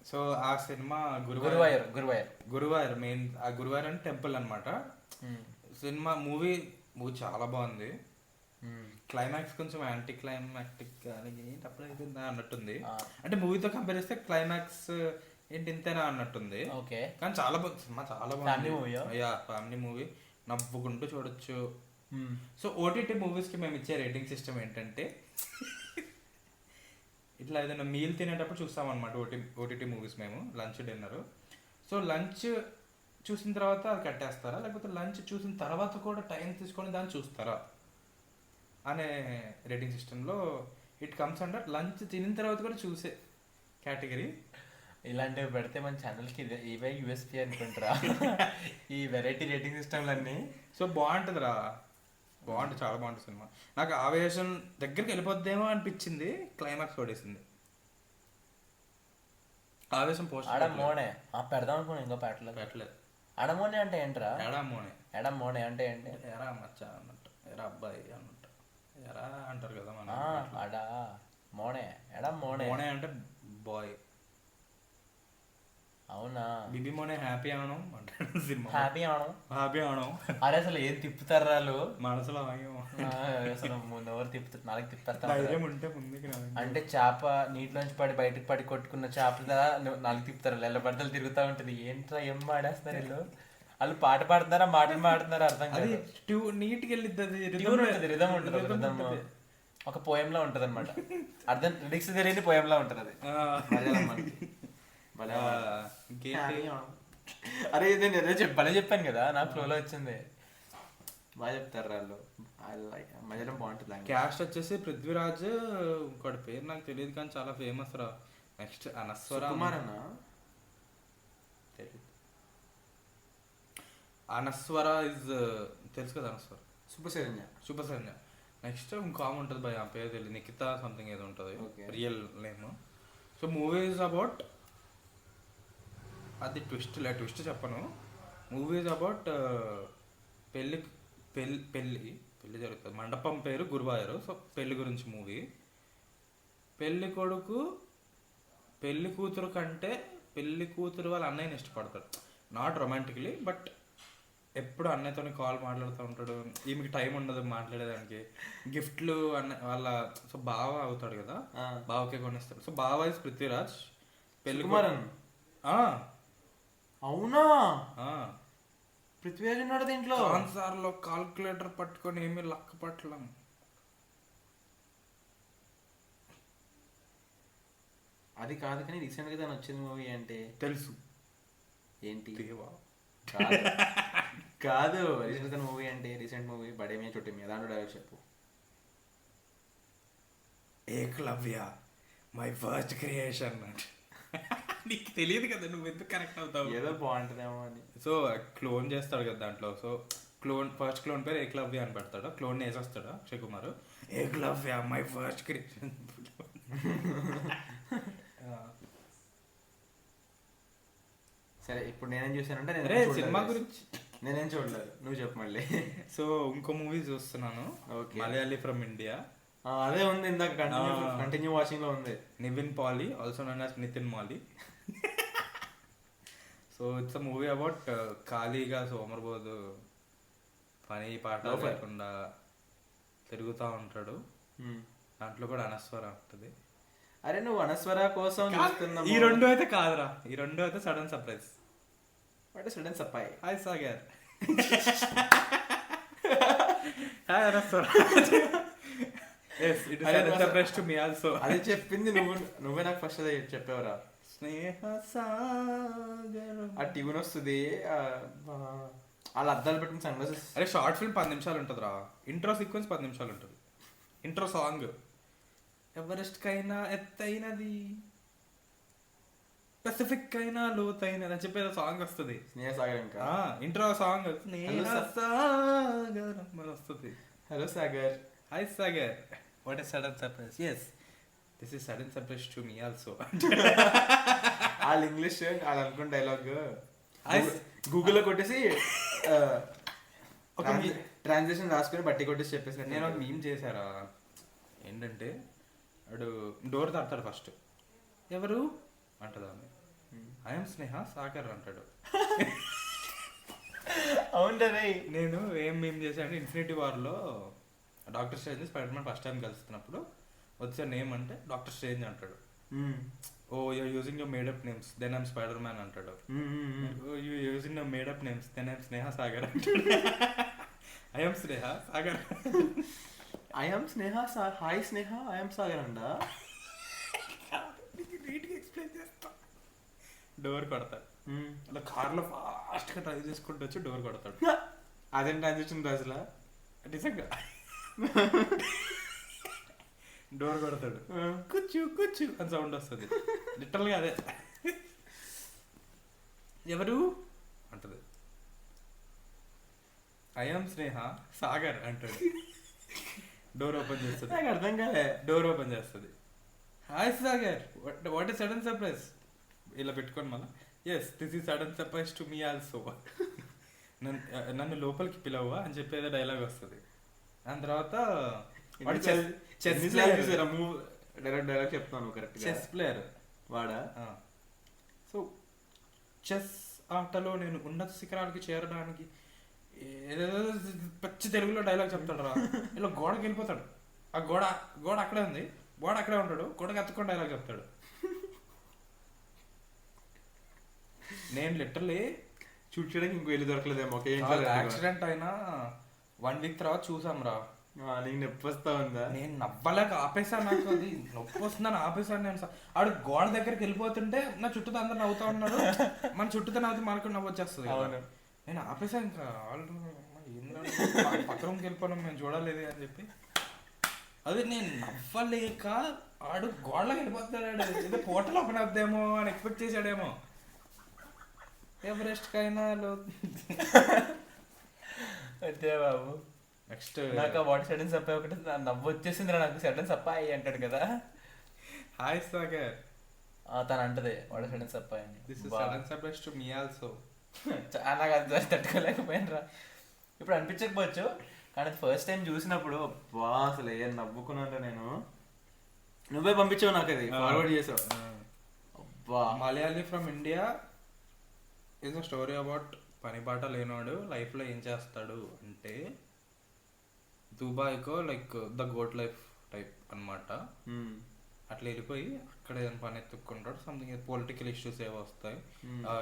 సో ఆ సినిమా గురువాయూర్ మెయిన్ ఆ గురువాయూర్ అంటే టెంపుల్ అనమాట. సినిమా మూవీ చాలా బాగుంది. క్లైమాక్స్ కొంచెం యాంటీ క్లైమాక్టిక్ అప్పుడు అయిపోయిందా అన్నట్టుంది. అంటే మూవీతో కంపేర్ చేస్తే క్లైమాక్స్ ఏంటి ఇంతేనా అన్నట్టుంది. ఓకే కానీ చాలా బాగుంది సినిమా, చాలా బాగుంది. ఫ్యామిలీ మూవీ, నవ్వుకుంటూ చూడొచ్చు. సో ఓటీటీ మూవీస్కి మేము ఇచ్చే రేటింగ్ సిస్టమ్ ఏంటంటే ఇట్లా ఏదైనా మీల్ తినేటప్పుడు చూస్తామన్నమాట ఓటీటీ మూవీస్ మేము, లంచ్ డిన్నర్. సో లంచ్ చూసిన తర్వాత అది కట్టేస్తారా, లేకపోతే లంచ్ చూసిన తర్వాత కూడా టైం తీసుకొని దాన్ని చూస్తారా అనే రేటింగ్ సిస్టంలో ఇట్ కమ్స్ అండర్ లంచ్ తినిన తర్వాత కూడా చూసే కేటగిరీ. ఇలాంటివి పెడితే మన ఛానల్కి ఇవే యూఎస్పీ అనుకుంటారా ఈ వెరైటీ రేటింగ్ సిస్టమ్లన్నీ. సో బాగుంటుందిరా, బాగుంటుంది, చాలా బాగుంటుంది సినిమా. నాకు ఆవేశం దగ్గరికి వెళ్ళిపోద్దేమో అనిపించింది, క్లైమాక్స్ పడేసింది. ఆవేశం పోస్ట్ అడమోనే పెడదాం అనుకున్నా, ఇంకా పెట్టలేదు. అడమోనే అంటే ఏంట్రా? ఎడమోనే అంటే ఏంటి? ఎరా మచ్చ అన్నట్టు, ఎరా అబ్బాయి అన్నట్టు, ఎరా అంటారు కదా మన. అడా మోనే, ఎడమోనే అంటే బాయ్. అవునా? బిబి మోనే హ్యాపీ ఆనం అంటాడు సినిమా. హ్యాపీ ఆనం. అరే అసలు ఏం తిప్పుతారు వాళ్ళు మనసులో అసలు ఎవరు తిప్పుతారు? నాలుగు తిప్పుతారు ఉంటే ముందుకు అంటే చేప నీటిలోంచి పడి బయటకు పడి కొట్టుకున్న చేపల నాలుగు తిప్పుతారు, ఎల్ల బద్దలు తిరుగుతూ ఉంటుంది. ఏంట్రా ఏం ఆడేస్తారు వీళ్ళు? వాళ్ళు పాట పాడుతున్నారా మాటలు మాడుతున్నారా అర్థం కాదు. నీట్కి వెళ్ళిద్ది, రిధం ఉంటుంది. ఒక పోయంలా ఉంటది అనమాట, అర్థం లిరిక్స్ తెలియని పోయంలా ఉంటది అది. అరే నేను భలే చెప్పాను కదా, నాకు ఫ్లోలో వచ్చింది. బాగా చెప్తారు వాళ్ళు, మధ్యలో బాగుంటుంది. క్యాస్ట్ వచ్చేసి పృథ్వీరాజ్, ఇంకోటి పేరు నాకు తెలియదు కానీ చాలా ఫేమస్ రా. నెక్స్ట్ అనస్వర అనస్వర ఇస్ తెలుసు కదా, అనస్వర శుభశరణ్య. నెక్స్ట్ ఇంకో ఆమె ఉంటుంది భయ, ఆ పేరు తెలియదు, నిఖిత సంథింగ్ ఏదో ఉంటుంది real name. So movie is about, అది ట్విస్ట్ చెప్పను. మూవీ ఈజ్ అబౌట్ పెళ్ళి జరుగుతుంది. మండపం పేరు గురువాయూరు. సో పెళ్ళి గురించి మూవీ. పెళ్ళి కొడుకు పెళ్ళి కూతురు కంటే పెళ్ళి కూతురు వాళ్ళ అన్నయ్యని ఇష్టపడతాడు. నాట్ రొమాంటిక్లీ, బట్ ఎప్పుడు అన్నయ్యతో కాల్ మాట్లాడుతూ ఉంటాడు. ఈమెకి టైం ఉండదు మాట్లాడేదానికి. గిఫ్ట్లు వాళ్ళ సో బావ అవుతాడు కదా, బావకే కొనిస్తాడు. సో బావ ఇస్ పృథ్వీరాజ్. పెళ్లి అవునా? పృథ్వీరాజ్ ఉన్నాడు దీంట్లో. లో కాల్కులేటర్ పట్టుకొని ఏమి లక్క పట్టలేం. అది కాదు కానీ రీసెంట్ గా తను వచ్చిన మూవీ అంటే తెలుసు ఏంటి దేవా. కాదు కాదు రీసెంట్ గా మూవీ అంటే రీసెంట్ మూవీ బడే మియా చోటే మియా దాంట్లో డైలాగ్ చెప్పు. Ekalavya my first creation. నీకు తెలియదు కదా, నువ్వు ఎందుకు కనెక్ట్ అవుతావు. ఏదో బాగుంటుందేమో అని. సో క్లోన్ చేస్తాడు కదా దాంట్లో. సో ఫస్ట్ క్లోన్ పేరు ఏకలవ్య అని పెడతాడు. క్లోన్ వేసేస్తాడు Akshay Kumar. Ekalavya my first creation. సరే ఇప్పుడు నేనేం చూసానంటే అరే సినిమా గురించి నేనేం చూడలేదు, నువ్వు చెప్పు మళ్ళీ. సో ఇంకో మూవీ చూస్తున్నాను, Okay. Malayali from India. అదే ఉంది ఇందాక కంటిన్యూ వాచింగ్ లో ఉంది. Nivin Pauly, also known as Nitin Mali. So it's a movie about ఖాళీగా సోమర్బోధు పని పాట లేకుండా తిరుగుతూ ఉంటాడు. దాంట్లో కూడా అనస్వర ఉంటుంది. అరే నువ్వు అనస్వర కోసం చూస్తున్నావు. ఈ రెండు అయితే కాదురా, ఈ రెండు అయితే సడన్ సర్ప్రైజ్. వాట్ సడన్ సప్పాయి. Hi Sagar. Hi Anaswara. Yes, it is sudden surprise to me also. అది చెప్పింది నువ్వే నాకు ఫస్ట్ అదే చెప్పేవరా. స్నేహ సాగరం. ఆ ట్యూన్ వస్తుంది, వాళ్ళ అద్దాలు పెట్టిన సన్ గ్లాసెస్. అరే షార్ట్ ఫిల్మ్ 10 నిమిషాలు ఉంటుంది రా. ఇంట్రో సీక్వెన్స్ 10 నిమిషాలు ఉంటుంది. ఇంట్రో సాంగ్ ఎవరెస్ట్ కైనా ఎత్తైనది, పెసిఫిక్ కైనా లోతైనది అని చెప్పి సాంగ్ వస్తుంది. స్నేహ సాగర్ ఇంకా ఇంట్రో సాంగ్ స్నేహ సాగరం అని వస్తుంది. Hello Sagar. Hi Sagar. What is sudden surprise. Yes, this is sudden surprise to me also. వాళ్ళ ఇంగ్లీష్ వాళ్ళు అనుకున్న డైలాగ్ గూగుల్లో కొట్టేసి ట్రాన్స్లేషన్ రాసుకొని బట్టి కొట్టేసి చెప్పేసి నేను ఒక మీమ్ చేశారా. ఏంటంటే వాడు డోర్ తడతాడు ఫస్ట్, ఎవరు అంటదా, ఐఎమ్ స్నేహ సాగర్ అంటాడు. అవునండి. నేను ఏం మీమ్ చేశాను, ఇన్ఫినిటీ వార్లో Doctor Strange Spider Man first time కలుస్తున్నప్పుడు వచ్చే నేమ్ అంటే డాక్టర్ స్ట్రేంజ్ అంటాడు. Oh you're using your made up names then I'm Spider Man అంటాడు. You using your made up names then I'm Sneha Sagar అంటాడు. I'm Sneha Sagar. I'm Sneha hi Sneha I'm Sagar అంట. నీట్గా explain చేస్తా. Door కొడతాడు అలా కార్లో ఫాస్ట్గా డ్రైవ్ చేసుకుంటూ వచ్చి డోర్ కొడతాడు. అదేం ట్రాన్సాక్షన్ అసలు నిజంగా డోర్ కొడతాడు, కూర్చు కూర్చు అని సౌండ్ వస్తుంది. లిటరల్గా అదే, ఎవరు అంటది. ఐఎమ్ స్నేహ సాగర్ అంటాడు. డోర్ ఓపెన్ చేస్తుంది. నాకు అర్థం కాలే. డోర్ ఓపెన్ చేస్తుంది. Hi Sagar, what is sudden surprise. ఇలా పెట్టుకోండి మళ్ళీ. Yes, this is sudden surprise to me also. నన్ను లోపలికి పిలవా అని చెప్పేది డైలాగ్ వస్తుంది. దాని తర్వాత డైలాగ్ చెప్తాను కరెక్ట్. చెస్ ప్లేయర్ వాడా. సో చెస్ ఆటలో నేను ఉన్నత శిఖరాలకి చేరడానికి ఏదేదో పచ్చి తెలుగులో డైలాగ్ చెప్తాడు రా. ఇలా గోడకి వెళ్ళిపోతాడు. ఆ గోడ అక్కడే ఉంది, గోడ అక్కడే ఉంటాడు, గోడకి ఎత్తుకొని డైలాగ్ చెప్తాడు. నేను లిటరలీ చూడడానికి ఇంకో వెళ్ళి దొరకలేదేమో. యాక్సిడెంట్ అయినా 1 వీక్ తర్వాత చూసాం రా. నీకు నొప్పి వస్తా ఉందా. నేను నవ్వలేక ఆపేసాను. నాకు అది నొప్పి వస్తుందని ఆపేసాను నేను. ఆడు గోడ దగ్గరికి వెళ్ళిపోతుంటే నా చుట్టూ అందరు నవ్వుతా ఉన్నారు. మన చుట్టూతో నవ్వుతూ మనకు నవ్వు వచ్చేస్తుంది. నేను ఆపేసాను. ఇంకా పక్క రూమ్కి వెళ్ళిపోయినాం, మేము చూడలేదు అని చెప్పి. అది నేను నవ్వలేక ఆడు గోడలోకి వెళ్ళిపోతాడు. ఏదో పోర్టల్ ఓపెన్ అవుద్దేమో అని ఎక్స్పెక్ట్ చేశాడేమో. ఎవరెస్ట్ కైనా అంతే బాబు. నెక్స్ట్ నాకు వాట్ సడన్ సప్పాయి ఒకటి నవ్వు వచ్చేసింది. నాకు సడన్ సప్పాయి అంటాడు కదా. హాయ్ సాగర్. తను అంటది వాట్ సడన్ సప్పాయి అని. This is sudden surprise to me also. నాకు అది తట్టుకోలేకపోయినరా. ఇప్పుడు అనిపించకపోవచ్చు కానీ ఫస్ట్ టైం చూసినప్పుడు వా అసలు ఏం నవ్వుకున్నాను నేను. నువ్వే పంపించావు నాకు, అది ఫార్వర్డ్ చేసావు. అబ్బా. Malayali from India is a story about పని పాట లేనివాడు లైఫ్లో ఏం చేస్తాడు అంటే దుబాయ్కో like the goat life type అనమాట. అట్లా వెళ్ళిపోయి అక్కడ ఏదైనా పని ఎత్తుక్కుంటాడు. సంథింగ్ పొలిటికల్ ఇష్యూస్ ఏవో వస్తాయి.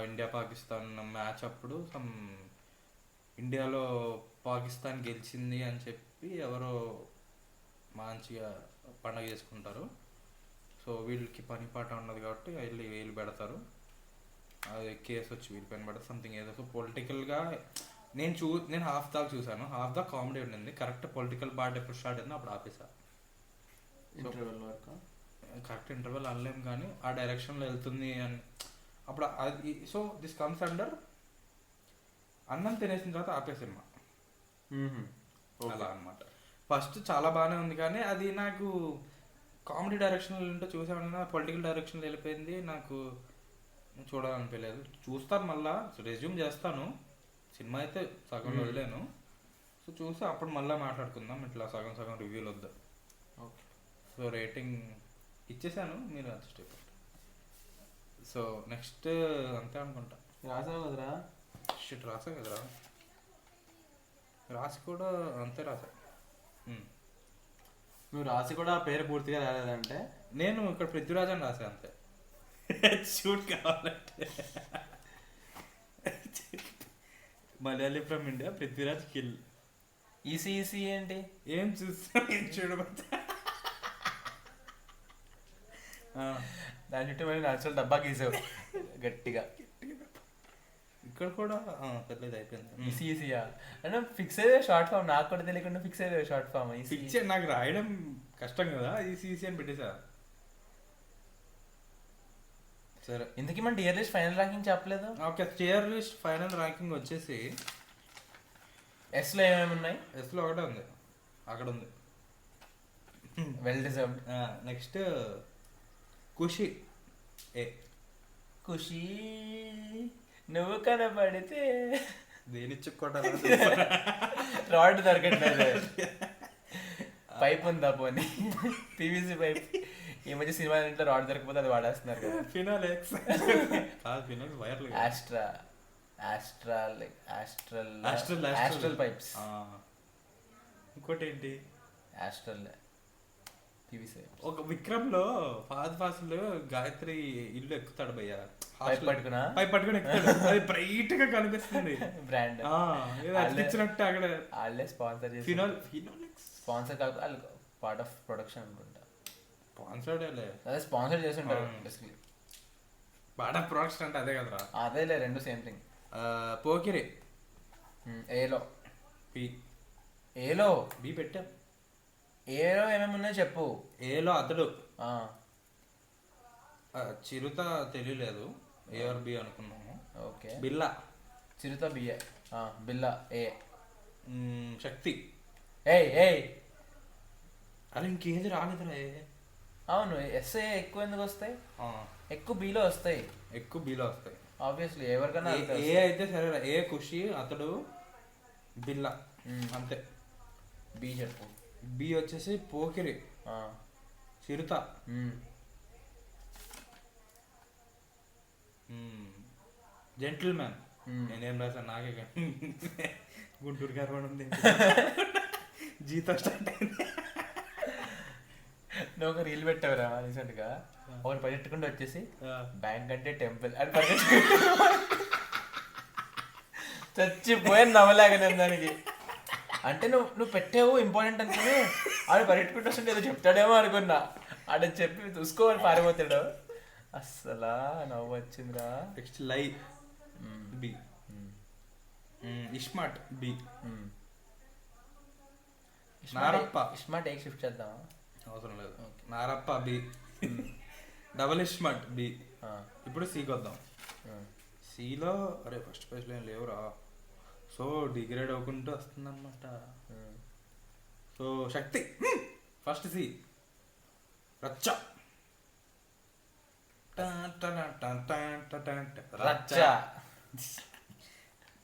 ఇండియా పాకిస్తాన్ మ్యాచ్ అప్పుడు ఇండియాలో పాకిస్తాన్ గెలిచింది అని చెప్పి ఎవరో మంచిగా పండగ చేసుకుంటారు. సో వీళ్ళకి పని పాట ఉండదు కాబట్టి వీళ్ళు పెడతారు, అది కేసు వచ్చి వీళ్ళ పైన పడతారు సంథింగ్ ఏదో. సో పొలిటికల్గా నేను హాఫ్ దాకా చూసాను, హాఫ్ దా కామెడీ ఉండింది. కరెక్ట్ పొలిటికల్ పార్ట్ ఎప్పుడు స్టార్ట్ అయిందో అప్పుడు ఆపేసా. ఇంటర్వెల్ వరకు కరెక్ట్ ఇంటర్వెల్ అనలేం కానీ ఆ డైరెక్షన్లో వెళ్తుంది అని అప్పుడు అది. సో దిస్ కమ్స్ అండర్ అన్నం తినేసిన తర్వాత ఆపే సినిమా అలా అనమాట. ఫస్ట్ చాలా బాగానే ఉంది కానీ అది నాకు కామెడీ డైరెక్షన్లో ఉంటే చూసామన్నా పొలిటికల్ డైరెక్షన్లో వెళ్ళిపోయింది, నాకు చూడాలనిపించలేదు. చూస్తాను మళ్ళా, రెజ్యూమ్ చేస్తాను, సినిమా అయితే సగం వదిలేను. సో చూసి అప్పుడు మళ్ళీ మాట్లాడుకుందాం, ఇట్లా సగం సగం రివ్యూలు వద్దు. ఓకే. సో రేటింగ్ ఇచ్చేసాను, మీరు అడ్జస్ట్ అయిపోతారు. సో నెక్స్ట్ అంతే అనుకుంటా. రాసావు కదరా? షిట్ రాసా కదరా, రాసి కూడా అంతే రాసా. నువ్వు రాసి కూడా ఆ పేరు పూర్తిగా రాలేదంటే నేను ఇక్కడ పృథ్వీరాజ్ అని రాసా అంతే. షూట్ కావాలంటే Malayali from India Prithviraj kill. EC ఏంటి? ఏం చూస్తా ఏం చూడబోతా. దాని చుట్టూ మళ్ళీ నడుచులు డబ్బా గీసావు గట్టిగా. ఇక్కడ కూడా పెద్దది అయిపోయింది. ఈసీయా అంటే ఫిక్స్ అయ్యే షార్ట్ ఫామ్, నాకు కూడా తెలియకుండా ఫిక్స్ అయ్యే షార్ట్ ఫామ్. పిక్చర్ నాకు రాయడం కష్టం కదా, ఈసీ అని పెట్టేసా. సరే ఇంతకీ మన టియర్ లిస్ట్ ఫైనల్ ర్యాంకింగ్ చెప్పలేదు. Okay, tier list final ranking వచ్చేసి ఎస్లో ఏమేమి ఉన్నాయి? ఎస్లో ఒకటే ఉంది, అక్కడ ఉంది. Well deserved. Next Kushi A. Kushi నువ్వు కనపడితే దేని చుక్కోట రాడ్ దొరకట్లేదు. పైప్ ఉందా పోనీ, పీవీసీ పైప్. ఈ మధ్య సినిమా ఇంట్లో రాడ్ దొరకపోతే అది వాడేస్తున్నారు కదా. ఫినాలెక్స్ కాదు, ఫినాలెక్స్ వైర్లు. Astral pipes. ఇంకోటి ఏంటి? Astral PVC. ఒక విక్రమ్ లో ఫాస్ట్ లో గాయత్రి ఇల్లు ఎక్కుతాడు భయ్యా, పైప్ పట్టుకున్నా, పైప్ పట్టుకుని ఎక్కుతాడు, అది బ్రైట్ గా కనిపిస్తుంది. బ్రాండ్ అతికించినట్టు అక్కడ వాళ్ళే స్పాన్సర్ చేసి. ఫినాలెక్స్ స్పాన్సర్ కాకపోతే వాళ్ళు పార్ట్ ఆఫ్ ప్రొడక్షన్ అనుకుంటా. స్పాన్సర్డ్ అదే స్పాన్సర్ చేసి ఉంటారు బేసికలీ. పార్ట్ ఆఫ్ ప్రొడక్షన్ అంటే అదే కదరా. అదేలే, రెండు సేమ్ థింగ్. పోకిరి ఏలో పి, ఏలో బి పెట్టాం. ఏలో ఏమేమి ఉన్నాయో చెప్పు. ఏలో అతడు చిరుత తెలియలేదు, ఏఆర్ బి అనుకున్నాము. ఓకే. బిల్లా చిరుత బిఏ, బిల్లా ఏ. శక్తి ఏయ్ ఏయ్ అరే ఇంకేది రాలేదురా. అవును, ఎస్ఏ ఎక్కువ ఎందుకు వస్తాయి? ఎక్కువ బీలో వస్తాయి, ఎక్కువ బీలో వస్తాయి ఆబ్వియస్లీ. ఎవరికైనా ఏ అయితే సరే, ఏ ఖుషి అతడు బిల్లా అంతే. బి చెప్పు. బి వచ్చేసి పోకిరి చిరుత జెంటిల్ మ్యాన్. నేనేం రాసాను నాకే గుంటూరు గారు కూడా ఉంది. జీతం స్టార్ట్ అయింది. నువ్వు ఒక రీల్ పెట్టావురా రీసెంట్ గా, ఒకటి పరిగెట్టుకుంటూ వచ్చేసి బ్యాంక్ అంటే టెంపుల్ అని పరిగెట్టుకుంటూ చచ్చిపోయాను నవ్వలేక నేను దానికి. అంటే నువ్వు పెట్టావు ఇంపార్టెంట్ అనుకుని ఆడు పరిగెట్టుకుంటూ వస్తుంటే ఏదో చెప్తాడేమో అనుకున్నా, ఆడ చెప్పి చూసుకోవాలి పారిపోతాడు. అస్సలా నవ్వు వచ్చిందిరా. Next lie B, Ismart B, Narappa Ismart A shift చేద్దామా? అవసరం లేదు. Narappa B, double Ismart B. ఇప్పుడు సికి వద్దాం. సిలో అరే ఫస్ట్ పేజ్లో ఏం లేవురా, సో డిగ్రేడ్ అవ్వకుంటూ వస్తుంది అనమాట. సో శక్తి ఫస్ట్ సి, రచ్చ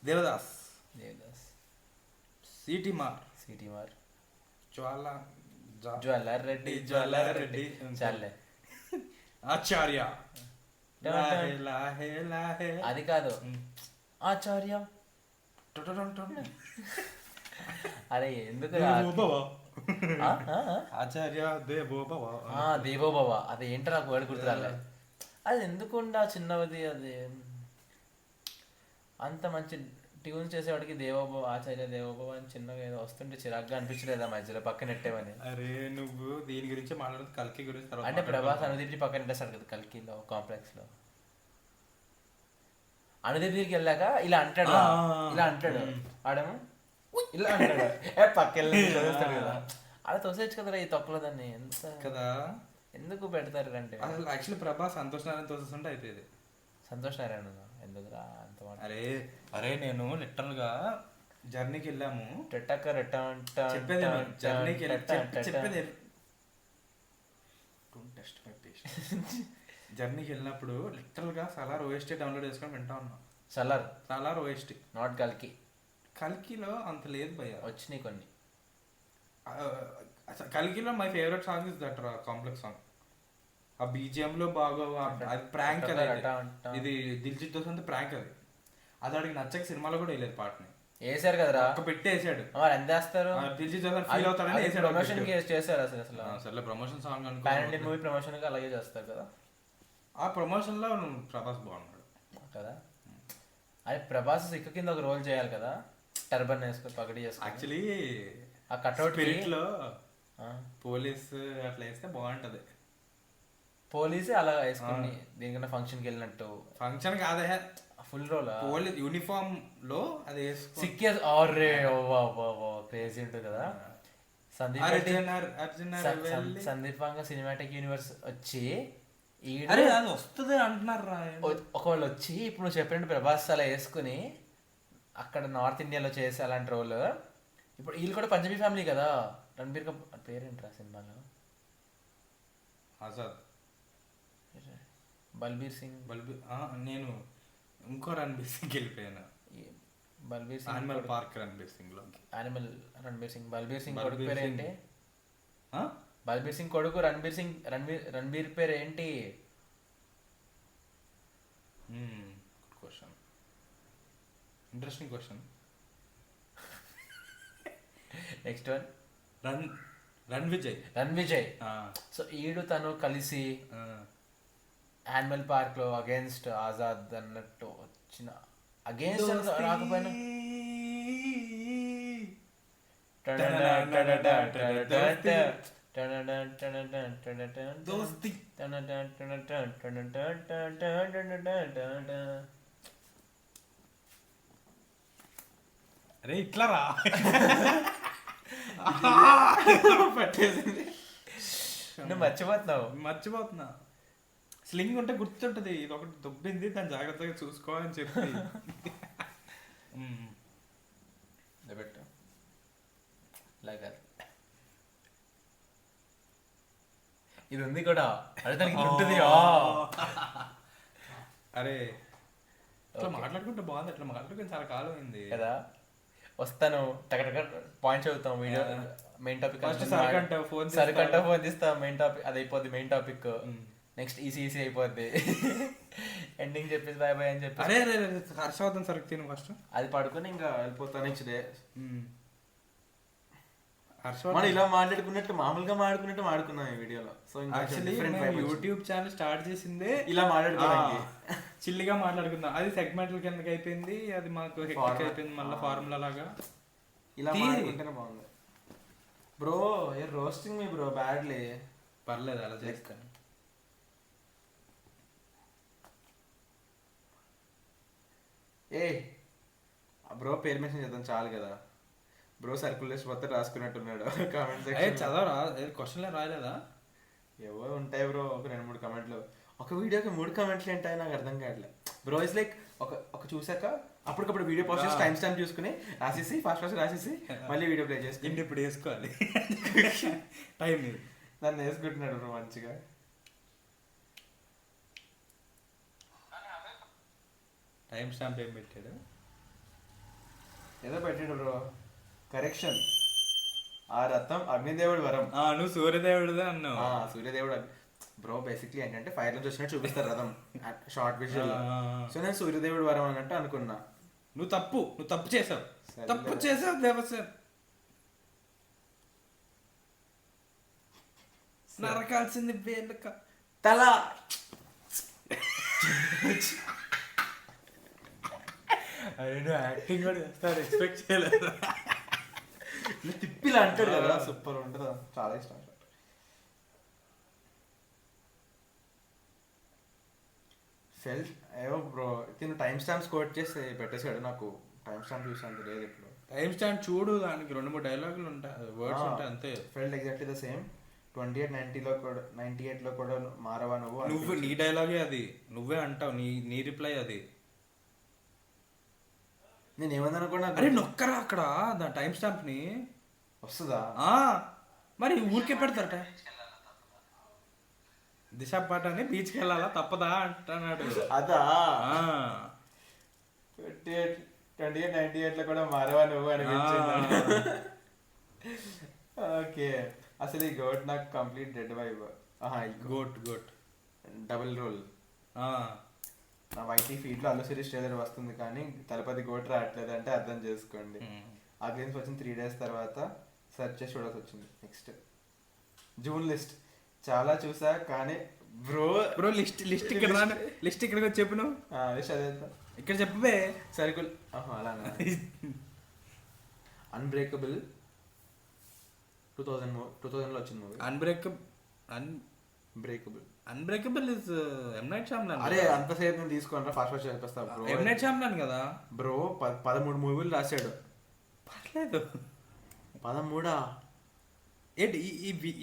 దేవదాస్, సిటీ మార్, జ్వాలారెడ్డి చాలే. ఆచార్య అది కాదు, ఆచార్య. అరే ఎందుకు ఆచార్య దేవోభవ. దేవోభవ అది ఏంటో నాకు వేడు గుర్తురాలే. అది ఎందుకుండా చిన్నది, అది అంత మంచి ట్యూన్స్ చేసేవాడికి దేవోభవ ఆచార్య దేవోభవ అని చిన్నగా ఏదో వస్తుంటే చిరాగ్గా అనిపించలేదా మధ్యలో పక్కన నెట్టేవని. అరే నువ్వు దీని గురించి మాట్లాడుతూ కల్కి గురించి తర్వాత అంటే ప్రభాస్ అనుదీప్ని పక్కన నెట్టేస్తాడు కదా కల్కిలో కాంప్లెక్స్ లో. అనుదీప్ దగ్గరికి వెళ్ళాక ఇలా అంటాడు ఇలా అంటాడు ఆడేమో ఇలా అంటాడు పక్కన చదివేస్తాడు కదా. అలా తోసేయచ్చు కదరా ఈ తొక్కలో దాన్ని. ఎంత కదా ఎందుకు పెడతారు అంటే అసలు యాక్చువల్లీ ప్రభాస్ సంతోష్ నారాయణ తోసేస్తుంటే అయిపోయేది. సంతోష్ నారాయణ ఎందుకురా అంత మాట. అరే అరే నేను లిటరల్ గా జర్నీకి వెళ్ళాము. చెప్పేది జర్నీకి చెప్పేది జర్నీకి వెళ్ళినప్పుడు లిటరల్ గా సలార్ ఓఎస్టీ డౌన్లోడ్ చేసుకొని వింటా ఉన్నా. సలార్ ఓఎస్టీ నాట్ కల్కి. కల్కిలో అంత లేదు భయ్య. వచ్చినాయి కొన్ని. కల్కిలో my favourite song is that complex song. ఆ బీజిఎం లో బాగా అది ప్రాంక్ అది. ఇది దిల్జిత్ దోసంత ప్రాంక్ అది. అది వాడికి నచ్చక సినిమాలో కూడా వేయలేదు పాటని. వేసారు కదరా ఒక పెట్టి వేసాడు. ఎంత వేస్తారు దిల్జిత్ దోసన్ ఫీల్ అవుతాడని వేసాడు. ప్రమోషన్ చేశారు అసలు అసలు ప్రమోషన్ సాంగ్ అనుకో. పాన్ ఇండియన్ మూవీ ప్రమోషన్ కి అలాగే చేస్తారు కదా. ఆ ప్రమోషన్ లో ప్రభాస్ బాగున్నాడు కదా. అది ప్రభాస్ సిక్క కింద ఒక రోల్ చేయాలి కదా. టర్బన్ వేసుకొని పగడి చేసుకొని. యాక్చువల్లీ ఆ కట్అవుట్ స్పిరిట్ లో పోలీస్ అట్లా వేస్తే బాగుంటది. పోలీసే అలా వేసుకుని దీనికన్నా ఫంక్షన్కి వెళ్ళినట్టు. ఫంక్షన్ కాదే ఫుల్ రోల్ పోలీస్ యూనిఫామ్ లో అది వేసుకొని సిక్కే క్రేజీ ఉంటుంది కదా. సందీప్ సినిమాటిక్ యూనివర్స్ వచ్చి అది వస్తుంది అంటున్నారు. ఒకవేళ వచ్చి ఇప్పుడు నువ్వు చెప్పినట్టు ప్రభాస్ అలా వేసుకుని అక్కడ నార్త్ ఇండియాలో చేసే అలాంటి రోల్. ఇప్పుడు వీళ్ళు కూడా పంజాబీ ఫ్యామిలీ కదా. రణబీర్ కపూర్ పేరేంట్రా సినిమాలో? ఆజాద్. బల్బీర్ సింగ్. నేను ఇంకో రణబీర్ సింగ్ వెళ్ళిపోయాను. బల్బీర్ సింగ్ యానిమల్ పార్క్ రణబీర్ సింగ్ లో. యానిమల్ రణబీర్ సింగ్. బల్బీర్ సింగ్ కొడుకు పేరు ఏంటి? ఆ బల్బీర్ సింగ్ కొడుకు రణబీర్ సింగ్. రణబీర్ పేరు ఏంటి? Question, interesting question. Next one Ranvijay. So ఈడు తను కలిసి యానిమల్ పార్క్ లో అగేన్స్ట్ ఆజాద్ అన్నట్టు వచ్చిన అగేన్స్ట్ రాకపోయినా అరే ఇట్లా రా పట్టేసింది. నువ్వు మర్చిపోతున్నా. స్లింగ్ ఉంటే గుర్తుంటది. ఇది ఒకటి దొబ్బింది, దాన్ని జాగ్రత్తగా చూసుకోవాలని చెప్పి పెట్టు. లాగా ఇది ఉంది కూడా. అదే దానికి ఉంటుంది. అరే ఇట్లా మాట్లాడుకుంటే బాగుంది. అట్లా మాట్లాడుకుని చాలా కాలం అయింది కదా. వస్తాను టక పాయింట్ చదువుతాం. వీడియో మెయిన్ టాపిక్ సరికంట ఫోన్ తీస్తా. మెయిన్ టాపిక్ అది అయిపోద్ది. మెయిన్ టాపిక్ నెక్స్ట్ ఈసీ అయిపోద్ది. ఎండింగ్ చెప్పేసి బాయ్ బాయ్ అని చెప్పి అరే హర్షవర్ధన్ సరుకు తిను ఫస్ట్. అది పడుకుని ఇంకా వెళ్ళిపోతాను నెక్స్ట్ డే. మనం ఇలా మాట్లాడుకున్నట్టు మామూలుగా మాట్లాడుకున్నాం ఈ వీడియోలో. సో యూట్యూబ్ ఛానల్ స్టార్ట్ చేసిందే ఇలా మాట్లాడుకోవడానికి, చిల్లిగా మాట్లాడుకుందాం. అది సెగ్మెంట్ల కిందకి అయిపోయింది. అది మాకు హెక్టిక్ అయిపోయింది. మళ్ళీ ఫార్ములా లాగా ఇలా మాట్లాడుకుంటేనే బాగుంది. బ్రో రోస్టింగ్ మీ బ్రో బ్యాడ్లీ. పర్లేదు అలా చేస్తాను. బ్రో పేరు మెన్షన్ చేద్దాం చాలు కదా. బ్రో సర్కులేషన్ మొత్తం రాసుకున్నట్టున్నాడు కామెంట్ సెక్షన్. చదవరా క్వశ్చన్లే రాయలేదా? ఏవో ఉంటాయి బ్రో. ఒక 2-3 కామెంట్లు. ఒక వీడియోకి 3 కామెంట్లు ఏంటాయి నాకు అర్థం కావట్లేదు బ్రో. ఇస్ లైక్ ఒక చూసాక అప్పటికప్పుడు వీడియో పాస్ట్ చేసి టైం స్టాంప్ చూసుకుని రాసేసి ఫాస్ట్ రాసేసి మళ్ళీ వీడియో ప్లే చేసుకుని ఇప్పుడు వేసుకోవాలి టైం మీద. దాన్ని వేసుకుంటున్నాడు బ్రో మంచిగా. టైం స్టాంప్ ఏం పెట్టాడు? ఏదో పెట్టాడు బ్రో. కరెక్షన్. ఆ రథం అగ్నిదేవుడి వరం. నువ్వు సూర్యదేవుడు అన్నావు. సూర్యదేవుడు బ్రో. బేసిక్లీ ఏంటంటే ఫైర్ నుంచి వచ్చినట్టు చూపిస్తారు రథం షార్ట్ విజువల్. సో నేను సూర్యదేవుడి వరం అన్నట్టు అనుకున్నా. నువ్వు తప్పు చేసావు దేవసేన్. నరకాల్సింది వేళ్ళక తల. అరే యాక్టింగ్ కూడా చేస్తారు, ఎక్స్పెక్ట్ చేయలేదు. తిప్పిలా అంటాడు కదా, సూపర్ ఉంటుంది, చాలా ఇష్టం. ఫెల్ ఏవో బ్రో తిను టైం స్టాంప్స్ కోట్ చేసి పెట్టేశాడు, నాకు టైం స్టాంప్ చూసాను లేదు ఇప్పుడు. టైం స్టాండ్ చూడు, దానికి 2-3 డైలాగులు ఉంటాయి, వర్డ్స్ ఉంటాయి అంతే. Felt exactly the same. 28-90లో కూడా 98లో కూడా మారవా నువ్వు నువ్వు నీ డైలాగే అది, నువ్వే అంటావు, నీ రిప్లై అది. నేను ఏమన్నా అరే నొక్కరా అక్కడ దాని టైం స్టాంప్ ని, వస్తుందా? మరి ఊరికే పెడతారట. దిశ పాట అని బీచ్కి వెళ్ళాలా తప్పదా అంటున్నాడు. అదా 28-98లో కూడా మారవా నువ్వు అనిపించింది. ఓకే, అసలు ఈ గోట్ నాకు complete dead vibe. Goat double role. నా వైటీ ఫీడ్ లో అల్లు సిరీస్ ట్రైలర్ వస్తుంది కానీ తలపతి గోట్ రావట్లేదు అంటే అర్థం చేసుకోండి. ఆ గ్లిమ్స్ వచ్చిన 3 days తర్వాత సెర్చ్ చేసి చూడాల్సి వచ్చింది. నెక్స్ట్ జూన్ లిస్ట్ చాలా చూసా కానీ బ్రో లిస్ట్ ఇక్కడికి వచ్చి చెప్పు నువ్వు. లిస్ట్ అదే ఇక్కడ చెప్పవే సర్కిల్. అలా అన్బ్రేకబుల్ 2000లో వచ్చింది movie. Unbreakable is M Night Shyamalan. అరే అంతసేపు నేను తీసుకోండి, ఫాస్ట్ చెప్పేస్తా బ్రో. ఎం నైట్ ష్యామ్లాన్ కదా బ్రో. 13 మూవీలు రాశాడు. పర్లేదు. 13 ఏంటి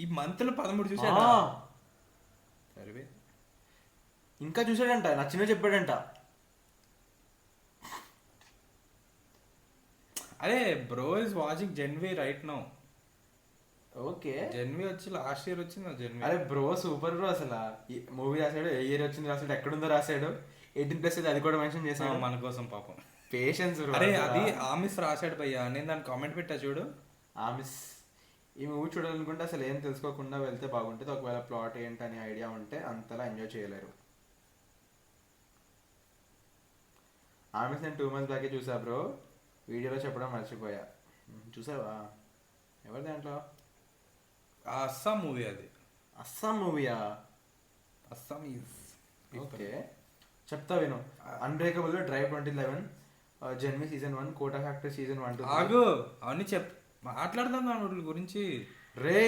ఈ మంత్ లో 13 చూసాడా? సరే ఇంకా చూసాడంట, నచ్చిన చెప్పాడంట. అరే bro is watching Gen V right now. Okay, Gen V వచ్చి లాస్ట్ ఇయర్ వచ్చింది జెన్వి. అరే బ్రో సూపర్ బ్రో. అసలు మూవీ రాశాడు, ఏ ఇయర్ వచ్చింది రాశాడు, ఎక్కడుందో రాశాడు, 18+ అది కూడా మెన్షన్ చేశాడు మన కోసం పాపం. పేషెన్స్. అరే అది ఆమిస్ రాశాడు భయ్యా, నేను దాన్ని కామెంట్ పెట్టా చూడు. ఆమిస్ ఈ మూవీ చూడాలనుకుంటే అసలు ఏం తెలుసుకోకుండా వెళ్తే బాగుంటుంది. ఒకవేళ ప్లాట్ ఏంటని ఐడియా ఉంటే అంతలా ఎంజాయ్ చేయలేరు. ఆమిస్ నేను 2 months బ్యాకే చూసా బ్రో, వీడియోలో చెప్పడం మర్చిపోయా. చూసావా? ఎవరి దాంట్లో? అస్సాం మూవీ అది. అస్సాం మూవీయా? అస్సాం ఈజ్ ఓకే, చెప్తా విను. Unbreakable, Drive 2011, Gen V season 1, Kota Factory season 1 2. ఆగు అవన్నీ మాట్లాడదాం వాటి గురించి. రే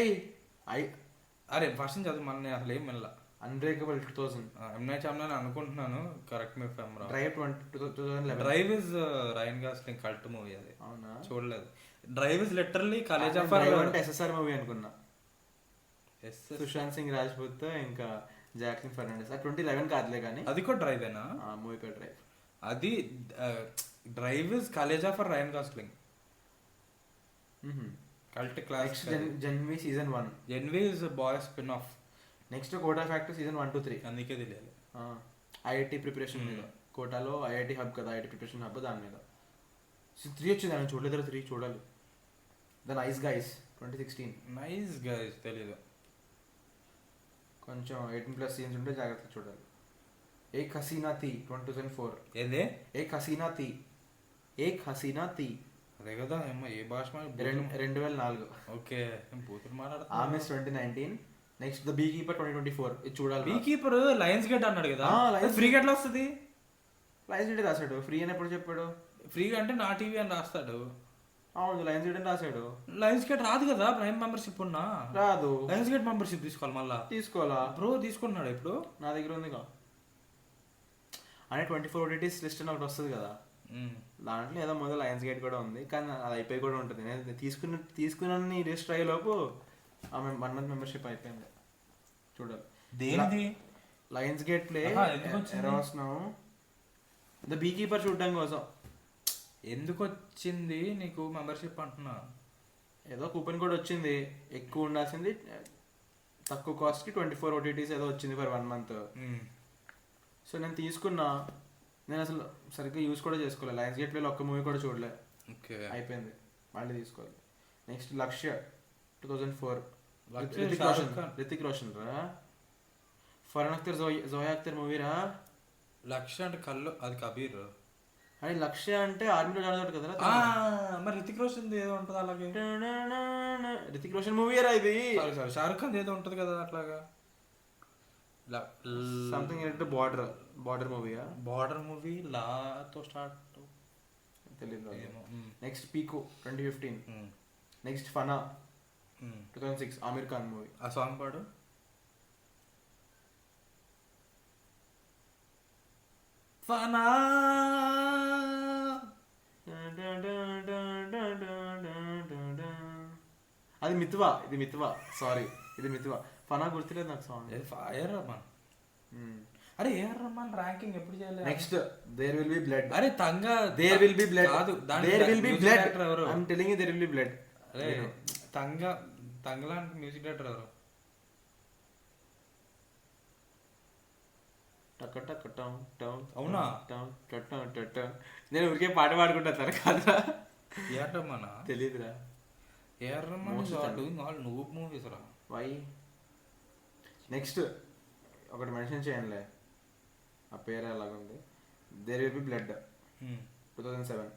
అరే ఫస్ట్ చదువు మన అసలు ఏం వెళ్ళా. అన్బ్రేకబుల్ 2000 ఎం నైట్ ష్యామ్లాన్ అనుకుంటున్నాను, కరెక్ట్ మీ ఫెమ్ రా. Drive 2011. Drive is Ryan Gosling cult movie అది. అవునా? చూడలేదు. Drive is literally college of అంటే ఎస్ఎస్ఆర్ మూవీ అనుకున్నా. సుశాంత్ సింగ్ రాజ్పూత్ ఇంకా జాక్లిన్ ఫెర్నాండెస్. 2011 కాదులే కానీ అది కూడా డ్రైవేనా? మూవీ పేరు డ్రైవ్. అది Drive is college of Ryan Gosling cult class. Gen V season 1. Gen V is boy spin off. Next Kota Factory season 1 2 3. అందుకే తెలియాలి. ఐఐటి ప్రిపరేషన్ మీద. కోటాలో ఐఐటి హబ్ కదా, ఐఐటి ప్రిపరేషన్ హబ్, దాని మీద 3 వచ్చింది. నేను చూడలేదు, 3 చూడాలి. The nice guys 2016. Nice guys తెలీదు. కొంచెం 18+ సీన్స్ ఉంటే జాగ్రత్తగా చూడాలి. ఏక్ హసీనా థీ 2004. ఏంది? ఏక్ హసీనా థీ అదే కదా ఏమో ఏ భాష 2004. ఓకే పూతులు మాట్లాడతా. ఆమిస్ 2019. Next the beekeeper 2024. ఇది చూడాలి. బీ కీపర్ లయన్స్ గేట్ అన్నాడు కదా, ఫ్రీ గేట్ లో వస్తుంది. లయన్స్ గేట్ రాశాడు, ఫ్రీ అని ఎప్పుడు చెప్పాడు? ఫ్రీగా అంటే నా టీవీ అని రాస్తాడు. అవును, లయన్స్ గేట్ అని రాశాడు. లయన్స్ గేట్ రాదు కదా, ప్రైమ్ మెంబర్షిప్ ఉన్నా రాదు. లయన్స్ గేట్ మెంబర్షిప్ తీసుకోవాలి మళ్ళా. తీసుకోవాలా బ్రో? తీసుకున్నాడు ఇప్పుడు, నా దగ్గర ఉందిగా. అంటే 24 OTTs లిస్ట్ అని ఒకటి వస్తుంది కదా, దాంట్లో ఏదో మొదలు లయన్స్ గేట్ కూడా ఉంది, కానీ అది అయిపోయి కూడా ఉంటుంది. నేను తీసుకున్న రిజిస్టర్ అయ్యే లోపు 1 month మెంబర్షిప్ అయిపోయింది. చూడాలి. దేనిది? లయన్స్ గేట్ ప్లే ఎరోస్నావు ద బీ కీపర్ చూడడం కోసం. ఎందుకు వచ్చింది నీకు మెంబర్షిప్ అంటున్నా? ఏదో కూపన్ కూడా వచ్చింది, ఎక్కువ ఉండాల్సింది తక్కువ కాస్ట్కి 24 OTTs ఏదో వచ్చింది ఫర్ 1 month. సో నేను తీసుకున్నా, నేను అసలు సరిగ్గా యూస్ కూడా చేసుకోలేదు. లయన్స్ గేట్ ప్లేలో ఒక్క మూవీ కూడా చూడలే, అయిపోయింది. మళ్ళీ తీసుకోవాలి. నెక్స్ట్ లక్ష్య 2004. రితిక్ రోషన్ రా. ఫర్హాన్ అఖ్తర్, జోయా అఖ్తర్ మూవీ రా. లక్ష్య అంటే కళ్ళు, అది కబీర్. అది లక్ష్య అంటే ఆర్మీలో జాయిన్ కదా. మరి రితిక్ రోషన్ ఏదో ఉంటుంది అలాగే. రితిక్ రోషన్ మూవీ రా ఇది. సారీ షారుఖ్ ఖాన్ ఏదో ఉంటుంది కదా అట్లాగా. Something Border movie? Border movie లాతో స్టార్ట్. తెలియదు. ఏమో. Next Piku 2015. Next Fanaa 2006 Aamir Khan movie. ఆ సాంగ్ పాడు. ఫనా అది మిత్వా, ఇది మిత్వా, సారీ ఇది మిత్వా. ఫనా గుర్తులేదు నాకు సాంగ్. ఏఆర్ రహమాన్. అరే ఏఆర్ రహమాన్ ర్యాంకింగ్ ఎప్పుడు చేయలేదు. Next there will be blood. అరే తంగా దేర్ విల్ బి బ్లడ్ కాదు, దేర్ విల్ బి బ్లడ్. ఎవరు? I am telling you there will be blood. అరే తంగలాంటి మ్యూజిక్ డైరెక్టర్ ఎవరు? అవునా? నేను ఊరికే పాట పాడుకుంటా తర కాదురా. ఏఆర్ రహమానా? తెలియదురా. AR Rahman is doing all noob movies రా. వై? నెక్స్ట్ ఒకటి మెన్షన్ చేయండిలే, ఆ పేరు ఎలాగుంది. There will be blood 2007.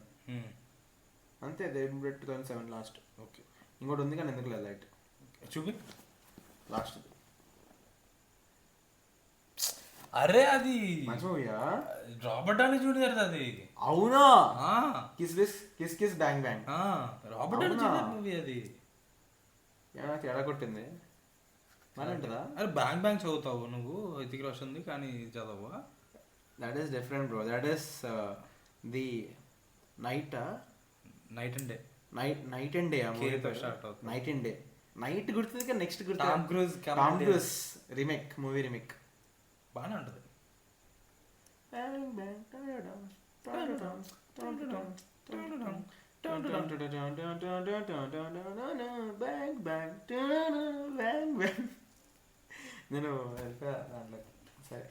అంతే, there will be blood 2007 last. Okay. ఇంకోటి ఉంది కానీ ఎందుకు లేదు లైట్ చూపి లాస్ట్. అరే అది మంచి మూవీయా? రాబర్ట్ డౌనీ జూనియర్ అది. అవునా? ఆ, kiss kiss bang bang. Robert Downey junior movie అది. ఏమైనా తేడా కొట్టింది మరి ఉంటుందా? అరే బ్యాంగ్ బ్యాంగ్ చదువుతావు నువ్వు, హృతిక్ రోషన్ది, కానీ చదవా? That is different bro. That is the Knight Knight and Day. Knight and Day. K తో start అవుతుంది. Knight and Day. నైట్ గుర్తుంది కానీ నెక్స్ట్ గుర్తు. Tom Cruise Tom Cruise remake, movie remake. బాగానే ఉంటుంది. నేను వెళ్ళిపోయా దాంట్లో. సరే,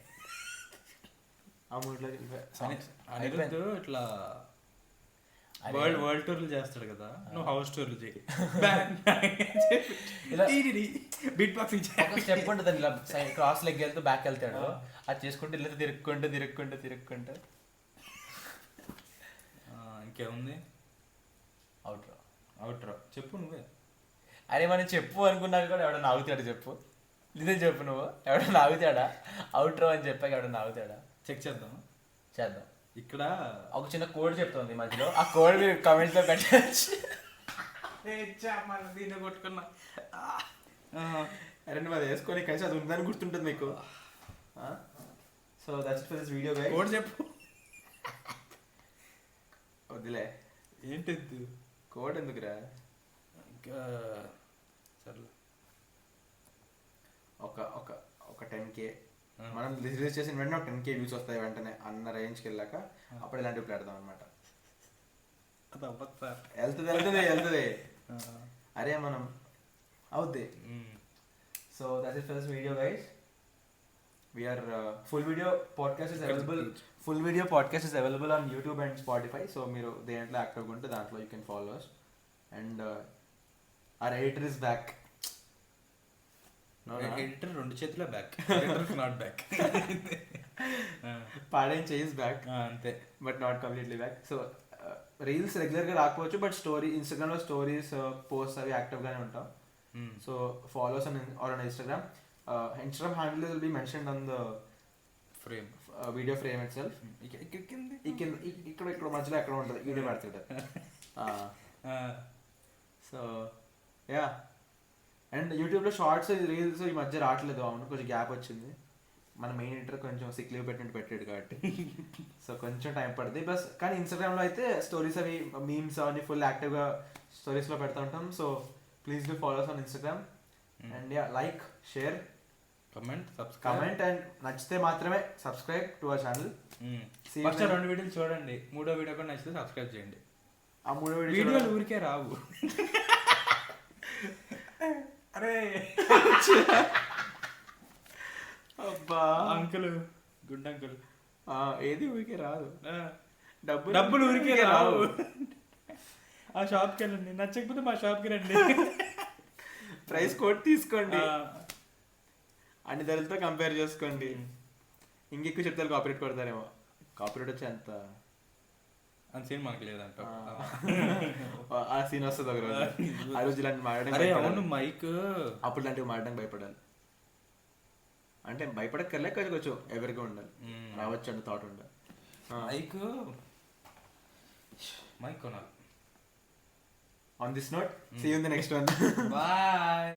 ఆ మూడ్లోకి వెళ్ళిపోయా. అనిరుద్ధ్ ఇట్లా వరల్డ్ టూర్లు చేస్తాడు కదా, నువ్వు హౌస్ టూర్లు చేయి. ఇలా బీట్ బాక్సింగ్ ఒక స్టెప్ ఉంటుంది, ఇలా క్రాస్ లెగ్ వెళ్తూ బ్యాక్ వెళ్తాడు, అది చేసుకుంటూ ఇలా తిరుక్కుంటూ ఇంకేముంది? అవుట్ రా. చెప్పు నువ్వే. అరే మనం చెప్పు అనుకున్నాక కూడా ఎవడన్నా ఆగుతాడు? చెప్పు, నిజం చెప్పు. నువ్వు ఎవడన్నా ఆగుతాడా? అవుట్ రో అని చెప్పాక ఎవడన్నా ఆగుతాడా? చెక్ చేద్దాం. ఇక్కడ ఒక చిన్న కోడ్ చెప్తుంది మధ్యలో, ఆ కోడ్ మీరు కమెంట్స్ లో పెట్టచ్చు. దీన్ని కొట్టుకున్నా. అరే నువ్వు అది వేసుకొని కలిసి అది ఉందని గుర్తుంటుంది మీకు. So that's for this video guys. Code చెప్పు. వద్దులే, ఏంటి కోడ్ ఎందుకురా? సర్లే. ఒక 10K మనం రిలీజ్ చేసిన వెంటనే ఒక 10K వ్యూస్ వస్తాయి వెంటనే అన్న రేంజ్కి వెళ్ళాక అప్పుడు ఇలాంటివి పెడదాం అనమాట. అది అవ్వదు సార్. వెళ్తుంది. అరే మనం అవుద్ది. So that's it for this video guys. We are full video podcast is available on YouTube and Spotify. So మీరు దేంట్లో యాక్టివ్గా ఉంటే దాంట్లో you can follow us. And our editor is back. Editor 2 చేతుల బ్యాక్, ఎడిటర్ నాట్ బ్యాక్. పాడేం చేయిస్ back, అంతే, but not completely back. So reels రెగ్యులర్గా రాకపోవచ్చు, బట్ ఇన్స్టాగ్రామ్లో స్టోరీస్ పోస్ట్ అవి యాక్టివ్గానే ఉంటాం. So follows on Instagram. Instagram handle will be mentioned on the frame, video frame itself. ఇక్కడ మధ్యలో ఎక్కడ ఉంటుంది వీడియో పెడుతుంటారు. సో యా, అండ్ యూట్యూబ్లో షార్ట్స్ రీల్స్ ఈ మధ్య రావట్లేదు. అవును, కొంచెం గ్యాప్ వచ్చింది. మన మెయిన్ ఎడిటర్ కొంచెం సిక్ లీవ్ పెట్టాడు కాబట్టి సో కొంచెం టైం పడుతుంది. ప్లస్ కానీ ఇన్స్టాగ్రామ్లో అయితే స్టోరీస్ అవి మీమ్స్ అవన్నీ ఫుల్ యాక్టివ్గా స్టోరీస్లో పెడతా ఉంటాం. So please do follows on Instagram. And yeah, like, share, comment and నచ్చితే మాత్రమే subscribe to our channel. First 2 వీడియోలు చూడండి, 3వ వీడియో కూడా నచ్చితే సబ్స్క్రైబ్ చేయండి. ఆ 3 వీడియోలు ఊరికే రావు. అరే అబ్బా అంకుల్, గుడ్ అంకుల్, ఏది ఊరికే రాదు. డబ్బులు ఊరికే రావు. ఆ షాప్కి వెళ్ళండి, నచ్చకపోతే మా షాప్కి రండి, ప్రైస్ కోడ్ తీసుకోండి, అన్ని ధరలతో కంపేర్ చేసుకోండి. ఇంకెక్కువ చెప్తారు కాపీరేట్ కొడతారేమో. కాపీరేట్ వచ్చి అంత సీన్ మనకి లేదంట. ఆ సీన్ వస్తుంది ఒక రోజు. ఆ రోజు ఇలాంటి మాట్లాడడం మైక్ అప్పుడు ఇలాంటివి మాట్లాడడానికి భయపడాలి. అంటే భయపడక్కర్లే, కొంచెం ఎవరిగా ఉండాలి, రావచ్చు అంటే థాట్ ఉండాలి. మైక్ మైక్ కొనాలి. On this note see you in the next one. Bye.